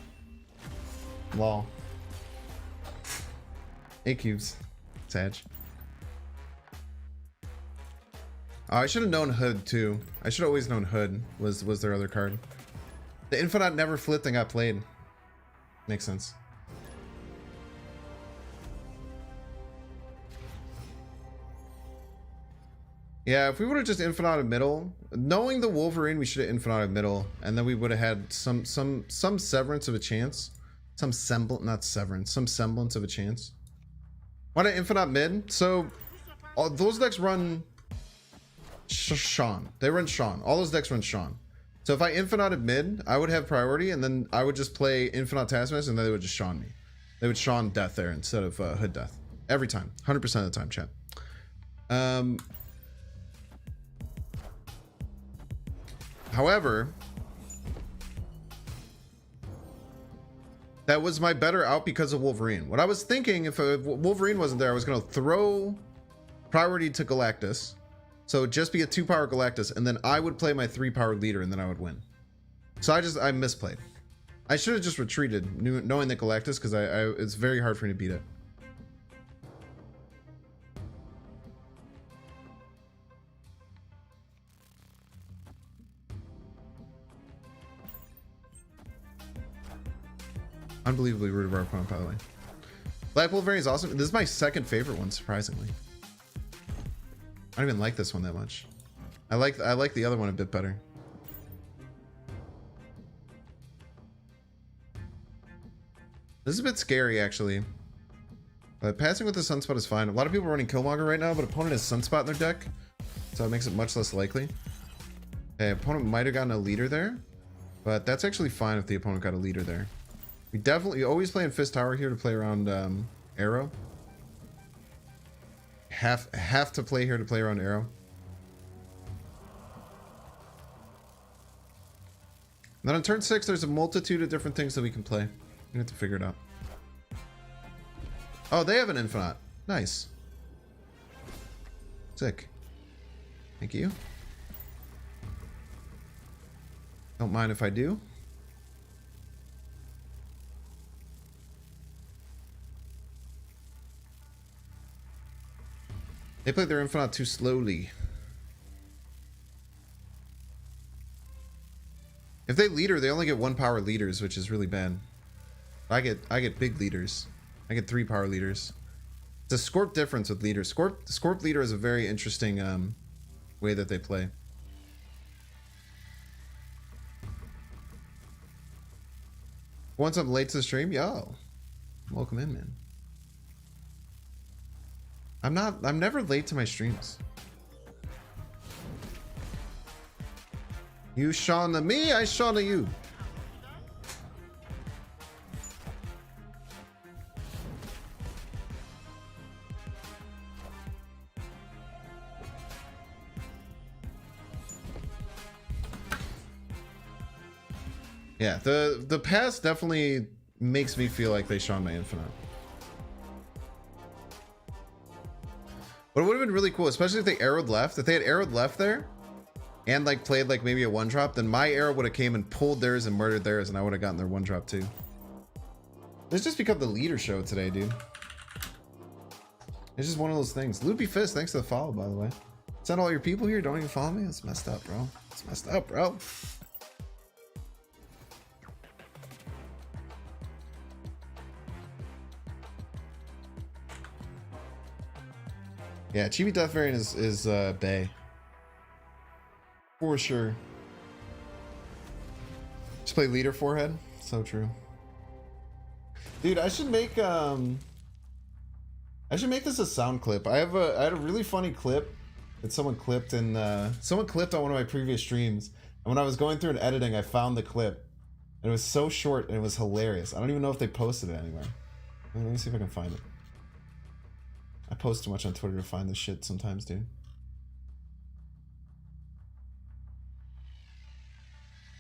Lol. 8 cubes. Sag. Oh, I should have known Hood too. I should have always known Hood was their other card. The Infinite never flipped and got played. Makes sense. Yeah, if we would have just Infinite middle, knowing the Wolverine, we should have Infinite middle, and then we would have had some severance of a chance. Some semblance, not severance, some semblance of a chance. Why not Infinite mid? So, those decks run Sean. They run Sean. All those decks run Sean. So if I Infinite mid, I would have priority, and then I would just play Infinite Taskmaster, and then they would just Sean me. They would Sean death there instead of Hood death. Every time. 100% of the time, chat. However, that was my better out because of Wolverine. What I was thinking, if Wolverine wasn't there, I was going to throw priority to Galactus. So it'd just be a 2-power Galactus, and then I would play my 3-power leader, and then I would win. So I misplayed. I should have just retreated, knowing that Galactus, because it's very hard for me to beat it. Unbelievably rude of our opponent, by the way. Black Wolverine is awesome. This is my second favorite one, surprisingly. I don't even like this one that much. I like the other one a bit better. This is a bit scary, actually. But passing with the Sunspot is fine. A lot of people are running Killmonger right now, but opponent has Sunspot in their deck, so it makes it much less likely. Okay, opponent might have gotten a leader there, but that's actually fine if the opponent got a leader there. We definitely always play in Fist Tower here to play around Arrow. Have to play here to play around Arrow. Then on turn 6, there's a multitude of different things that we can play. We have to figure it out. Oh, they have an Infinite. Nice. Sick. Thank you. Don't mind if I do. They played their Infinite too slowly. If they leader, they only get 1 power leaders, which is really bad. I get big leaders. I get 3 power leaders. It's a Scorp difference with leaders. Scorp leader is a very interesting way that they play. Once I'm late to the stream, yo, welcome in, man. I'm never late to my streams. You Shauna me, I Shauna you. Yeah, the pass definitely makes me feel like they shone my Infinite. But it would have been really cool, especially if they arrowed left. If they had arrowed left there and like played like maybe a 1-drop, then my arrow would have came and pulled theirs and murdered theirs, and I would have gotten their 1-drop too. It's just become the leader show today, dude. It's just one of those things. Loopy Fist, thanks for the follow, by the way. Send all your people here, don't even follow me? That's messed up, bro. It's messed up, bro. Yeah, Chibi Death variant is Bay. For sure. Just play leader forehead. So true. Dude, I should make this a sound clip. I had a really funny clip that someone clipped on one of my previous streams. And when I was going through and editing, I found the clip. And it was so short and it was hilarious. I don't even know if they posted it anywhere. Let me see if I can find it. I post too much on Twitter to find this shit sometimes, dude.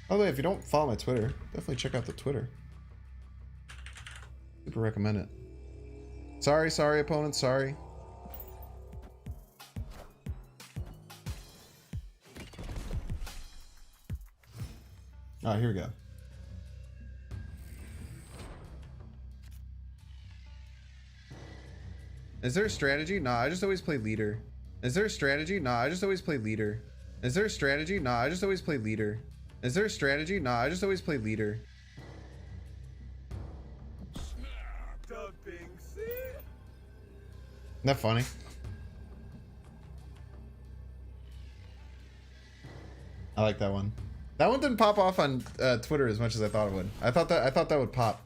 By the way, if you don't follow my Twitter, definitely check out the Twitter. Super recommend it. Sorry, opponent, sorry. Ah, here we go. Is there a strategy? Nah, I just always play leader. Is there a strategy? Nah, I just always play leader. Is there a strategy? Nah, I just always play leader. Is there a strategy? Nah, I just always play leader. Isn't that funny? I like that one. That one didn't pop off on Twitter as much as I thought it would. I thought that would pop.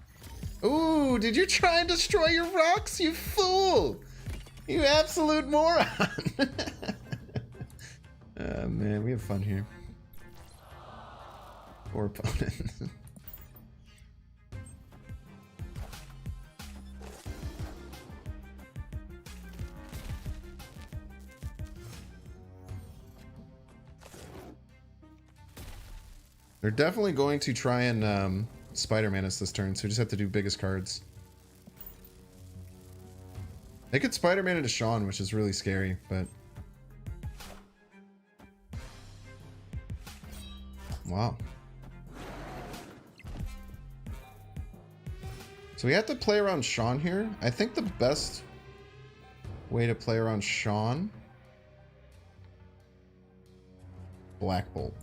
Ooh, did you try and destroy your rocks, you fool? You absolute moron. Oh man, we have fun here. Poor opponent. They're definitely going to try and Spider-Man us this turn, so we just have to do biggest cards. They could Spider-Man into Sean, which is really scary, but... Wow. So we have to play around Sean here. I think the best way to play around Sean... Black Bolt.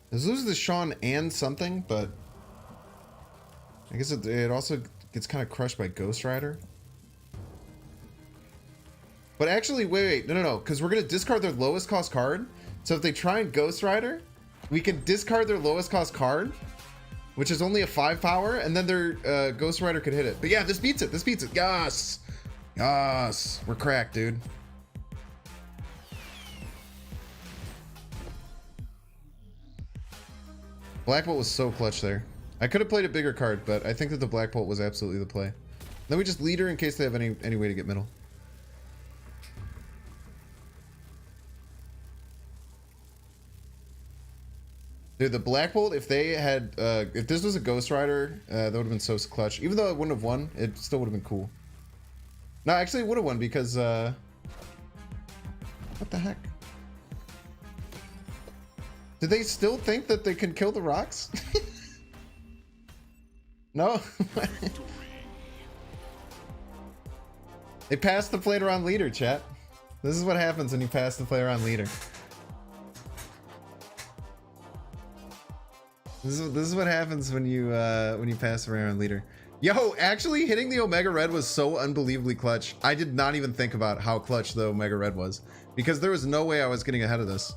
This loses the Sean and something, but I guess it also gets kind of crushed by Ghost Rider. But actually, wait, no, because we're gonna discard their lowest cost card. So if they try and Ghost Rider, we can discard their lowest cost card, which is only a 5 power, and then their Ghost Rider could hit it. But yeah, this beats it. This beats it. Yes, yes, we're cracked, dude. Black Bolt was so clutch there. I could have played a bigger card, but I think that the Black Bolt was absolutely the play. Then we just leader in case they have any way to get middle. Dude, the Black Bolt, if they had, if this was a Ghost Rider, that would have been so clutch. Even though it wouldn't have won, it still would have been cool. No, actually it would have won because, what the heck? Do they still think that they can kill the rocks? No? They passed the player on leader, chat. This is what happens when you pass the player on leader. This is what happens when you pass the player on leader. Yo, actually hitting the Omega Red was so unbelievably clutch. I did not even think about how clutch the Omega Red was because there was no way I was getting ahead of this.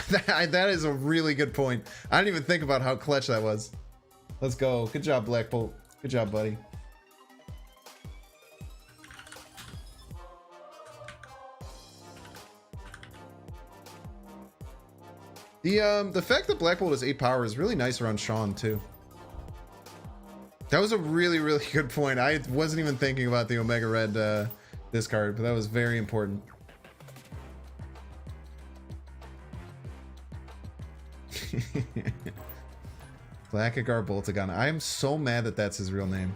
That is a really good point. I didn't even think about how clutch that was. Let's go. Good job, Black Bolt. Good job, buddy. The fact that Black Bolt is 8 power is really nice around Sean too. That was a really, really good point. I wasn't even thinking about the Omega Red discard, but that was very important. Blackagar Boltagon. I am so mad that that's his real name.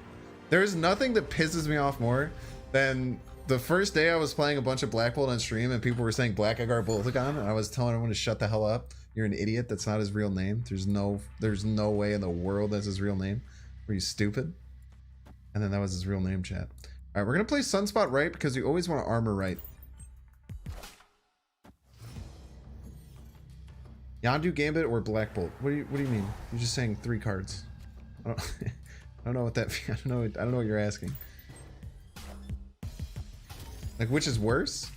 There is nothing that pisses me off more than the first day I was playing a bunch of Black Bolt on stream and people were saying Blackagar Boltagon, and I was telling everyone to shut the hell up. You're an idiot. That's not his real name. There's no way in the world that's his real name. Were you stupid? And then that was his real name, chat. All right, we're gonna play Sunspot right because you always want to armor right. Yondu Gambit or Black Bolt? What do you mean? You're just saying 3 cards. I don't know what that. I don't know what you're asking. Like, which is worse?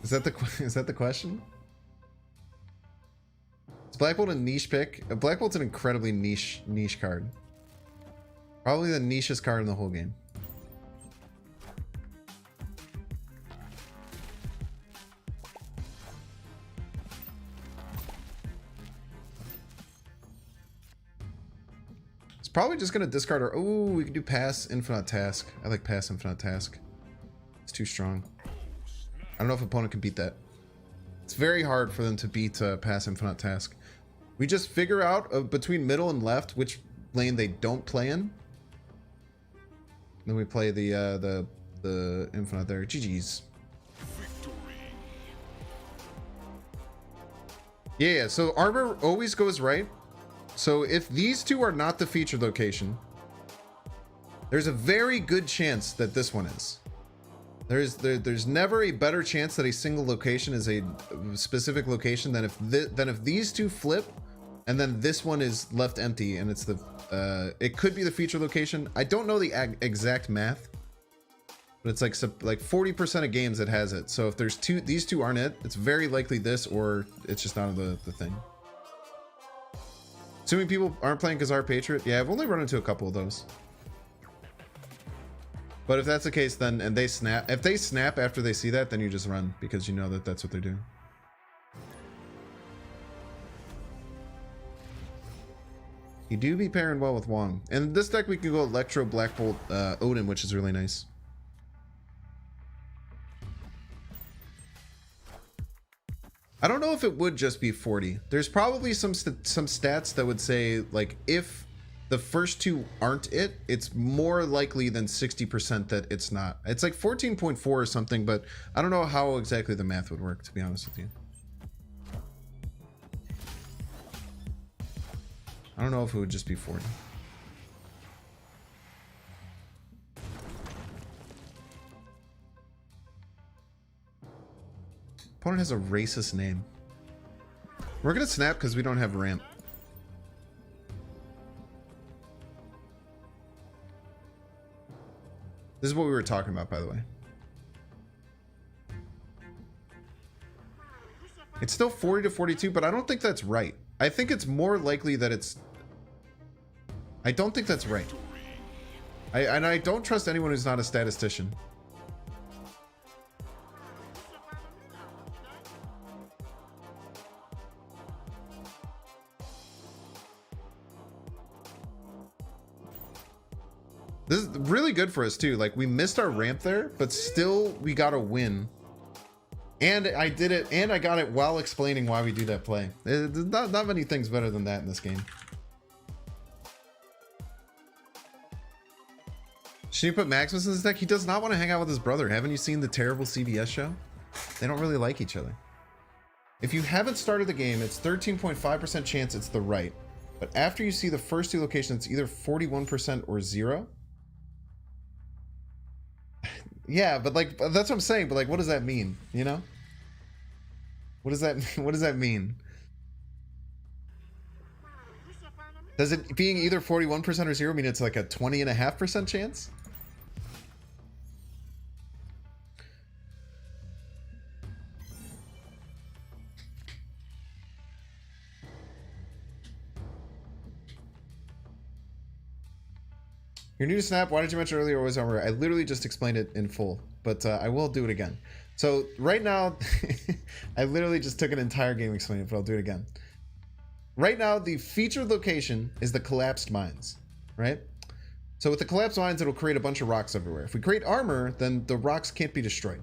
Is that the question? Is Black Bolt a niche pick? Black Bolt's an incredibly niche card. Probably the nichest card in the whole game. It's probably just gonna discard our. Oh, we can do Pass Infinite Task. I like Pass Infinite Task. It's too strong. I don't know if opponent can beat that. It's very hard for them to beat Pass Infinite Task. We just figure out between middle and left which lane they don't play in. Then we play the Infinite there. GG's. Yeah, so armor always goes right. So if these two are not the featured location, there's a very good chance that this one is. There's never a better chance that a single location is a specific location than if these two flip, and then this one is left empty, and it's the it could be the feature location. I don't know the exact math, but it's like 40% of games it has it. So if there's these two aren't it, it's very likely this, or it's just not the thing. Assuming people aren't playing Khazar Patriot, yeah, I've only run into a couple of those. But if that's the case, then if they snap after they see that, then you just run because you know that that's what they're doing. You do be pairing well with Wong. And this deck we can go Electro, Black Bolt, Odin, which is really nice. I don't know if it would just be 40. There's probably some stats that would say like if the first two aren't it, it's more likely than 60% that it's not. It's like 14.4 or something, but I don't know how exactly the math would work, to be honest with you. I don't know if it would just be 40. Opponent has a racist name. We're gonna snap because we don't have rant. This is what we were talking about, by the way. It's still 40 to 42, but I don't think that's right. I think it's more likely that it's... I don't think that's right. And I don't trust anyone who's not a statistician. This is really good for us too. Like, we missed our ramp there, but still we got a win. And I did it, and I got it while explaining why we do that play. There's not many things better than that in this game. Should you put Maximus in this deck? He does not want to hang out with his brother. Haven't you seen the terrible CBS show? They don't really like each other. If you haven't started the game, it's 13.5% chance it's the right. But after you see the first two locations, it's either 41% or 0. Yeah, but like, that's what I'm saying. But like, what does that mean? You know? What does that mean? Does it being either 41% or 0 mean it's like a 20.5% chance? You're new to Snap. Why did you mention earlier always over? I literally just explained it in full, but I will do it again. So right now, I literally just took an entire game explaining it, but I'll do it again. Right now, the featured location is the collapsed mines, right? So with the collapsed mines, it'll create a bunch of rocks everywhere. If we create armor, then the rocks can't be destroyed.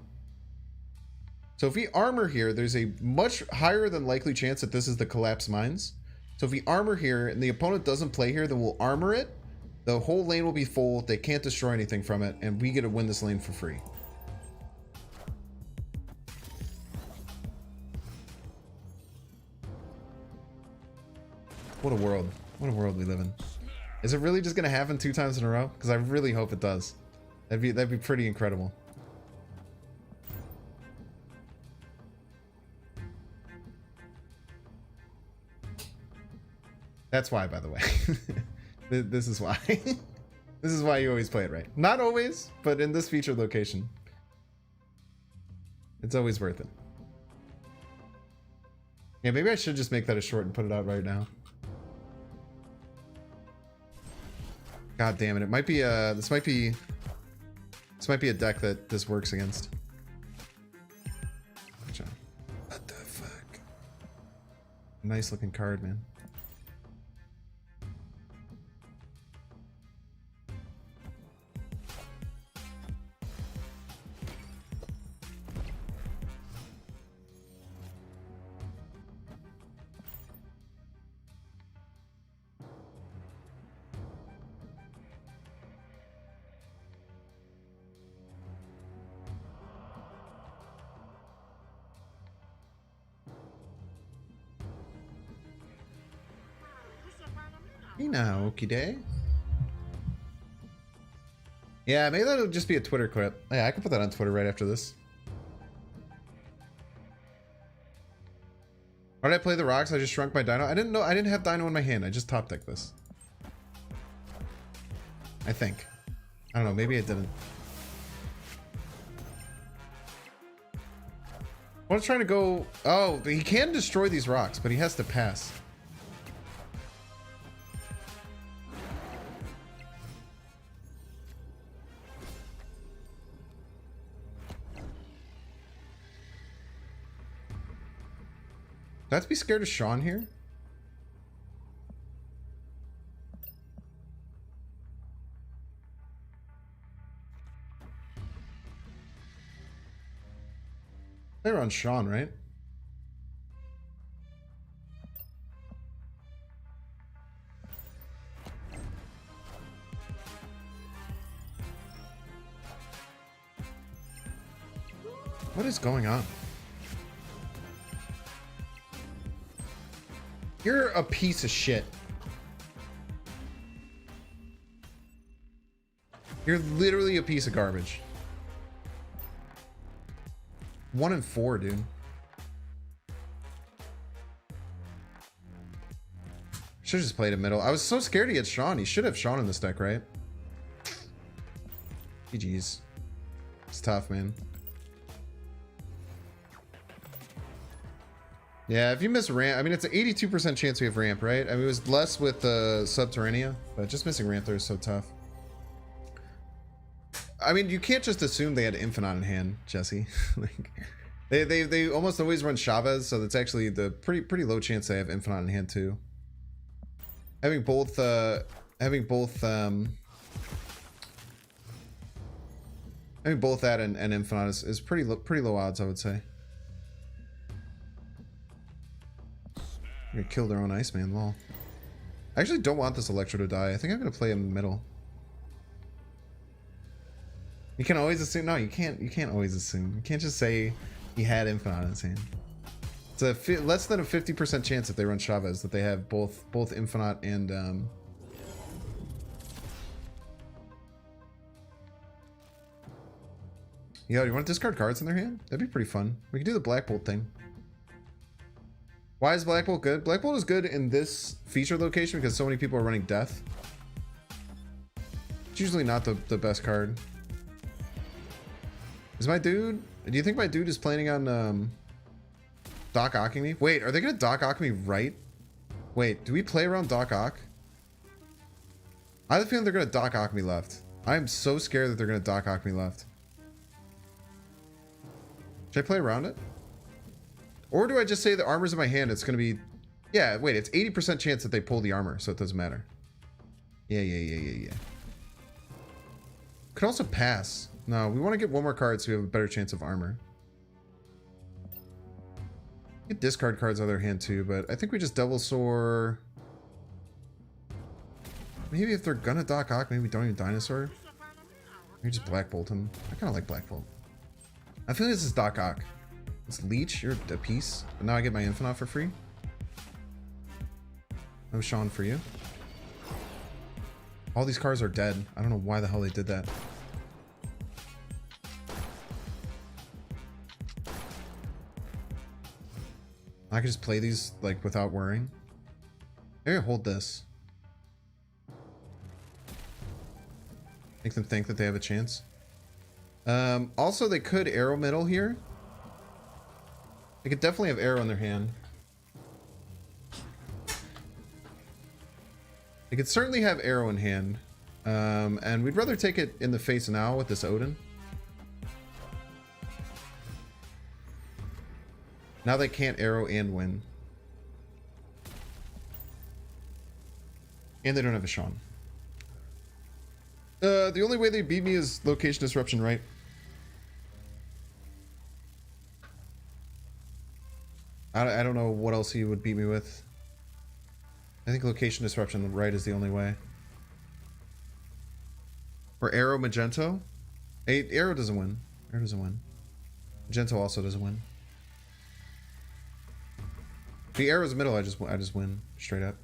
So if we armor here, there's a much higher than likely chance that this is the collapsed mines. So if we armor here and the opponent doesn't play here, then we'll armor it. The whole lane will be full. They can't destroy anything from it, and we get to win this lane for free. What a world. What a world we live in. Is it really just going to happen 2 times in a row? Because I really hope it does. That'd be pretty incredible. That's why, by the way. This is why. This is why you always play it right. Not always, but in this featured location, it's always worth it. Yeah, maybe I should just make that a short and put it out right now. God damn it! It might be this might be a deck that this works against. What the fuck? Nice looking card, man. Okey-day. Yeah, maybe that'll just be a Twitter clip. Yeah, I can put that on Twitter right after this. Why did I play the rocks? I just shrunk my dino. I didn't know. I didn't have dino in my hand. I just top decked this. I think. I don't know. Maybe I didn't. I was trying to go... Oh, he can destroy these rocks, but he has to pass. Do I have to be scared of Sean here? They're on Sean, right? What is going on? You're a piece of shit. You're literally a piece of garbage. 1 and 4, dude. Should've just played a middle. I was so scared he had Sean. He should have Sean in this deck, right? GG's. It's tough, man. Yeah, if you miss ramp, I mean, it's an 82% chance we have ramp, right? I mean, it was less with Subterranea, but just missing ramp there is so tough. I mean, you can't just assume they had Infinite in hand, Jesse. Like, they almost always run Chavez, so that's actually the pretty low chance they have Infinite in hand too. Having both that and Infinite is pretty low odds, I would say. You're gonna kill their own Iceman, lol. I actually don't want this Electro to die. I think I'm gonna play him in the middle. You can always assume. No, you can't always assume. You can't just say he had Infinite in his hand. It's a less than a 50% chance if they run Chavez that they have both Infinite and Yo, you want to discard cards in their hand? That'd be pretty fun. We could do the Black Bolt thing. Why is Black Bolt good? Black Bolt is good in this feature location because so many people are running Death. It's usually not the best card. Is my dude... Do you think my dude is planning on Doc Ocking me? Wait, are they going to Doc Ock me right? Wait, do we play around Doc Ock? I have a feeling they're going to Doc Ock me left. I am so scared that they're going to Doc Ock me left. Should I play around it? Or do I just say the armor's in my hand? It's going to be... Yeah, wait, it's 80% chance that they pull the armor, so it doesn't matter. Yeah. Could also pass. No, we want to get one more card so we have a better chance of armor. Get discard cards out of their hand too, but I think we just double soar. Maybe if they're gonna Doc Ock, maybe we don't even Dinosaur. Maybe just Black Bolt him. I kind of like Black Bolt. I feel like this is Doc Ock. It's Leech, you're a piece. But now I get my Infinite for free. No Sean for you. All these cards are dead. I don't know why the hell they did that. I can just play these like without worrying. Maybe I hold this. Make them think that they have a chance. Also, they could arrow middle here. They could definitely have arrow in their hand. They could certainly have arrow in hand. And we'd rather take it in the face now with this Odin. Now they can't arrow and win. And they don't have a Sean. The only way they beat me is location disruption, right? I don't know what else he would beat me with. I think location disruption right is the only way. Or arrow Magento. Arrow doesn't win. Arrow doesn't win. Magento also doesn't win. The arrow's middle, I just win straight up.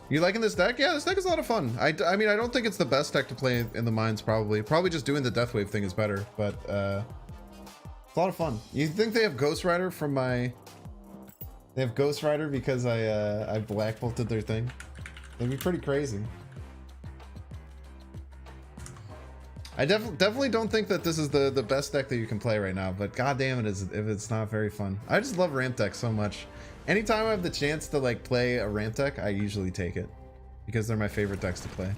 You liking this deck? Yeah, this deck is a lot of fun. I mean, I don't think it's the best deck to play in the mines, probably. Probably just doing the Deathwave thing is better, but it's a lot of fun. You think they have Ghost Rider from my... They have Ghost Rider because I Black Bolted their thing? That'd be pretty crazy. I definitely don't think that this is the best deck that you can play right now, but goddamn it is if it's not very fun. I just love ramp deck so much. Anytime I have the chance to like play a ramp deck, I usually take it because they're my favorite decks to play.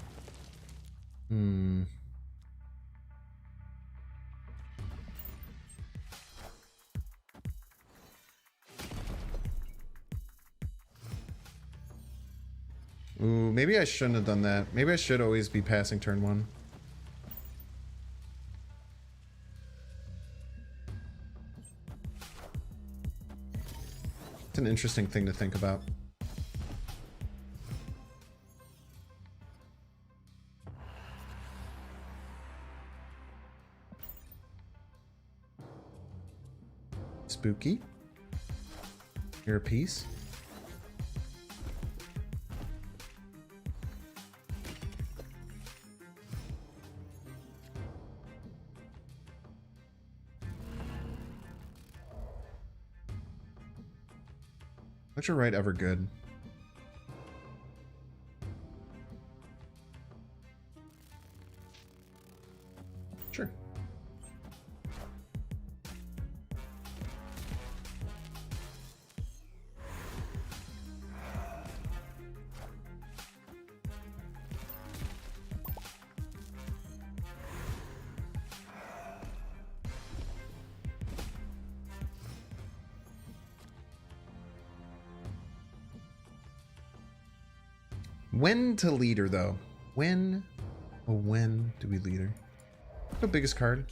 Ooh, maybe I shouldn't have done that. Maybe I should always be passing turn one. It's an interesting thing to think about. Spooky. You're a piece. Electro right ever good? When to leader though? When? Oh, when do we leader? The biggest card.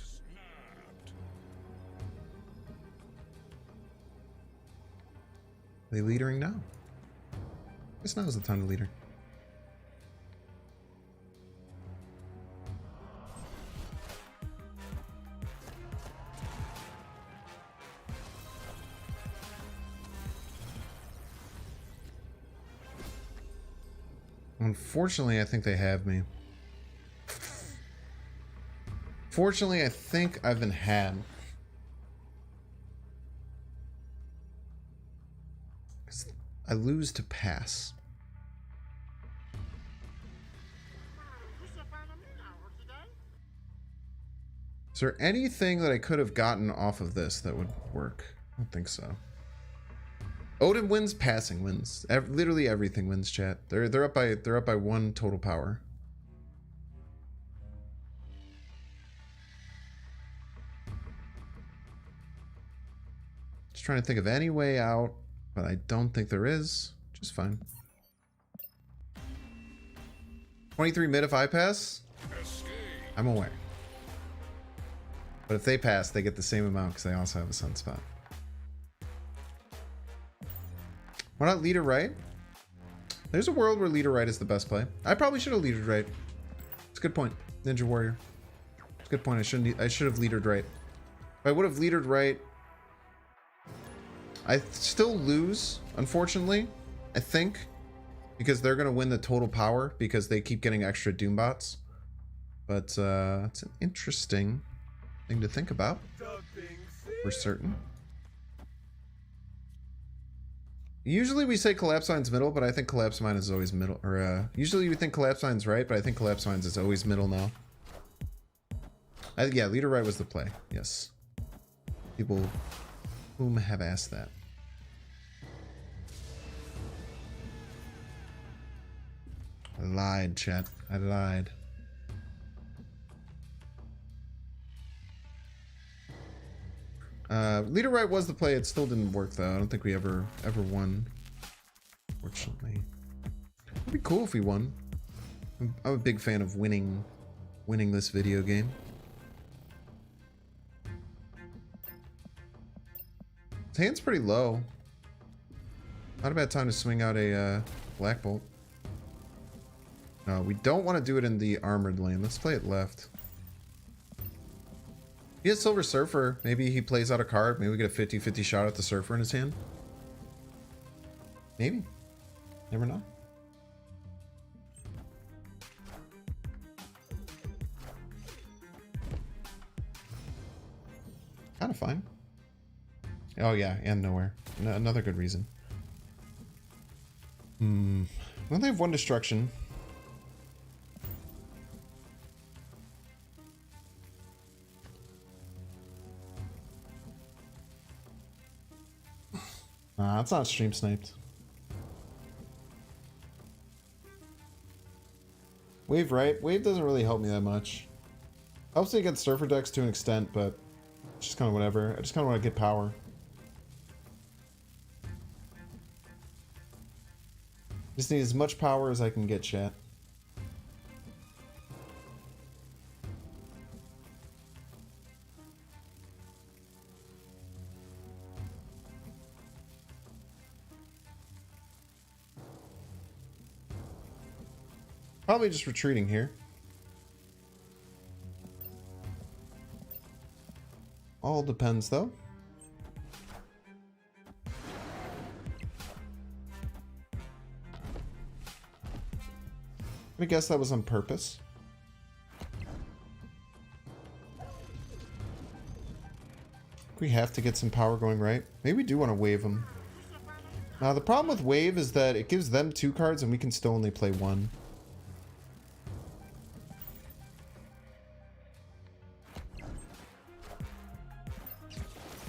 Are they leadering now? I guess now is the time to leader. Unfortunately, I think they have me. Fortunately, I think I've been had. I lose to pass. Is there anything that I could have gotten off of this that would work? I don't think so. Odin wins, passing wins. Literally everything wins, chat. They're up by 1 total power. Just trying to think of any way out, but I don't think there is. Which is fine. 23 mid if I pass? I'm aware. But if they pass, they get the same amount because they also have a sunspot. Why not leader right? There's a world where leader right is the best play. I probably should have leadered right. It's a good point, Ninja Warrior. It's a good point. I should have leadered right. If I would have leadered right, I still lose, unfortunately. I think because they're gonna win the total power because they keep getting extra Doombots. But it's an interesting thing to think about. For certain. Usually we say Collapse Mine's middle, but I think Collapse Mine is always middle. Or usually we think Collapse Mine's right, but I think Collapse Mine's is always middle now. Yeah, leader right was the play. Yes. People whom have asked that. I lied, chat. I lied. Leader right was the play. It still didn't work though. I don't think we ever won. Fortunately, it'd be cool if we won. I'm a big fan of winning this video game. His hand's pretty low. Not a bad time to swing out a Black Bolt. No, we don't want to do it in the armored lane. Let's play it left. He has Silver Surfer. Maybe he plays out a card. Maybe we get a 50-50 shot at the Surfer in his hand. Maybe. Never know. Kind of fine. Oh yeah, and nowhere. Another good reason. Well, they have 1 destruction. Nah, it's not stream sniped. Wave right. Wave doesn't really help me that much. Helps me against Surfer decks to an extent, but it's just kind of whatever. I just kind of want to get power. Just need as much power as I can get, chat. Probably just retreating here. All depends, though. I guess that was on purpose. We have to get some power going right. Maybe we do want to wave them. Now, the problem with wave is that it gives them 2 cards and we can still only play 1.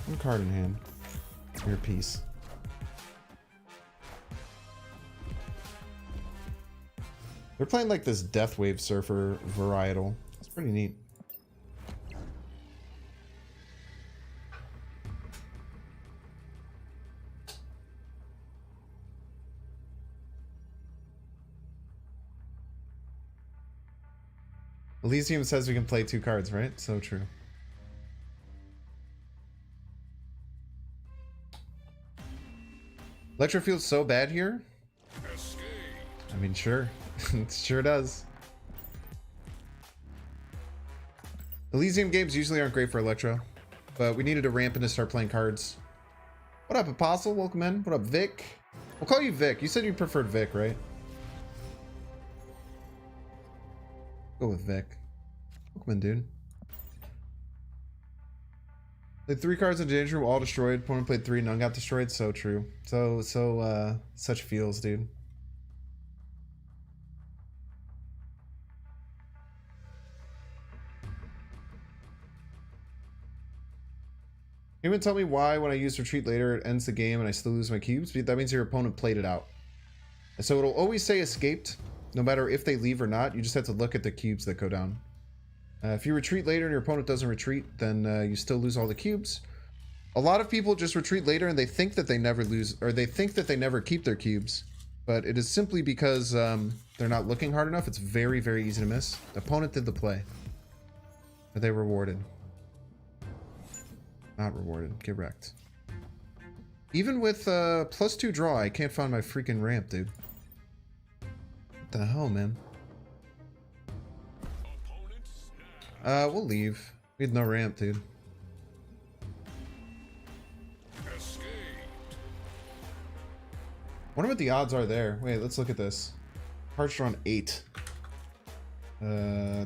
One card in hand. Your piece. They're playing like this Death Wave Surfer varietal. It's pretty neat. Elysium says we can play 2 cards, right? So true. Electro feels so bad here. I mean, sure. It sure does. Elysium games usually aren't great for Electro, but we needed a ramp in to start playing cards. What up, Apostle? Welcome in. What up, Vic? We'll call you Vic. You said you preferred Vic, right? Go with Vic. Welcome in, dude. Played 3 cards in the danger room, all destroyed. Opponent played 3, none got destroyed. So true. Such feels, dude. Anyone tell me why when I use retreat later it ends the game and I still lose my cubes? That means your opponent played it out. And so it'll always say escaped, no matter if they leave or not. You just have to look at the cubes that go down. If you retreat later and your opponent doesn't retreat, then you still lose all the cubes. A lot of people just retreat later and they think that they never lose, or they think that they never keep their cubes. But it is simply because they're not looking hard enough. It's very, very easy to miss. The opponent did the play. Are they rewarded? Not rewarded. Get wrecked. Even with +2 draw, I can't find my freaking ramp, dude. What the hell, man? We'll leave. We had no ramp, dude. Wonder what the odds are there. Wait, let's look at this. Cards drawn 8.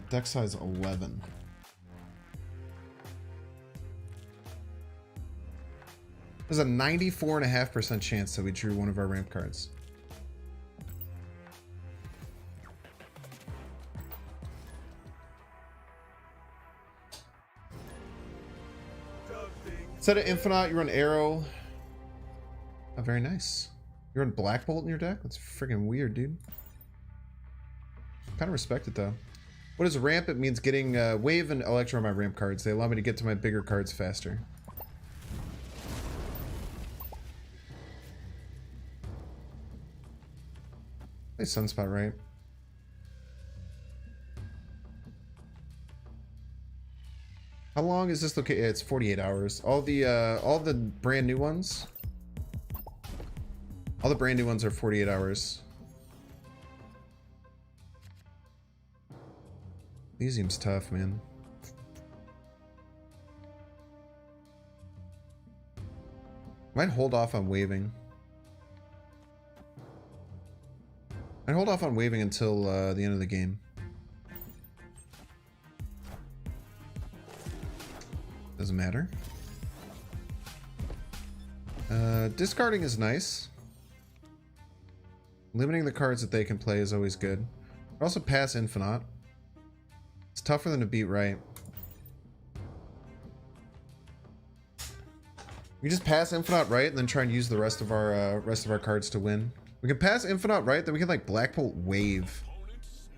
Deck size 11. There's a 94.5% chance that we drew one of our ramp cards. Instead of Infinite, you run Arrow. Oh, very nice. You run Black Bolt in your deck? That's freaking weird, dude. Kind of respect it, though. What is ramp? It means getting Wave and Electro on my ramp cards. They allow me to get to my bigger cards faster. Play Sunspot, right? How long is this location? Yeah, it's 48 hours. All the brand new ones. All the brand new ones are 48 hours. Elysium's tough, man. Might hold off on waving. I'd hold off on waving until the end of the game. Doesn't matter. Discarding is nice. Limiting the cards that they can play is always good. But also pass Infinite. It's tougher than to beat right. We just pass Infinite right and then try and use the rest of our cards to win. We can pass Infinite right, then we can like Black Bolt Wave.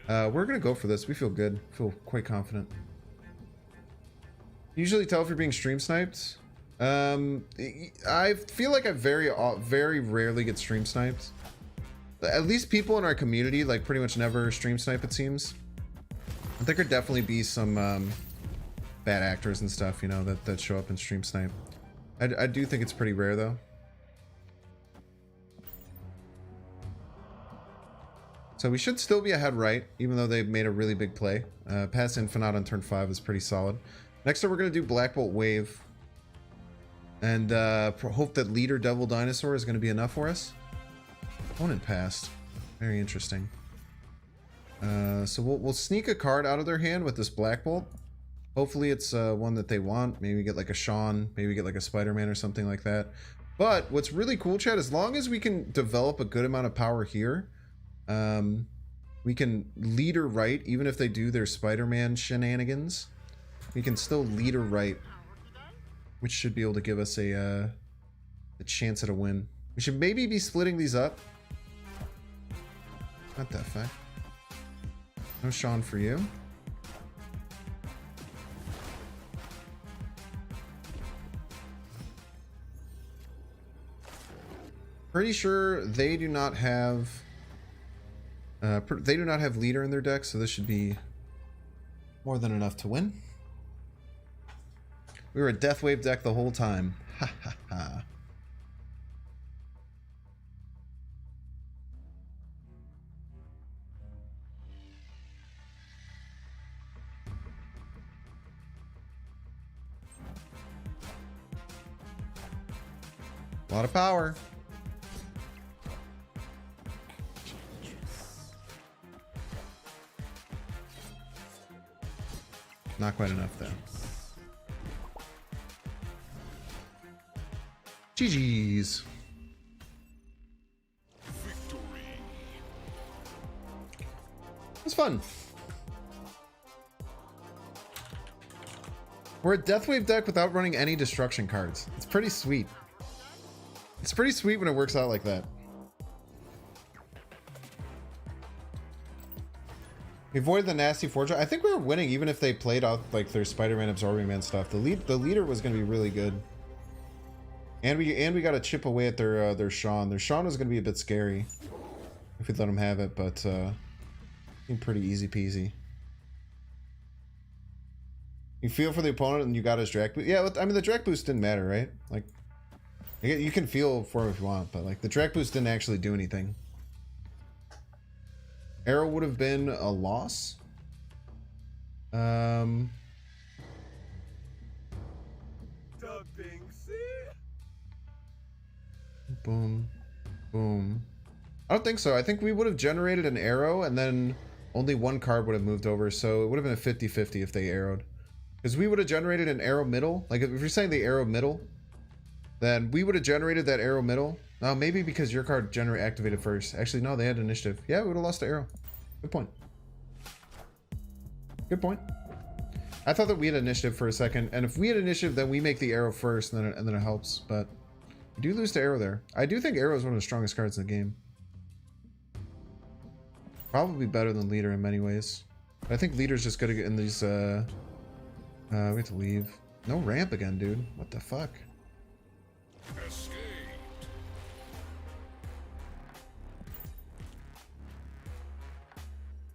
We're gonna go for this. We feel good. Feel quite confident. Usually tell if you're being stream sniped. I feel like I very rarely get stream sniped. At least people in our community like pretty much never stream snipe, it seems. I think there'd definitely be some bad actors and stuff, you know, that show up in stream snipe. I do think it's pretty rare though. So we should still be ahead right, even though they've made a really big play. Pass Infinite on turn 5 is pretty solid. Next up, we're going to do Black Bolt Wave. And hope that Leader Devil Dinosaur is going to be enough for us. Opponent passed. Very interesting. So we'll sneak a card out of their hand with this Black Bolt. Hopefully it's one that they want. Maybe we get like a Shawn. Maybe we get like a Spider-Man or something like that. But what's really cool, Chad, as long as we can develop a good amount of power here, we can Leader right, even if they do their Spider-Man shenanigans. We can still Leader right, which should be able to give us a chance at a win. We should maybe be splitting these up. Not that fact. No Shawn for you. Pretty sure they do not have Leader in their deck, so this should be More than enough to win. We were a Death Wave deck the whole time. Ha ha ha. A lot of power. Not quite enough though. GG's. It's fun. We're a Deathwave deck without running any destruction cards. It's pretty sweet. It's pretty sweet when it works out like that. We avoided the nasty fortune. I think we were winning even if they played out like their Spider-Man Absorbing Man stuff. The leader was going to be really good. And we got to chip away at their Sean. Their Sean was going to be a bit scary if we let them have it, but pretty easy peasy. You feel for the opponent and you got his Drac boost. Yeah, I mean the Drac boost didn't matter, right? Like you can feel for him if you want, but like the Drac boost didn't actually do anything. Arrow would have been a loss. Boom. Boom. I don't think so. I think we would have generated an arrow and then only one card would have moved over. So it would have been a 50-50 if they arrowed. Because we would have generated an arrow middle. Like if you're saying the arrow middle, then we would have generated that arrow middle. Oh, maybe because your card activated first. Actually, no, they had initiative. Yeah, we would have lost the arrow. Good point. Good point. I thought that we had initiative for a second, and if we had initiative, then we make the arrow first, and then it helps. But we do lose to arrow there. I do think arrow is one of the strongest cards in the game. Probably better than leader in many ways. But I think leader's just good in these. We have to leave. No ramp again, dude. What the fuck?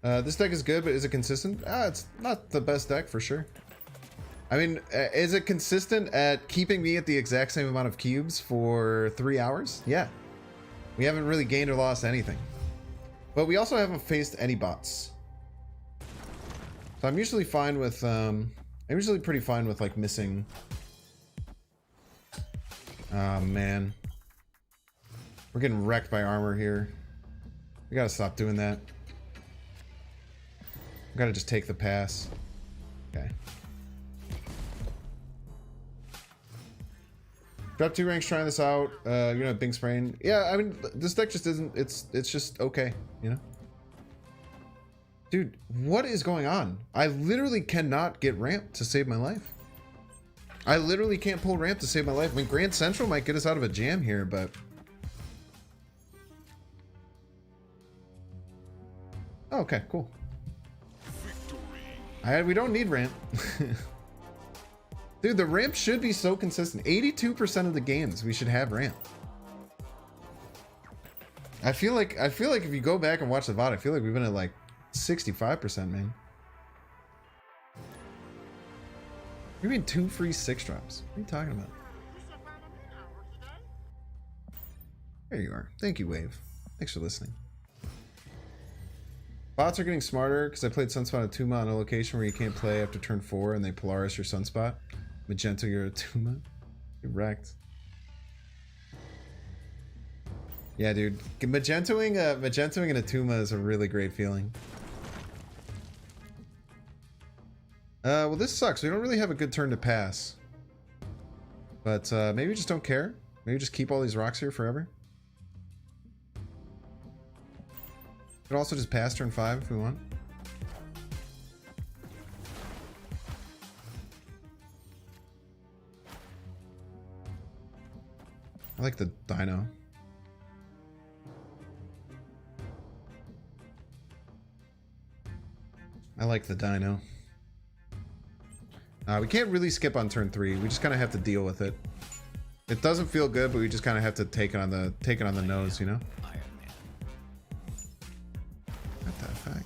This deck is good, but is it consistent? It's not the best deck for sure. I mean, is it consistent at keeping me at the exact same amount of cubes for 3 hours? Yeah. We haven't really gained or lost anything. But we also haven't faced any bots. So I'm usually fine with, I'm usually pretty fine with like missing. Oh man. We're getting wrecked by armor here. We gotta stop doing that. We gotta just take the pass. Okay. Drop 2 ranks trying this out. You're gonna Bing Sprain. Yeah, I mean, this deck just isn't, it's just okay, you know? Dude, what is going on? I literally cannot get ramp to save my life. I literally can't pull ramp to save my life. I mean, Grand Central might get us out of a jam here, but... Oh, okay, cool. We don't need ramp. Dude, the ramp should be so consistent. 82% of the games we should have ramp. I feel like if you go back and watch the VOD, I feel like we've been at like 65%, man. You mean 2 free 6 drops? What are you talking about? There you are. Thank you, Wave. Thanks for listening. Bots are getting smarter because I played Sunspot at Tuma on a location where you can't play after turn 4 and they Polaris your Sunspot. Magento, you're a Tuma. You're wrecked. Yeah, dude. Magentoing in a Tuma is a really great feeling. Well, this sucks. We don't really have a good turn to pass. But maybe we just don't care. Maybe just keep all these rocks here forever. Could also just pass turn 5 if we want. I like the dino. I like the dino. We can't really skip on turn 3. We just kind of have to deal with it. It doesn't feel good, but we just kind of have to take it on the nose, you know. What the fuck?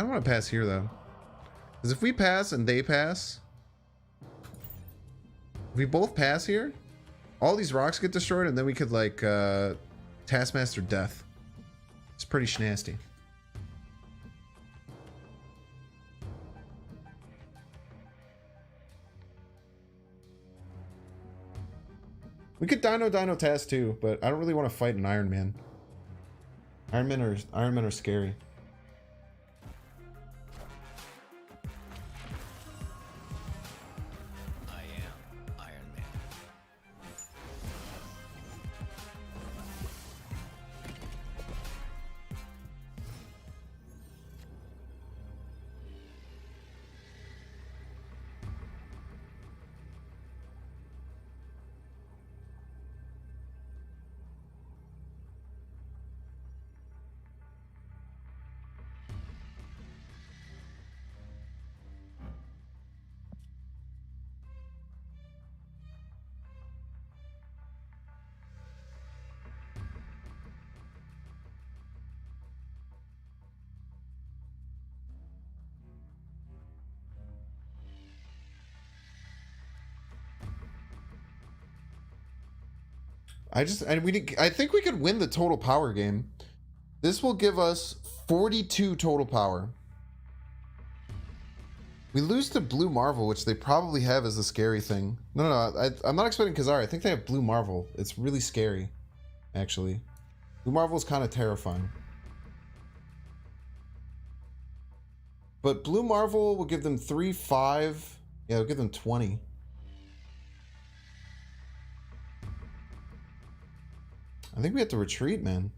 I don't want to pass here though. Because if we pass and they pass, if we both pass here, all these rocks get destroyed and then we could like Taskmaster Death. It's pretty schnasty. We could Dino Task too, but I don't really want to fight an Iron Man. Iron Men are scary. I am Iron Man. I think we could win the total power game. This will give us 42 total power. We lose to Blue Marvel, which they probably have as a scary thing. No, I'm not expecting Kazari. I think they have Blue Marvel. It's really scary, actually. Blue Marvel is kind of terrifying. But Blue Marvel will give them 3, 5. Yeah, it'll give them 20. I think we have to retreat, man.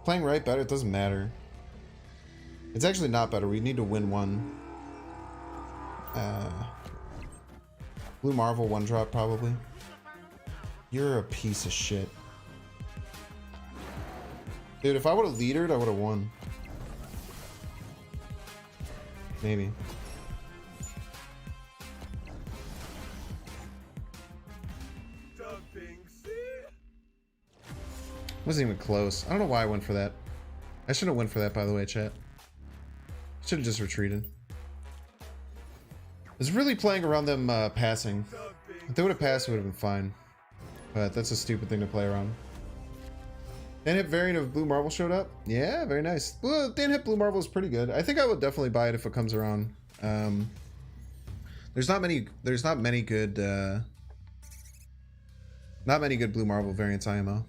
Playing right better, it doesn't matter. It's actually not better. We need to win one. Blue Marvel one drop probably. You're a piece of shit. Dude, if I would have leadered, I would have won. Maybe. Wasn't even close. I don't know why I went for that. I shouldn't have went for that, by the way, chat. Should have just retreated. I was really playing around them passing. If they would have passed, it would have been fine. But that's a stupid thing to play around. Dan hit variant of Blue Marvel showed up. Yeah, very nice. Well, Dan hit Blue Marvel is pretty good. I think I would definitely buy it if it comes around. There's not many good Blue Marvel variants IMO.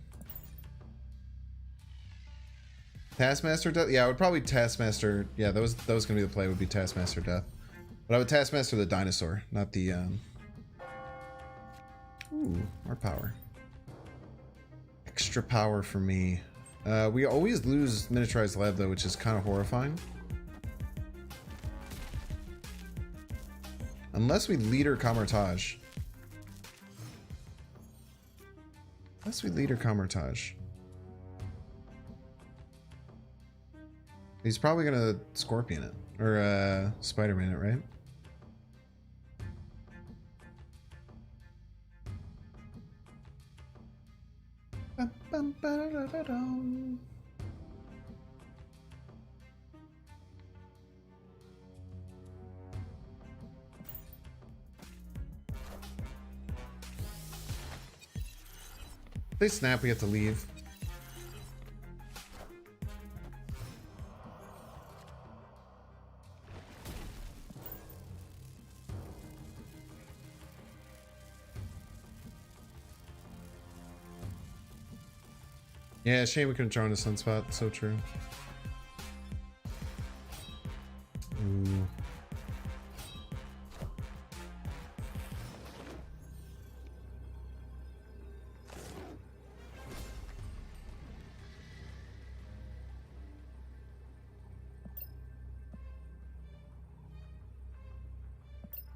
Taskmaster Death? Yeah, I would probably Taskmaster. Yeah, that was gonna be the play, would be Taskmaster Death. But I would Taskmaster the dinosaur, not the Ooh, more power. Extra power for me. We always lose miniaturized lead though, which is kind of horrifying. Unless we leader Kamertage. Unless we leader Kamertage. He's probably gonna Scorpion it. Or Spider-Man it, right? If they snap, we have to leave. Yeah, shame we couldn't draw in a sunspot. So true. Ooh.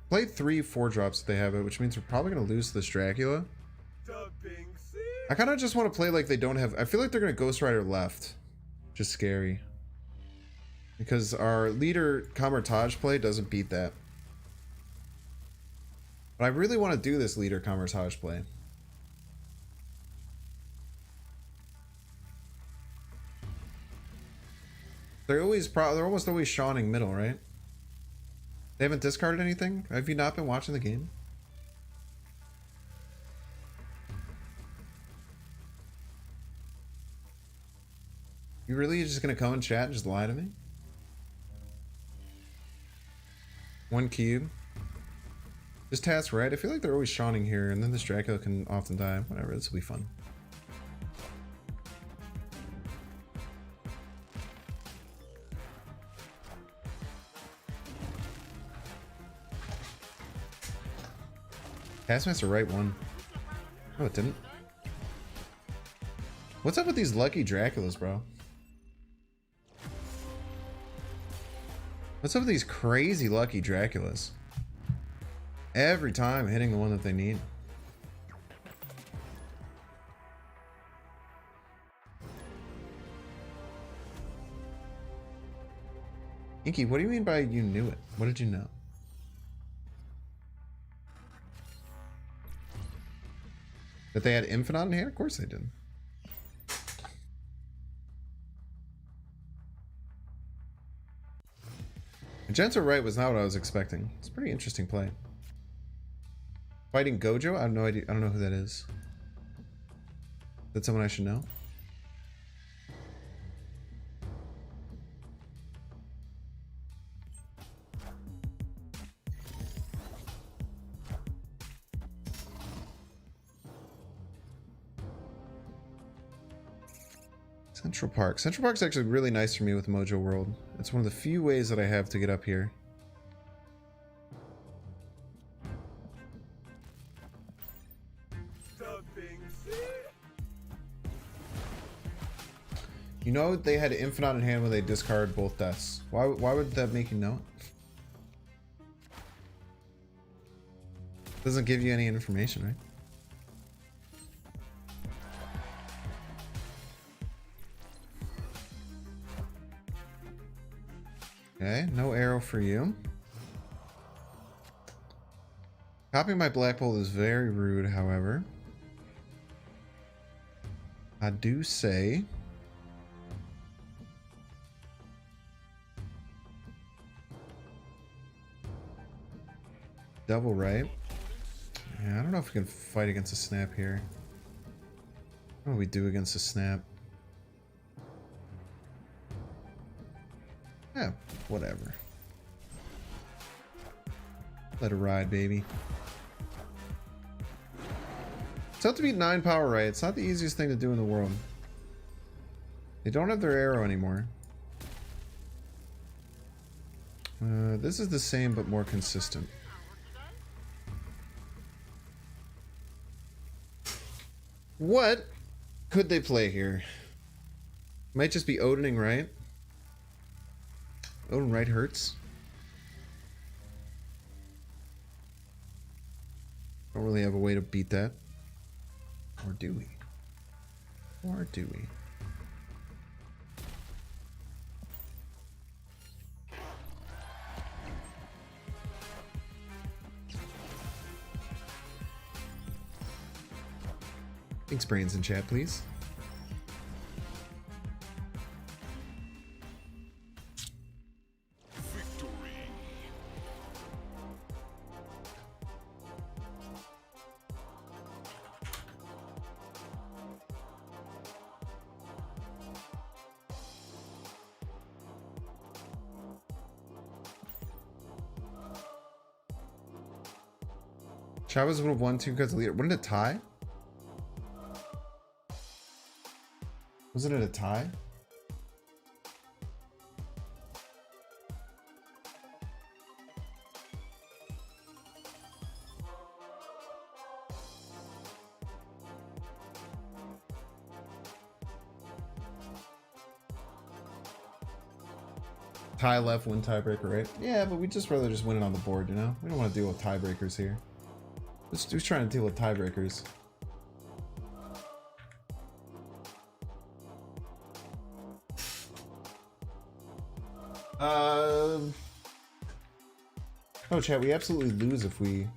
Played 3 4-drops if they have it, which means we're probably going to lose this Dracula. I kind of just want to play like they don't have... I feel like they're going to Ghost Rider left. Just scary. Because our leader Kamertage play doesn't beat that. But I really want to do this leader Kamertage play. They're almost always shawning middle, right? They haven't discarded anything? Have you not been watching the game? You really just gonna come and chat and just lie to me? One cube. Just task right. I feel like they're always shawning here, and then this Dracula can often die. Whatever, this will be fun. Taskmaster right one. Oh, it didn't. What's up with these lucky Draculas, bro? What's up with these crazy lucky Draculas? Every time hitting the one that they need. Inky, what do you mean by you knew it? What did you know? That they had Infinite in hand? Of course they did. Magenta right was not what I was expecting. It's a pretty interesting play. Fighting Gojo? I have no idea. I don't know who that is. Is that someone I should know? Central Park. Central Park's actually really nice for me with Mojo World. It's one of the few ways that I have to get up here. You know they had Infinite in hand when they discard both deaths. Why would that make you know it? Doesn't give you any information, right? Okay, no arrow for you. Copying my Black Bolt is very rude, however. I do say... double right. Yeah, I don't know if we can fight against a snap here. What do we do against a snap? Yeah, whatever. Let it ride, baby. It's tough to beat 9 power right. It's not the easiest thing to do in the world. They don't have their arrow anymore. This is the same but more consistent. What could they play here? Might just be Odining right. Odin right hurts. Don't really have a way to beat that. Or do we? Or do we? Thanks, brains in chat, please. Chavez would have won 2 because of leader. Wouldn't it tie? Wasn't it a tie? Tie left, win tiebreaker, right? Yeah, but we just rather just win it on the board, you know? We don't want to deal with tiebreakers here. Who's trying to deal with tiebreakers? No, chat, we absolutely lose if we...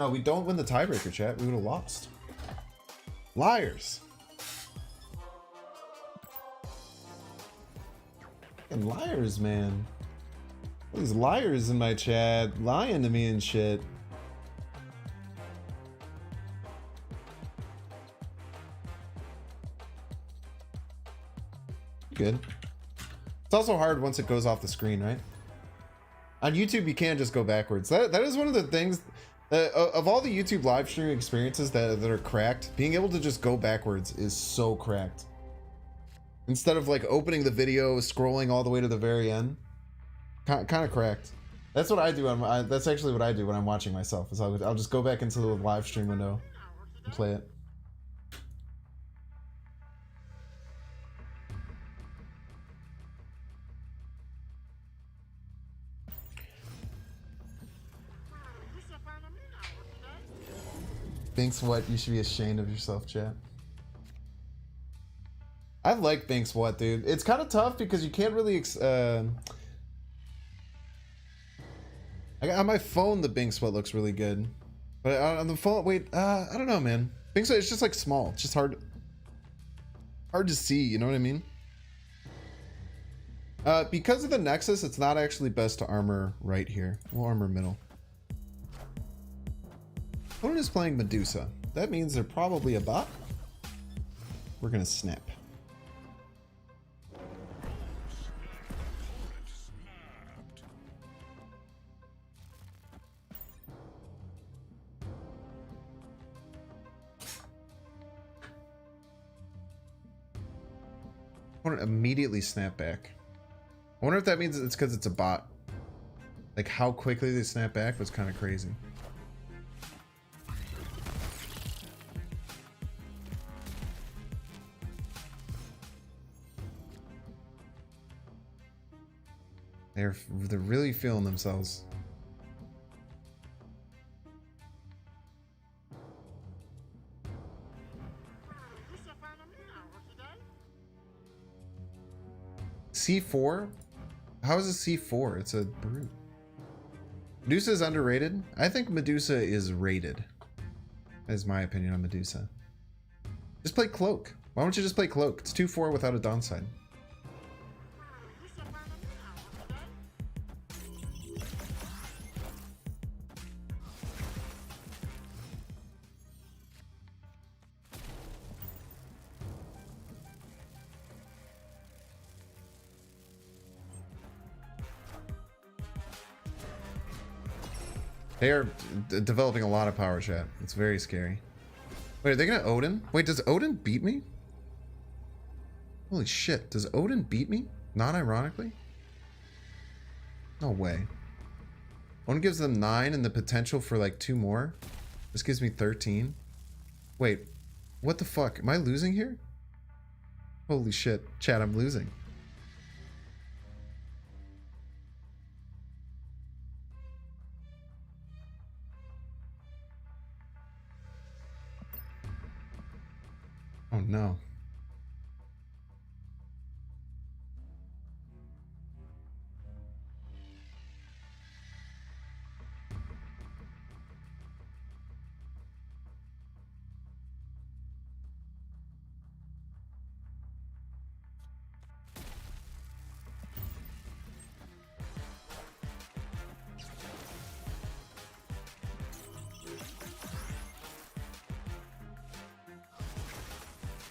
No, we don't win the tiebreaker, chat. We would have lost. Liars! Fucking liars, man. All these liars in my chat lying to me and shit. Good. It's also hard once it goes off the screen, right? On YouTube, you can't just go backwards. That is one of the things of all the YouTube live streaming experiences that are cracked. Being able to just go backwards is so cracked. Instead of like opening the video, scrolling all the way to the very end, kind of cracked. That's what I do. That's actually what I do when I'm watching myself. Is I'll just go back into the live stream window and play it. Thanks what? You should be ashamed of yourself, chat. I like Thanks what, dude. It's kind of tough because you can't really on my phone the Binks what looks really good. But on the phone, wait, I don't know, man. Binks what, it's just like small. It's just hard to see, you know what I mean? Because of the Nexus, it's not actually best to armor right here. We'll armor middle. Opponent is playing Medusa. That means they're probably a bot. We're gonna snap. Opponent immediately snap back. I wonder if that means it's because it's a bot. Like how quickly they snap back was kind of crazy. They're really feeling themselves. C4? How is it C4? It's a brute. Medusa is underrated. I think Medusa is rated. That is my opinion on Medusa. Just play Cloak. Why don't you just play Cloak? It's 2-4 without a downside. They are developing a lot of power, chat. It's very scary. Wait, are they gonna Odin? Wait, does Odin beat me? Holy shit, does Odin beat me? Not ironically? No way. Odin gives them 9 and the potential for like 2 more. This gives me 13. Wait, what the fuck? Am I losing here? Holy shit, chat, I'm losing. Oh no.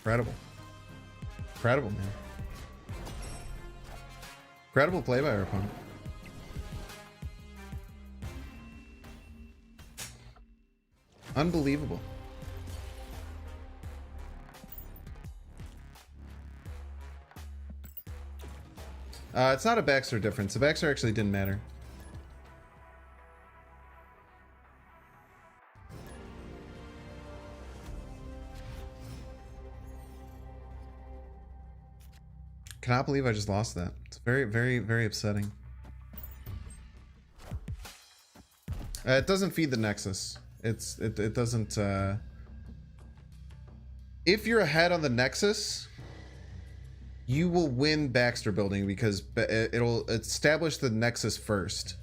Incredible. Incredible, man. Incredible play by our opponent. Unbelievable. It's not a backstore difference. The backstore actually didn't matter. Cannot believe I just lost that. It's very, very, very upsetting. It doesn't feed the Nexus. It doesn't. If you're ahead on the Nexus, you will win Baxter building because it'll establish the Nexus first.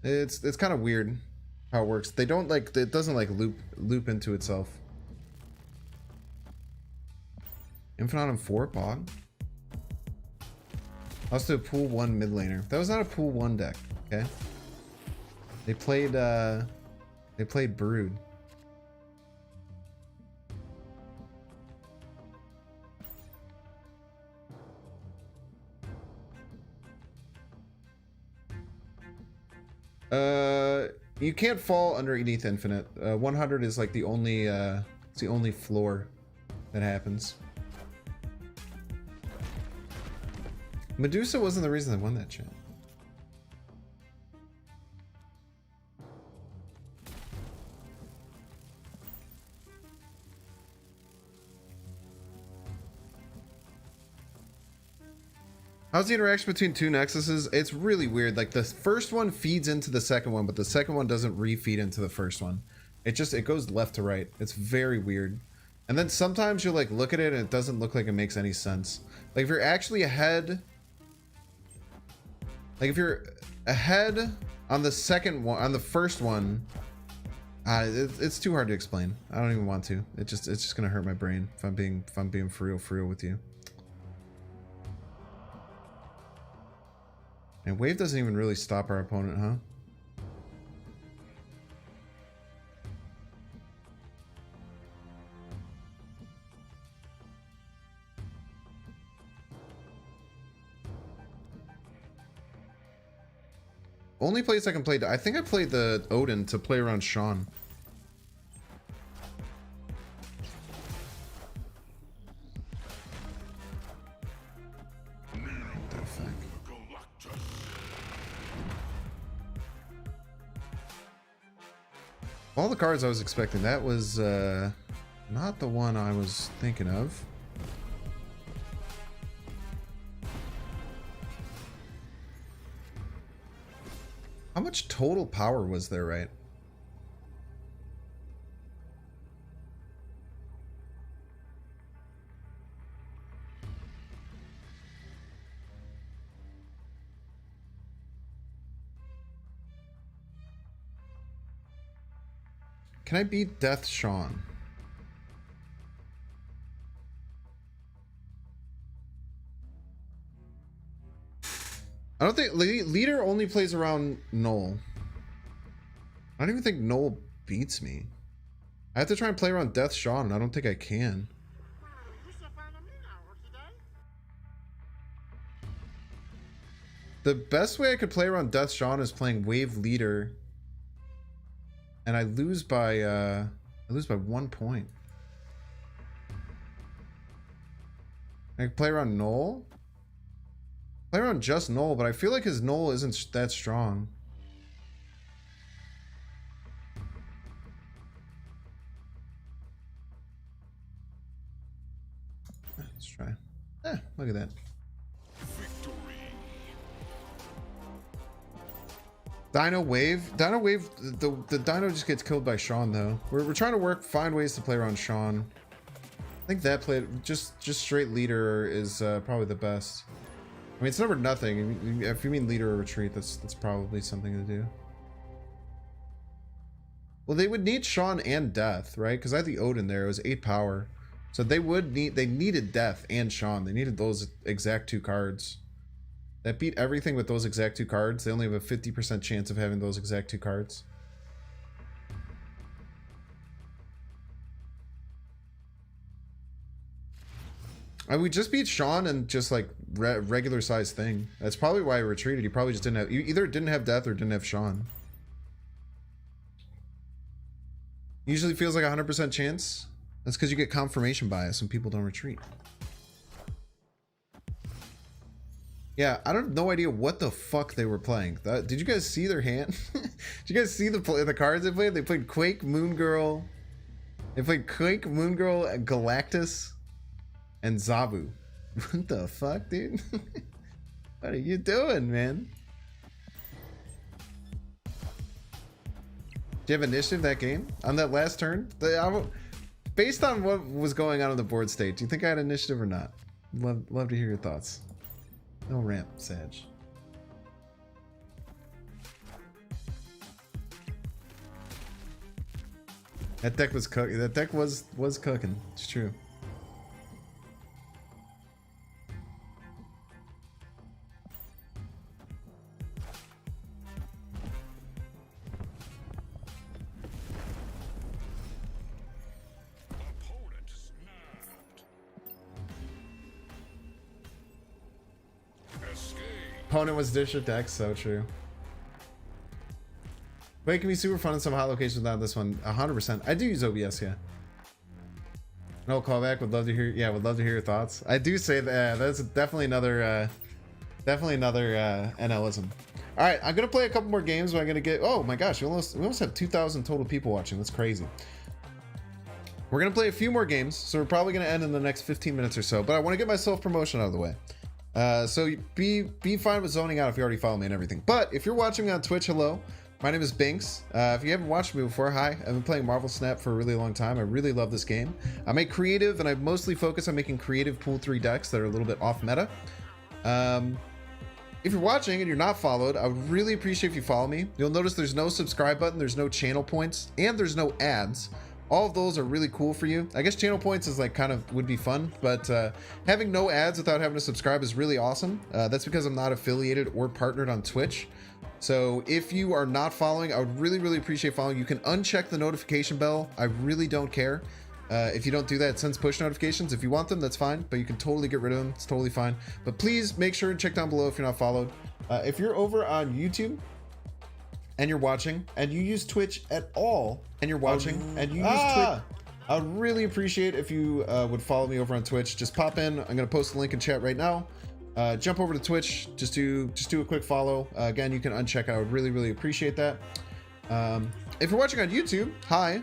It's kind of weird how it works. They don't like it doesn't like loop into itself. Infinite on 4 bog. Also a pool 1 mid laner. That was not a pool 1 deck, okay? They played Brood. You can't fall underneath Infinite. 100 is like the only it's the only floor that happens. Medusa wasn't the reason they won that shit. How's the interaction between two Nexuses? It's really weird. Like the first one feeds into the second one, but the second one doesn't refeed into the first one. It goes left to right. It's very weird. And then sometimes you'll like look at it and it doesn't look like it makes any sense. Like if you're actually ahead, like if you're ahead on the second one, on the first one, it's too hard to explain. I don't even want to. It's just gonna hurt my brain if I'm being for real with you. And wave doesn't even really stop our opponent, huh? Only place I can play, I think I played the Odin to play around Sean. What the fuck? All the cards I was expecting, that was not the one I was thinking of. How much total power was there, right? Can I beat Death Sean? I don't think leader only plays around Null. I don't even think Null beats me. I have to try and play around Death Sean, and I don't think I can. The best way I could play around Death Sean is playing Wave Leader, and I lose by 1 point. I can play around Null. Play around just Null, but I feel like his Null isn't that strong. Let's try. Look at that. Dino Wave. Dino Wave, the Dino just gets killed by Sean though. We're trying to find ways to play around Sean. I think that play just straight leader is probably the best. I mean, it's never nothing. If you mean leader or retreat, that's probably something to do. Well, they would need Sean and Death, right? Because I had the Odin there. It was 8 power. So they needed Death and Sean. They needed those exact 2 cards. That beat everything with those exact 2 cards. They only have a 50% chance of having those exact 2 cards. We just beat Sean and just like regular size thing. That's probably why he retreated. He probably just didn't have, either didn't have Death or didn't have Sean. Usually feels like a 100% chance. That's because you get confirmation bias and people don't retreat. Yeah, I have no idea what the fuck they were playing. Did you guys see their hand? Did you guys see the cards they played? They played Quake, Moon Girl. They played Quake, Moon Girl, Galactus, and Zabu. What the fuck, dude? What are you doing, man? Do you have initiative that game? On that last turn? Based on what was going on the board state, do you think I had initiative or not? Love to hear your thoughts. No ramp, Sag. That deck was cooking. That deck was cooking. It's true. Opponent was dish or deck, so true. But it can be super fun in some hot locations without this one. 100%. I do use OBS, yeah. No callback. Would love to hear. Yeah, would love to hear your thoughts. I do say that. That's definitely another NLism. All right, I'm gonna play a couple more games. But I'm gonna get. Oh my gosh, we almost have 2,000 total people watching. That's crazy. We're gonna play a few more games, so we're probably gonna end in the next 15 minutes or so. But I want to get my self promotion out of the way. So be fine with zoning out if you already follow me and everything. But if you're watching me on Twitch, hello. My name is Binks. If you haven't watched me before, hi. I've been playing Marvel Snap for a really long time. I really love this game. I make creative, and I mostly focus on making creative Pool 3 decks that are a little bit off meta. If you're watching and you're not followed, I would really appreciate if you follow me. You'll notice there's no subscribe button, there's no channel points, and there's no ads. All of those are really cool for you. I guess channel points is like kind of would be fun, but having no ads without having to subscribe is really awesome. That's because I'm not affiliated or partnered on Twitch. So if you are not following, I would really appreciate following. You can uncheck the notification bell. I really don't care. If you don't do that, it sends push notifications. If you want them, that's fine, but you can totally get rid of them. It's totally fine. But please make sure and check down below if you're not followed. If you're over on YouTube and you're watching and you use Twitch at all and you're watching and you use Twitch, I would really appreciate if you would follow me over on Twitch. Just pop in. I'm going to post the link in chat right now. Jump over to Twitch, just do a quick follow. Again, you can uncheck. I would really appreciate that. If you're watching on YouTube, hi,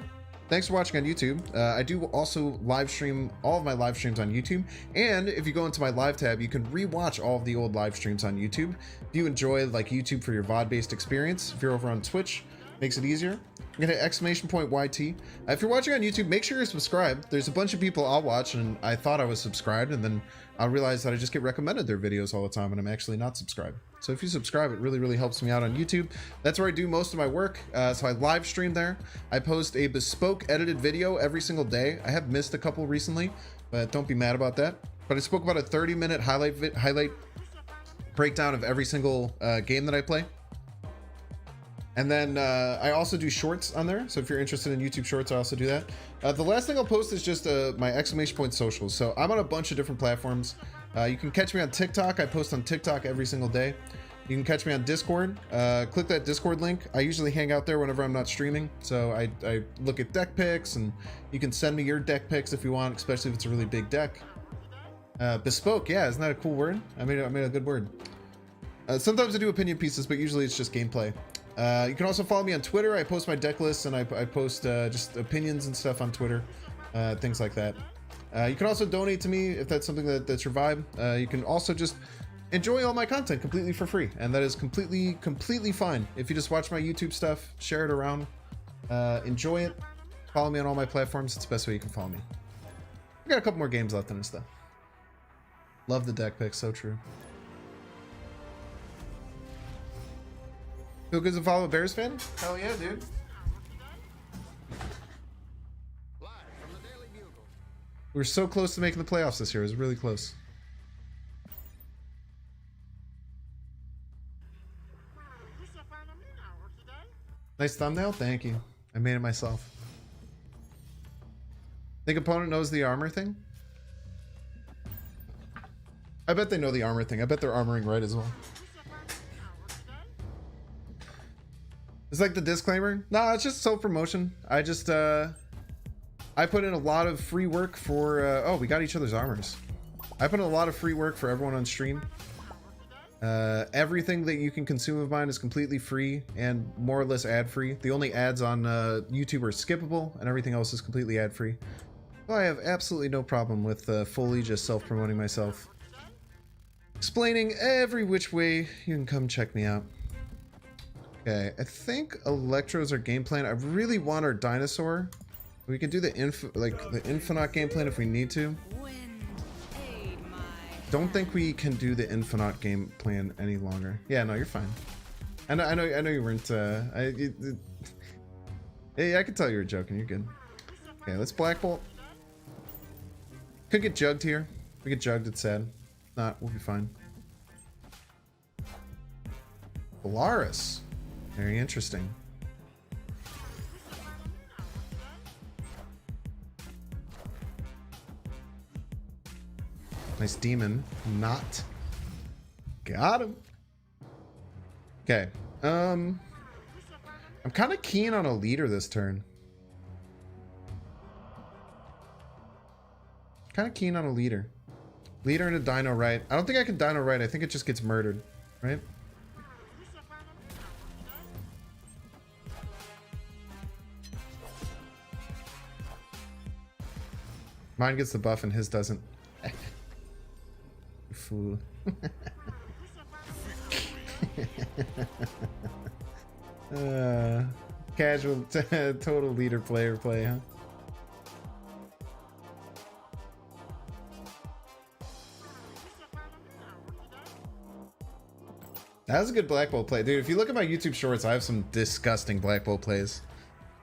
thanks for watching on YouTube. I do also live stream all of my live streams on YouTube, and if you go into my live tab, you can rewatch all of the old live streams on YouTube. If you enjoy like YouTube for your VOD based experience, if you're over on Twitch, makes it easier. I'm gonna hit !YT. If you're watching on YouTube, make sure you're subscribed. There's a bunch of people I'll watch and I thought I was subscribed, and then I'll realize that I just get recommended their videos all the time and I'm actually not subscribed. So if you subscribe, it really helps me out on YouTube. That's where I do most of my work. So I live stream there. I post a bespoke edited video every single day. I have missed a couple recently, but don't be mad about that. But I spoke about a 30-minute highlight breakdown of every single game that I play. And then I also do shorts on there. So if you're interested in YouTube shorts, I also do that. The last thing I'll post is just my socials. So I'm on a bunch of different platforms. You can catch me on TikTok. I post on TikTok every single day. You can catch me on Discord. Click that Discord link. I usually hang out there whenever I'm not streaming. So I look at deck picks, and you can send me your deck picks if you want, especially if it's a really big deck. Bespoke, yeah, isn't that a cool word? I made a good word. Sometimes I do opinion pieces, but usually it's just gameplay. You can also follow me on Twitter. I post my deck lists, and I post just opinions and stuff on Twitter, things like that. You can also donate to me if that's something that's your vibe. You can also just enjoy all my content completely for free, and that is completely fine. If you just watch my YouTube stuff, share it around, enjoy it, follow me on all my platforms. It's the best way you can follow me. I got a couple more games left in this stuff. Love the deck pick, so true. Feel good to follow a Bears fan? Hell yeah, dude. We were so close to making the playoffs this year. It was really close. Nice thumbnail? Thank you. I made it myself. Think opponent knows the armor thing? I bet they know the armor thing. I bet they're armoring right as well. It's like the disclaimer. No, it's just self-promotion. I just, I put in a lot of free work for, oh, we got each other's armors. I put in a lot of free work for everyone on stream. Everything that you can consume of mine is completely free and more or less ad-free. The only ads on YouTube are skippable, and everything else is completely ad-free. So I have absolutely no problem with fully just self-promoting myself. Explaining every which way you can come check me out. Okay, I think Electros are game plan. I really want our dinosaur. We can do the Infonaut game plan if we need to. Don't think we can do the Infonaut game plan any longer. Yeah, no, you're fine. I know you weren't. Hey, I could tell you were joking. You're good. Okay, let's Black Bolt. Could get jugged here. If we get jugged, it's sad. If not, we'll be fine. Polaris. Very interesting. Nice demon. Not. Got him. Okay. I'm kind of keen on a leader this turn. Kind of keen on a leader. Leader and a dino right. I don't think I can dino right. I think it just gets murdered, right? Mine gets the buff and his doesn't. Fool. Casual total leader player play, huh? That was a good Black Bolt play. Dude, if you look at my YouTube shorts, I have some disgusting Black Bolt plays.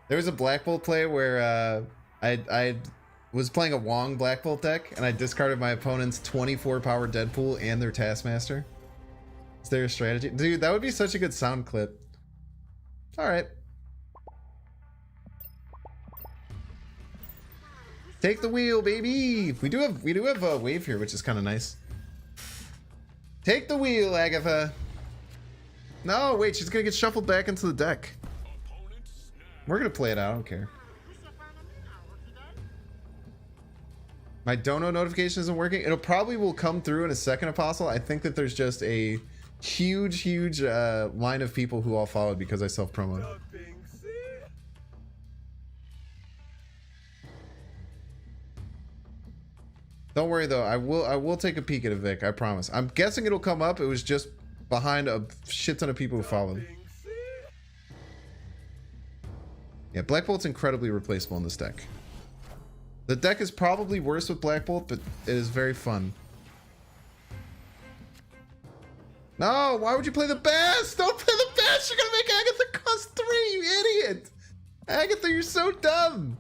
There was a Black Bolt play where I was playing a Wong Black Bolt deck, and I discarded my opponent's 24 power Deadpool and their Taskmaster. Is there a strategy? Dude, that would be such a good sound clip. Alright. Take the wheel, baby! We do have a wave here, which is kind of nice. Take the wheel, Agatha! No, wait, she's gonna get shuffled back into the deck. We're gonna play it out, I don't care. My dono notification isn't working. It'll probably will come through in a second, Apostle. I think that there's just a huge line of people who all followed because I self-promoted. Don't worry though, I will take a peek at a Vic, I promise. I'm guessing it'll come up. It was just behind a shit ton of people who followed. Yeah, Black Bolt's incredibly replaceable in this deck. The deck is probably worse with Black Bolt, but it is very fun. No, why would you play the best? Don't play the best! You're gonna make Agatha cost 3, you idiot! Agatha, you're so dumb!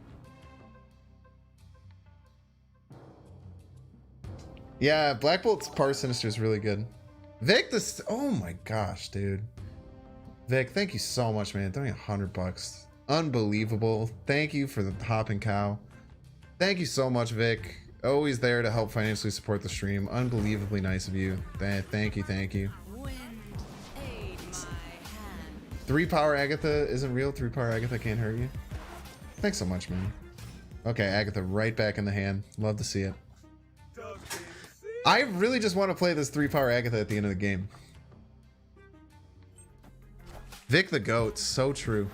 Yeah, Black Bolt's Power Sinister is really good. Vic, this... Oh my gosh, dude. Vic, thank you so much, man. Donate $100. Unbelievable. Thank you for the hopping cow. Thank you so much, Vic. Always there to help financially support the stream. Unbelievably nice of you. Thank you, thank you. 3 power Agatha isn't real. 3 power Agatha can't hurt you. Thanks so much, man. Okay, Agatha right back in the hand. Love to see it. I really just want to play this 3 power Agatha at the end of the game. Vic the GOAT, so true.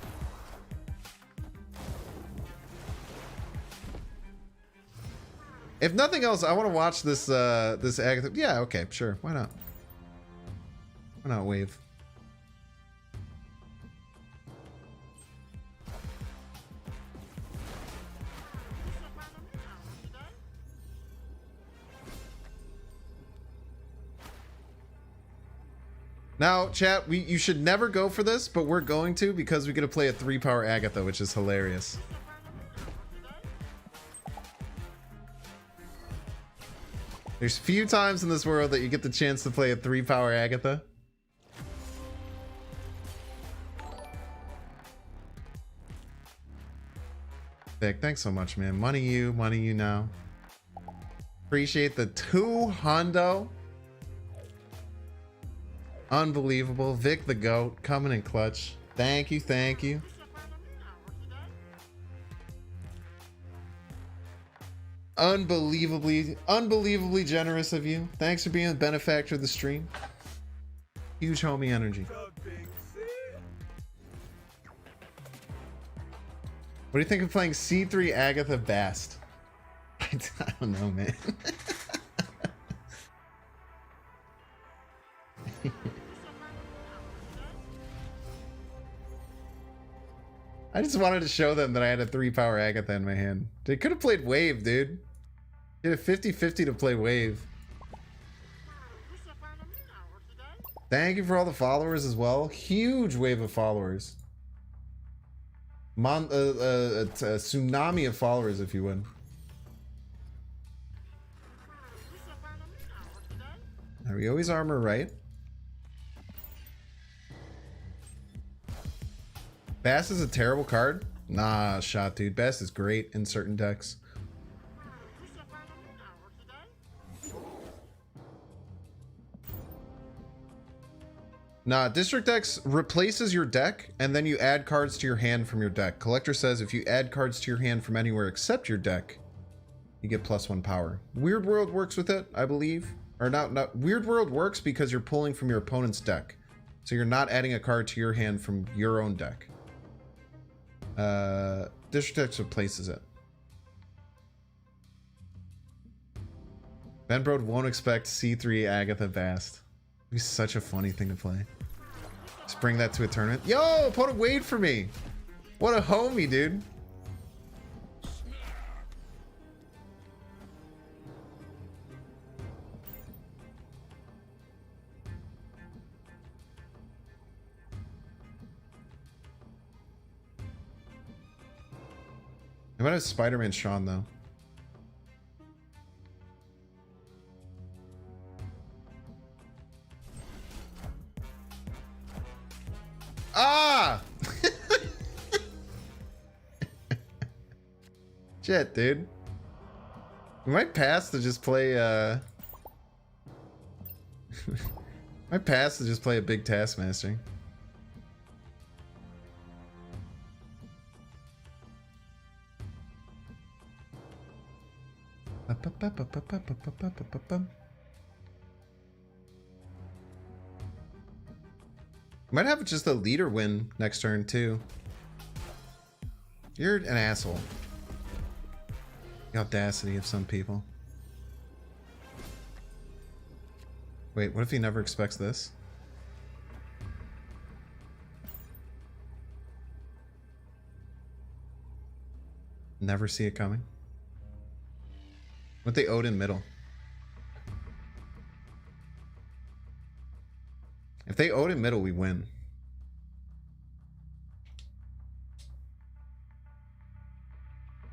If nothing else, I want to watch this this Agatha. Yeah, okay, sure. Why not? Why not wave? Now, chat, you should never go for this, but we're going to because we get to play a 3 power Agatha, which is hilarious. There's few times in this world that you get the chance to play a 3 power Agatha. Vic, thanks so much, man. Money you now. Appreciate the 2 hundo. Unbelievable. Vic the GOAT coming in clutch. Thank you, thank you. Unbelievably generous of you. Thanks for being a benefactor of the stream. Huge homie energy. What do you think of playing C3 Agatha Bast? I don't know, man. I just wanted to show them that I had a 3 power Agatha in my hand. They could have played Wave, dude. Did a 50-50 to play Wave. Thank you for all the followers as well. Huge wave of followers. A tsunami of followers, if you would. Are we always armor right? Bass is a terrible card? Nah, shot, dude. Bass is great in certain decks. Nah, District X replaces your deck, and then you add cards to your hand from your deck. Collector says if you add cards to your hand from anywhere except your deck, you get +1 power. Weird World works with it, I believe. Or not Weird World works because you're pulling from your opponent's deck. So you're not adding a card to your hand from your own deck. District X replaces it. Benbrode won't expect C3 Agatha Bast. It'd be such a funny thing to play. Just bring that to a tournament. Yo, opponent wait for me. What a homie, dude. I might have Spider-Man Sean though. Ah! Shit, dude. We might pass to just play, might pass to just play a big Taskmaster. Might have just a leader win next turn too. You're an asshole. The audacity of some people. Wait, what if he never expects this? Never see it coming? What they owed in middle? If they owed in middle, we win.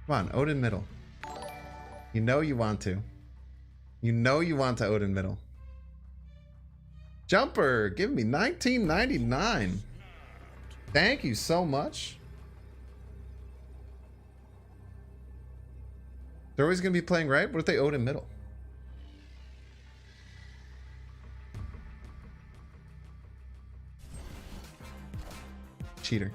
Come on, Odin middle. You know you want to. You know you want to Odin middle. Jumper, give me $19.99. Thank you so much. They're always going to be playing right? What if they owed in middle? Cheater.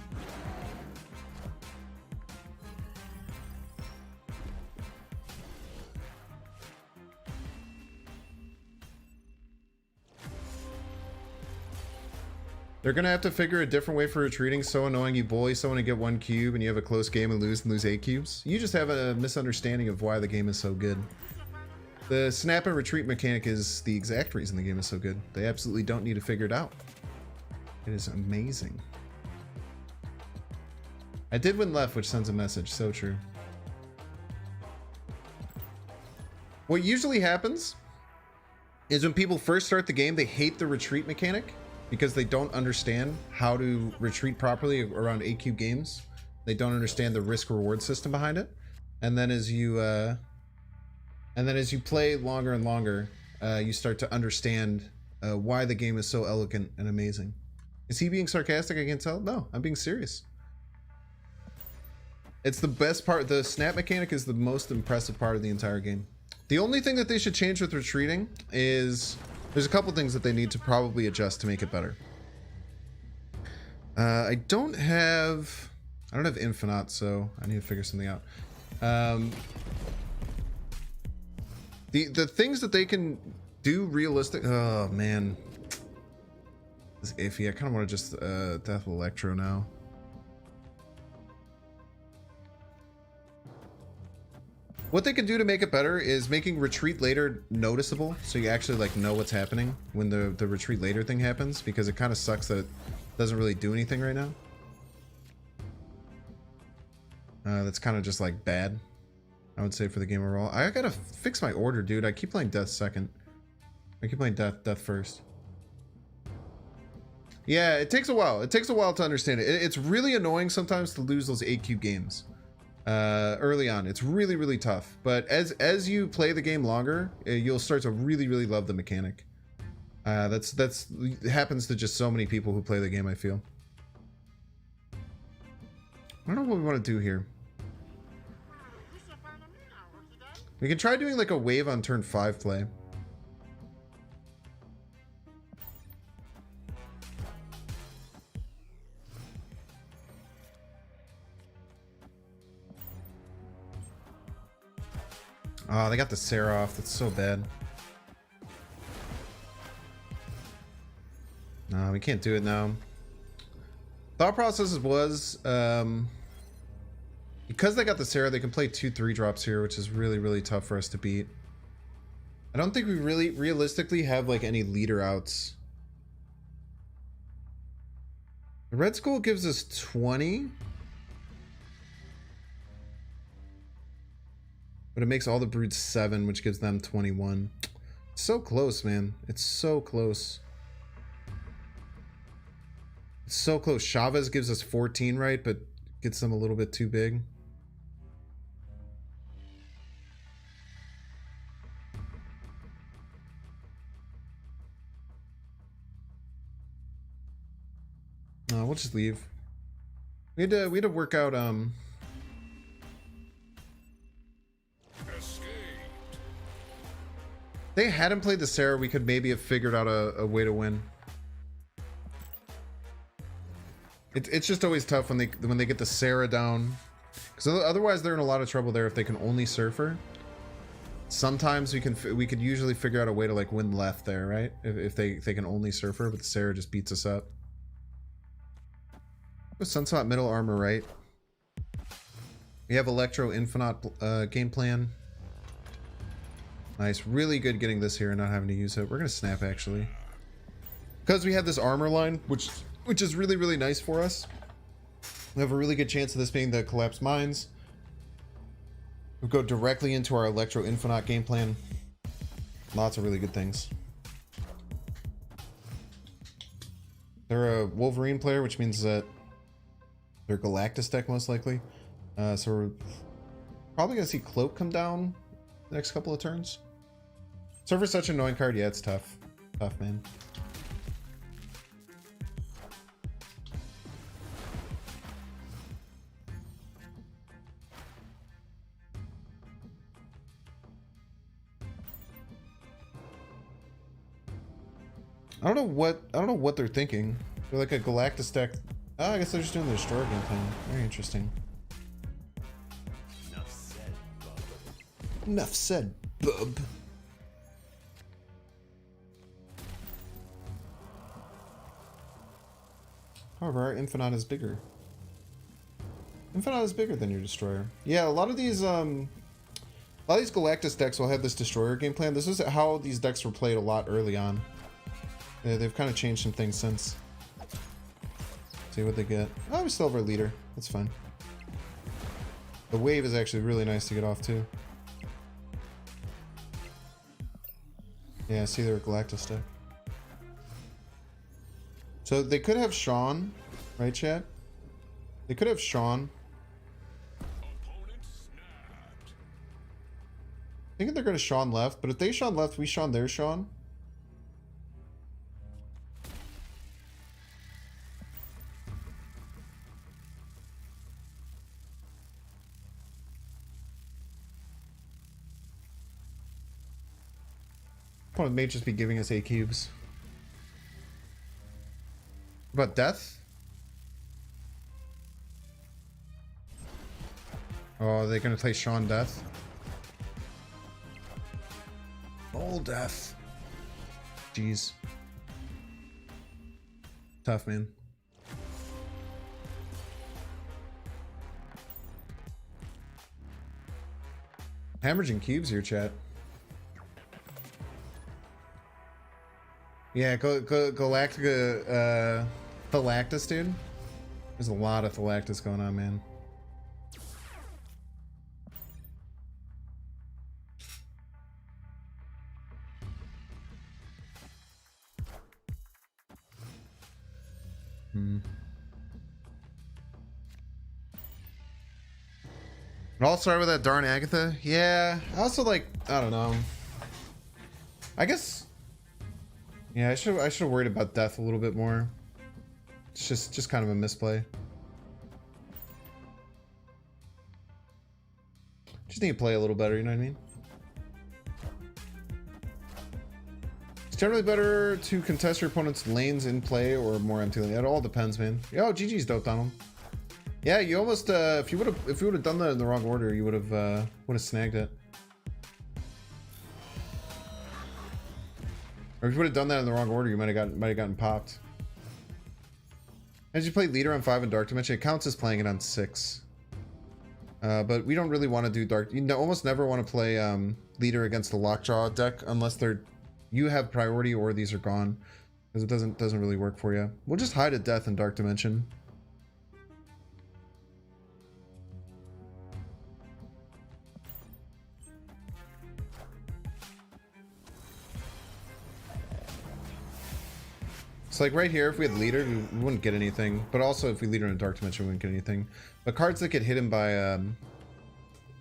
They're gonna have to figure a different way for retreating. So annoying. You bully someone to get 1 cube and you have a close game and lose 8 cubes. You just have a misunderstanding of why the game is so good. The snap and retreat mechanic is the exact reason the game is so good. They absolutely don't need to figure it out. It is amazing. I did win left, which sends a message. So true. What usually happens is when people first start the game, they hate the retreat mechanic because they don't understand how to retreat properly around 8 cube games. They don't understand the risk reward system behind it. And then as you play longer and longer, you start to understand why the game is so elegant and amazing. Is he being sarcastic? I can't tell. No, I'm being serious. It's the best part. The snap mechanic is the most impressive part of the entire game. The only thing that they should change with retreating is there's a couple things that they need to probably adjust to make it better. I don't have Infinite, so I need to figure something out. The things that they can do realistic. Oh man, it's iffy. I kind of want to just Death Electro now. What they can do to make it better is making retreat later noticeable, so you actually like know what's happening when the retreat later thing happens, because it kind of sucks that it doesn't really do anything right now. That's kind of just like bad, I would say, for the game overall. I gotta fix my order, dude. I keep playing death second. I keep playing death first. Yeah, it takes a while. It takes a while to understand it. It's really annoying sometimes to lose those 8 cube games. Early on, it's really tough, but as you play the game longer, you'll start to really love the mechanic. That's it happens to just so many people who play the game, I feel. I don't know what we want to do here. We can try doing like a wave on turn 5 play. Oh, they got the Sarah off. That's so bad. No, we can't do it now. Thought process was because they got the Sarah, they can play 2/3 drops here, which is really, really tough for us to beat. I don't think we really realistically have like any leader outs. The Red Skull gives us 20. But it makes all the broods 7, which gives them 21. It's so close, man. It's so close. It's so close. Chavez gives us 14, right? But gets them a little bit too big. We'll just leave. We had to work out they hadn't played the Sarah, we could maybe have figured out a way to win. It's just always tough when they get the Sarah down, because otherwise they're in a lot of trouble there if they can only surfer. Sometimes we could usually figure out a way to like win left there, right? If they can only surfer, but the Sarah just beats us up. Sunspot middle armor, right? We have Electro Infinite game plan. Nice, really good getting this here and not having to use it. We're gonna snap actually, because we have this armor line, which is really, really nice for us. We have a really good chance of this being the collapsed mines. We'll go directly into our Electro Infinite game plan. Lots of really good things. They're a Wolverine player, which means that they're Galactus deck most likely. So we're probably gonna see Cloak come down the next couple of turns. So for such an annoying card, yeah, it's tough. Tough, man. I don't know what they're thinking. They're like a Galactus deck. Oh, I guess they're just doing the Destroyer game plan. Very interesting. Enough said, bub. Enough said, bub. However, our Infinite is bigger. Infinite is bigger than your Destroyer. Yeah, a lot of these Galactus decks will have this Destroyer game plan. This is how these decks were played a lot early on. They've kind of changed some things since. See what they get. Oh, we still have our leader. That's fine. The wave is actually really nice to get off too. Yeah, see, they're a Galactus deck. So they could have Sean, right, chat? They could have Sean. Thinking they're going to Sean left, but if they Sean left, we Sean their Sean. Opponent may just be giving us 8 cubes. What about Death? Oh, they're gonna play Sean Death. Old Death. Jeez. Tough, man. Hemorrhaging cubes here, chat. Yeah, Galactica, Galactus, dude. There's a lot of Galactus going on, man. It all started with that darn Agatha. Yeah, I also like, I don't know. I guess. Yeah, I should have worried about Death a little bit more. It's just kind of a misplay. Just need to play a little better, you know what I mean? It's generally better to contest your opponent's lanes in play or more empty lane. It all depends, man. Yo, GG's doped on him. Yeah, you almost if you would have done that in the wrong order, you would have snagged it. Or if you would have done that in the wrong order, you might have gotten popped. As you play leader on 5 in Dark Dimension, it counts as playing it on 6. But we don't really want to do Dark. You almost never want to play leader against the Lockjaw deck unless you have priority or these are gone, because it doesn't really work for you. We'll just hide a death in Dark Dimension. So like right here, if we had leader, we wouldn't get anything. But also if we leader in a Dark Dimension, we wouldn't get anything. But cards that get hidden by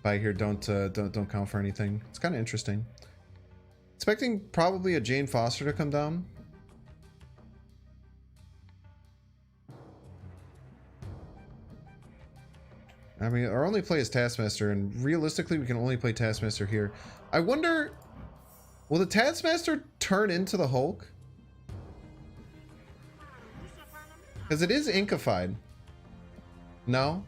here don't count for anything. It's kind of interesting. Expecting probably a Jane Foster to come down. I mean, our only play is Taskmaster, and realistically, we can only play Taskmaster here. I wonder, will the Taskmaster turn into the Hulk? Because it is inkified. No?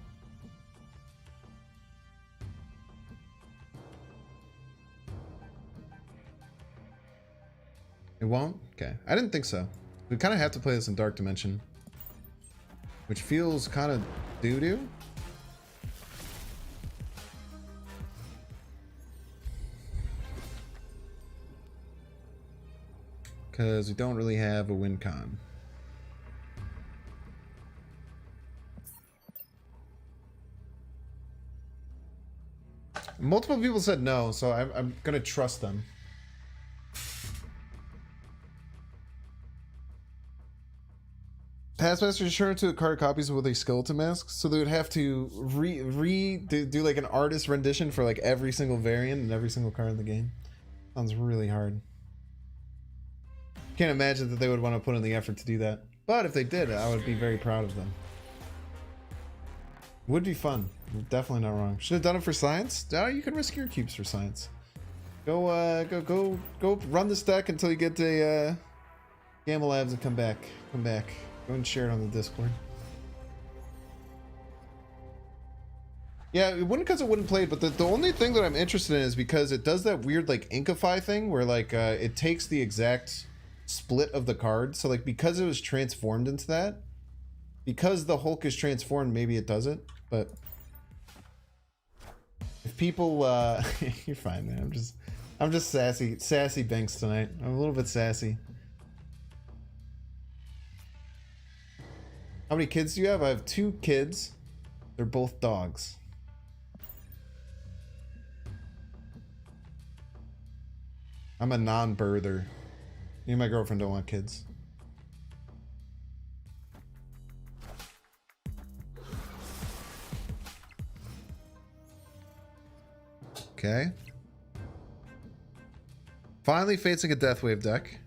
It won't? Okay. I didn't think so. We kind of have to play this in Dark Dimension, which feels kind of doo-doo. Because we don't really have a win con. Multiple people said no, so I'm gonna trust them. Taskmaster turn into card copies with a skeleton mask, so they would have to do like an artist rendition for like every single variant and every single card in the game. Sounds really hard. Can't imagine that they would want to put in the effort to do that. But if they did, I would be very proud of them. Would be fun. Definitely not wrong. Should have done it for science. You can risk your cubes for science. Go run this deck until you get to Gamma Labs and come back. Come back. Go and share it on the Discord. Yeah, it wouldn't because it wouldn't play it, but the only thing that I'm interested in is because it does that weird like Inkify thing where like it takes the exact split of the card. So like because it was transformed into that, because the Hulk is transformed, maybe it does it, but if people you're fine, man. I'm just sassy Banks tonight. I'm a little bit sassy. How many kids do you have? I have 2 kids. They're both dogs. I'm a non-birther. Me and my girlfriend don't want kids. Okay. Finally facing a Deathwave deck.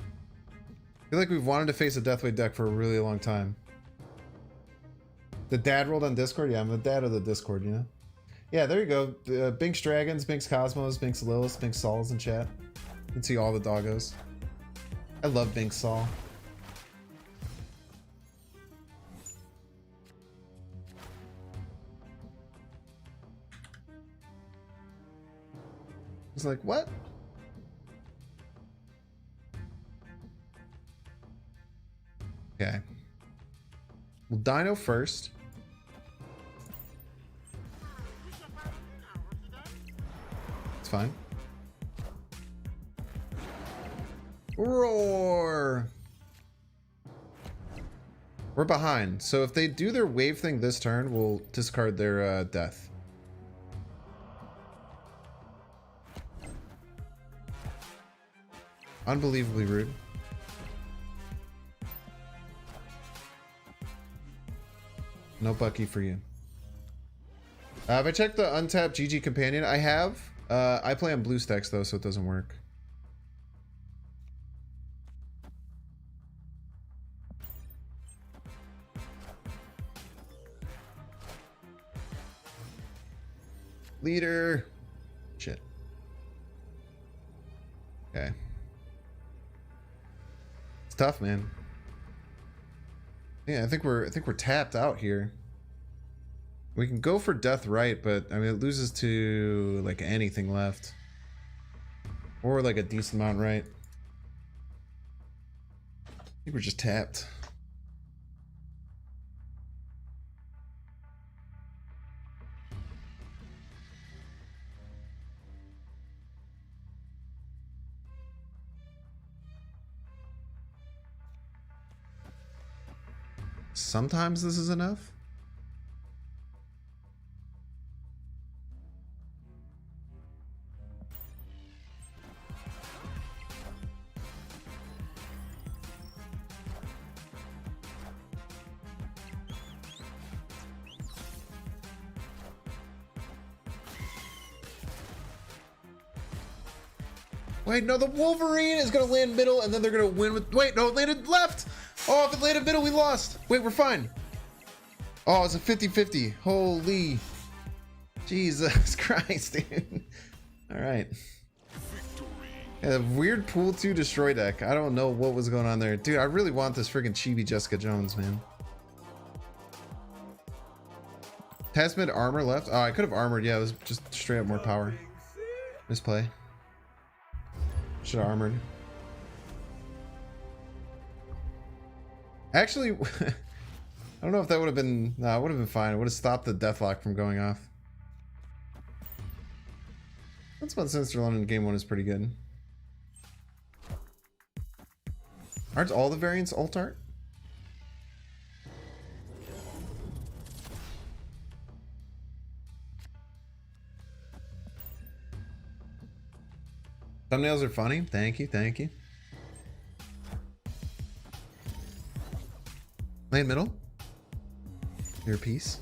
I feel like we've wanted to face a Deathwave deck for a really long time. The dad rolled on Discord? Yeah, I'm the dad of the Discord, you know? Yeah, there you go. Binks Dragons, Binks Cosmos, Binks Lilith, Binks Saul's in chat. You can see all the doggos. I love Binks Saul. It's like, what? Okay. Well, Dino first. It's fine. Roar! We're behind, so if they do their wave thing this turn, we'll discard their death. Unbelievably rude. No Bucky for you. Have I checked the untapped GG companion? I have. I play on blue stacks though, so it doesn't work. Leader. Shit. Okay. It's tough, man. Yeah, I think we're tapped out here. We can go for death right, but I mean it loses to like anything left. Or like a decent amount, right? I think we're just tapped. Sometimes this is enough. Wait, no, the Wolverine is gonna land middle and then they're gonna win with, wait, no, it landed left. Oh, if it landed middle, we lost. Wait, we're fine. Oh, it's a 50-50. Holy Jesus Christ, dude. All right. Yeah, weird pool 2 destroy deck. I don't know what was going on there. Dude, I really want this freaking chibi Jessica Jones, man. Test mid armor left. Oh, I could have armored. Yeah, it was just straight up more power. Misplay. Should have armored. Actually, I don't know if that would have been... No, it would have been fine. It would have stopped the deathlock from going off. That's what Sinister London game 1 is pretty good. Aren't all the variants alt art? Thumbnails are funny. Thank you, thank you. Lane middle. Your piece.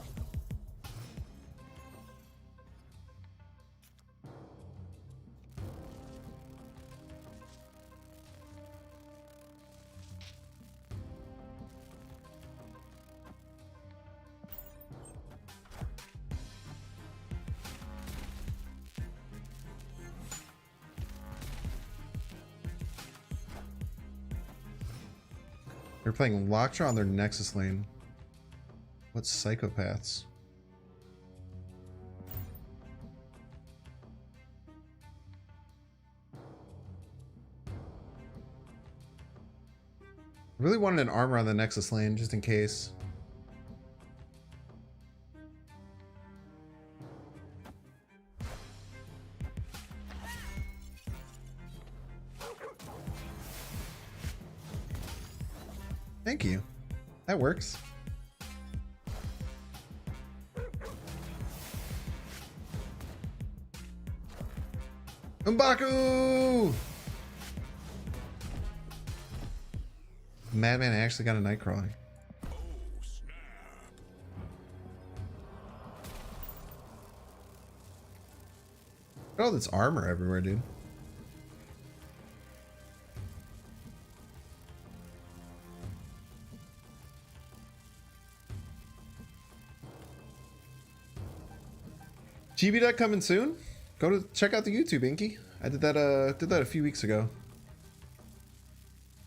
They're playing Lockjaw on their Nexus lane. What psychopaths. I really wanted an armor on the Nexus lane just in case. Thank you. That works. M'Baku! Madman actually got a Nightcrawler. Look at all this armor everywhere, dude. GB deck coming soon. Go to check out the YouTube, Inky. I did that a few weeks ago.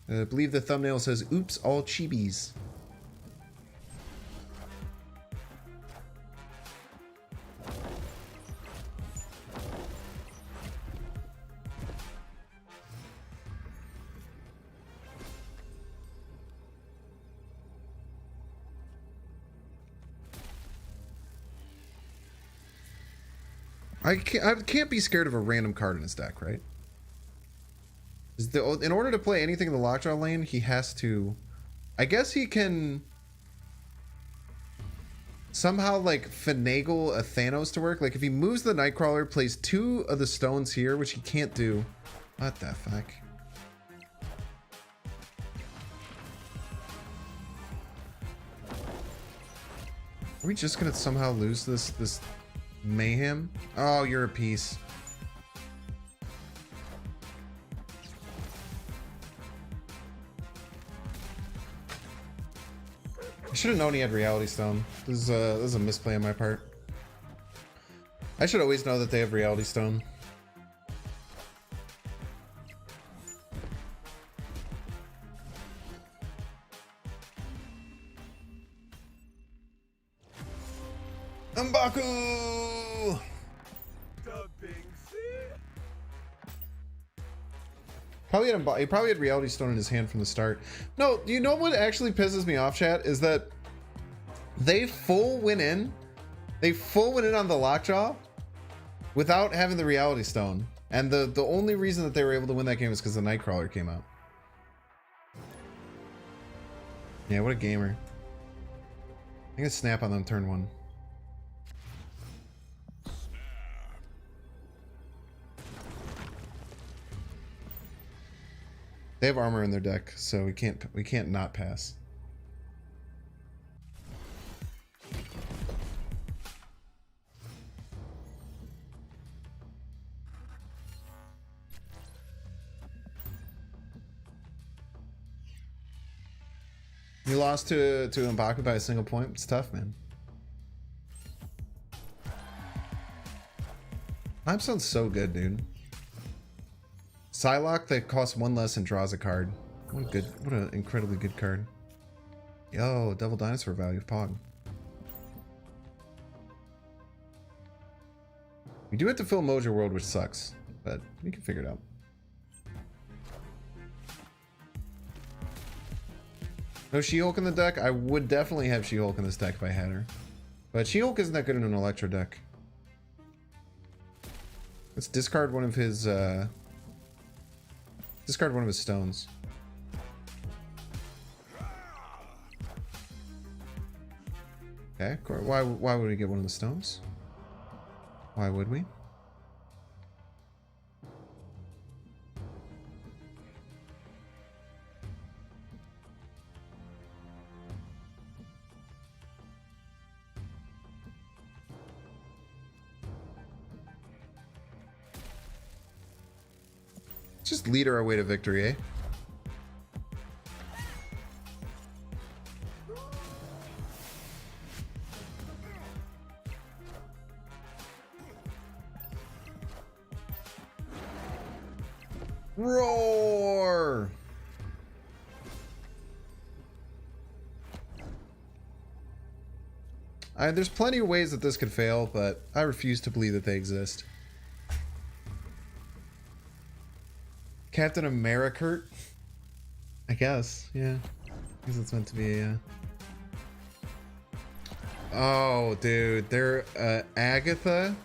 I believe the thumbnail says "Oops, all chibis." I can't be scared of a random card in his deck, right? In order to play anything in the Lockjaw lane, he has to... I guess he can somehow like finagle a Thanos to work. Like if he moves the Nightcrawler, plays 2 of the stones here, which he can't do. What the fuck? Are we just gonna somehow lose this mayhem? Oh, you're a piece. I should have known he had Reality Stone. This is a misplay on my part. I should always know that they have Reality Stone. M'Baku! He probably had Reality Stone in his hand from the start. No, you know what actually pisses me off, chat, is that they full went in on the Lockjaw without having the Reality Stone. And the only reason that they were able to win that game is because the Nightcrawler came out. Yeah, what a gamer. I'm gonna snap on them turn 1. They have armor in their deck, so we can't not pass. You lost to M'Baku by a single point. It's tough, man. Limestone's so good, dude. Psylocke that costs 1 less and draws a card. What an incredibly good card. Yo, double dinosaur value of Pog. We do have to fill Mojo World, which sucks, but we can figure it out. No She-Hulk in the deck? I would definitely have She-Hulk in this deck if I had her. But She-Hulk isn't that good in an Electro deck. Let's discard one of his stones. Okay, why would we get one of the stones? Why would we? Just leader our way to victory, eh? Roar! There's plenty of ways that this could fail, but I refuse to believe that they exist. Captain America? I guess, yeah. I guess it's meant to be, yeah. Oh, dude, they're Agatha.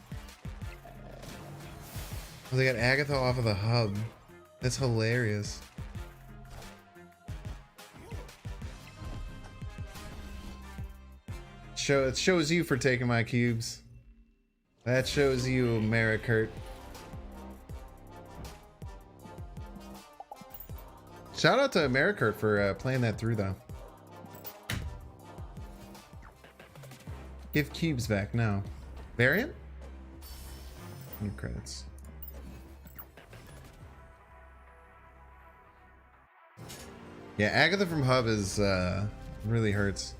Oh, they got Agatha off of the hub. That's hilarious. It shows you for taking my cubes. That shows you, America. Shout out to America for playing that through, though. Give cubes back now. Variant? New credits. Yeah, Agatha from Hub is really hurts.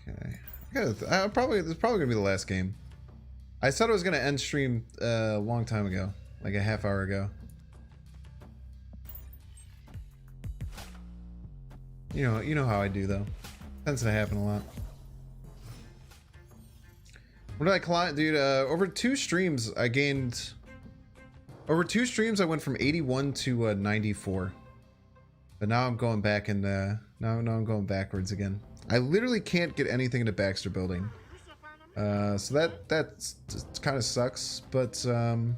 Okay. This is probably gonna be the last game. I said I was gonna end stream a long time ago, like a half hour ago. You know how I do though. Tends to happen a lot. What did I climb, dude? Over 2 streams, I gained. Over 2 streams, I went from 81 to 94. But now I'm going back and now I'm going backwards again. I literally can't get anything into Baxter Building. So that kind of sucks, but we'll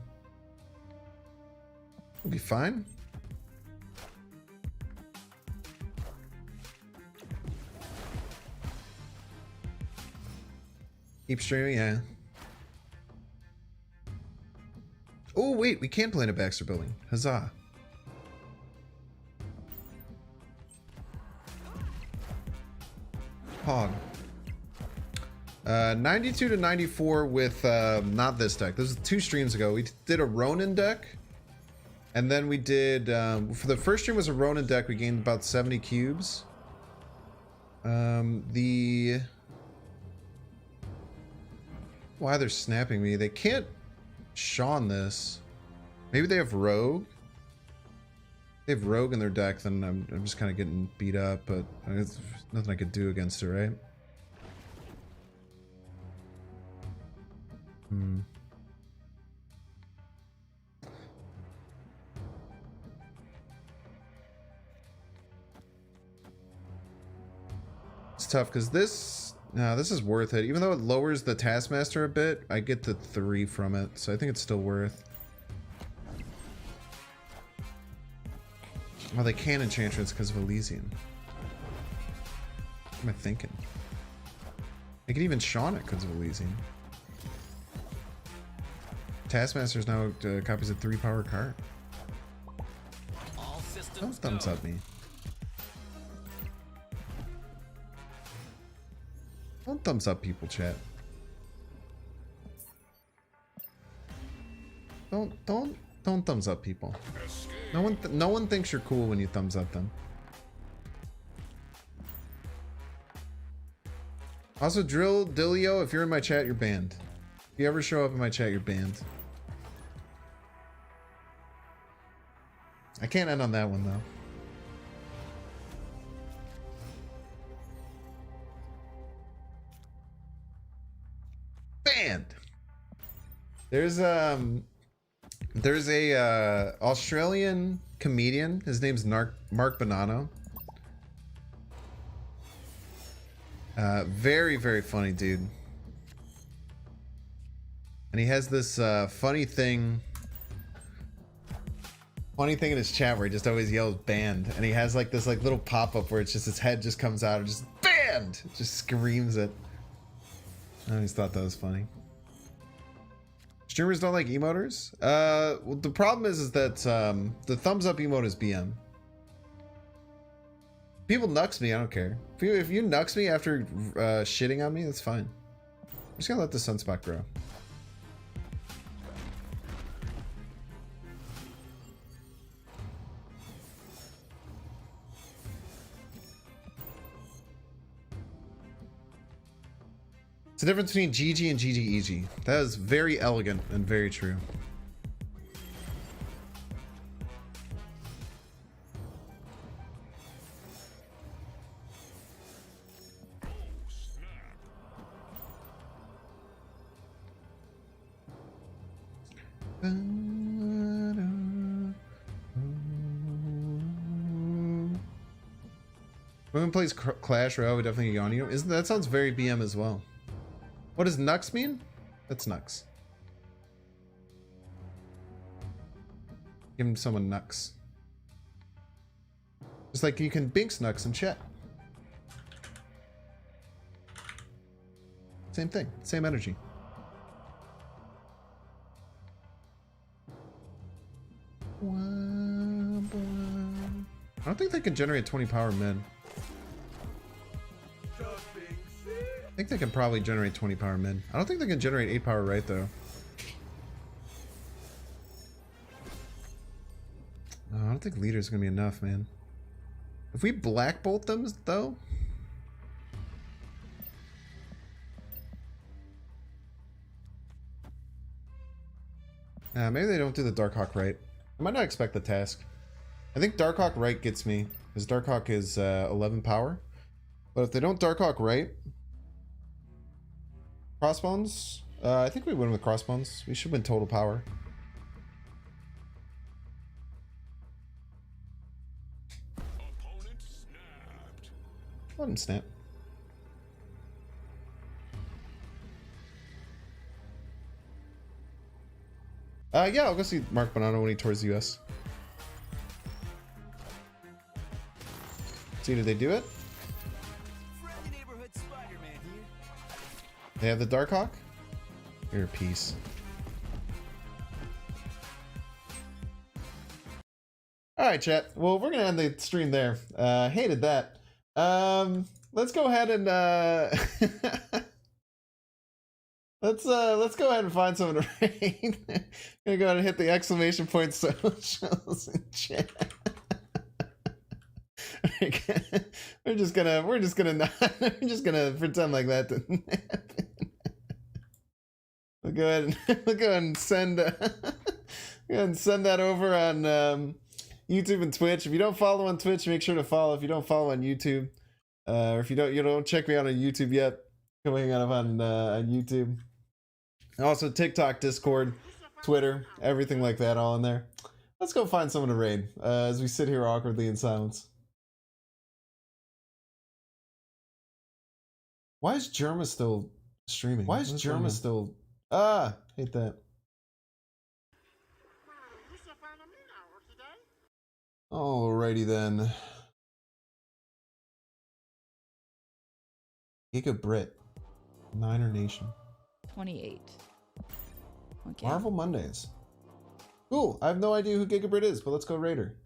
be fine. Keep streaming, yeah. Oh wait, we can play in a Baxter Building. Huzzah! Pog. 92 to 94 with not this deck. This was 2 streams ago. We did a Ronin deck, and then we did for the first stream was a Ronin deck. We gained about 70 cubes. Why they're snapping me? They can't Shawn this. Maybe they have Rogue. They have Rogue in their deck, then I'm just kind of getting beat up, but there's nothing I could do against it, right? Hmm. It's tough because this, no, this is worth it. Even though it lowers the Taskmaster a bit, I get the 3 from it, so I think it's still worth. Oh, they can Enchantress because of Elysian. What am I thinking? I could even Shawn it because of Elysian. Taskmaster's now copies a 3 power card. Don't thumbs up me. Don't thumbs up people, chat. Don't thumbs up people. No one thinks you're cool when you thumbs up them. Also, Drill Dillio, if you're in my chat, you're banned. If you ever show up in my chat, you're banned. I can't end on that one though. Banned. There's a Australian comedian. His name's Mark Bonanno. Very, very funny dude. And he has this funny thing in his chat where he just always yells banned, and he has like this like little pop-up where it's just his head just comes out and just banned, just screams it. I always thought that was funny. Streamers don't like emoters. Well, the problem is that the thumbs up emote is BM. People nux me, I don't care. If you nux me after shitting on me, that's fine. I'm just gonna let the sunspot grow. It's the difference between GG and GGEG. That is very elegant and very true. Women plays Clash Royale, we definitely get on you. Isn't that sounds very BM as well? What does Nux mean? That's Nux. Give him someone Nux. Just like you can Binks Nux in chat. Same thing, same energy. I don't think they can generate 20 power mid. I think they can probably generate 20 power mid. I don't think they can generate 8 power right though. Oh, I don't think leader's gonna be enough, man. If we black bolt them though. Maybe they don't do the Darkhawk right. I might not expect the task. I think Darkhawk right gets me, because Darkhawk is 11 power. But if they don't Darkhawk right, Crossbones, I think we win with Crossbones. We should win total power. Let him snap. Yeah, I'll go see Mark Bonanno when he tours the US. See, did they do it? They have the Darkhawk? You're a piece. Alright, chat. Well, we're gonna end the stream there. Hated that. Let's go ahead and let's go ahead and find someone to raid. Gonna go ahead and hit the exclamation point socials in chat. we're just gonna pretend like that didn't happen. We'll go ahead and send that over on YouTube and Twitch. If you don't follow on Twitch, make sure to follow. If you don't follow on YouTube, or if you don't check me out on YouTube yet, come hang out on YouTube. Also TikTok, Discord, Twitter, everything like that all in there. Let's go find someone to raid as we sit here awkwardly in silence. Why is Germa still streaming? Why is Germa still... Ah, hate that. Alrighty then. Giga Brit. Niner Nation. 28. Okay. Marvel Mondays. Cool. I have no idea who Giga Brit is, but let's go Raider.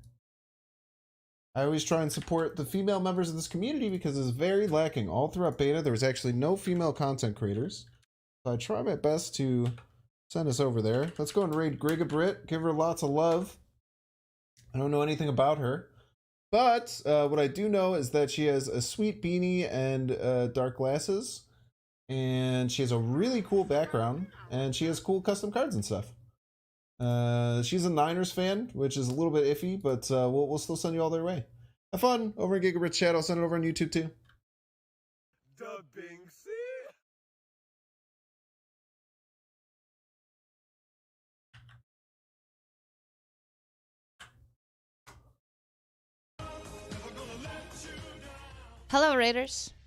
I always try and support the female members of this community because it's very lacking. All throughout beta, there was actually no female content creators. So I try my best to send us over there. Let's go and raid Giga Brit. Give her lots of love. I don't know anything about her. But what I do know is that she has a sweet beanie and dark glasses. And she has a really cool background. And she has cool custom cards and stuff. She's a Niners fan, which is a little bit iffy, but we'll still send you all their way. Have fun over in Giga Brit chat. I'll send it over on YouTube too. Dubbing C. Hello, Raiders.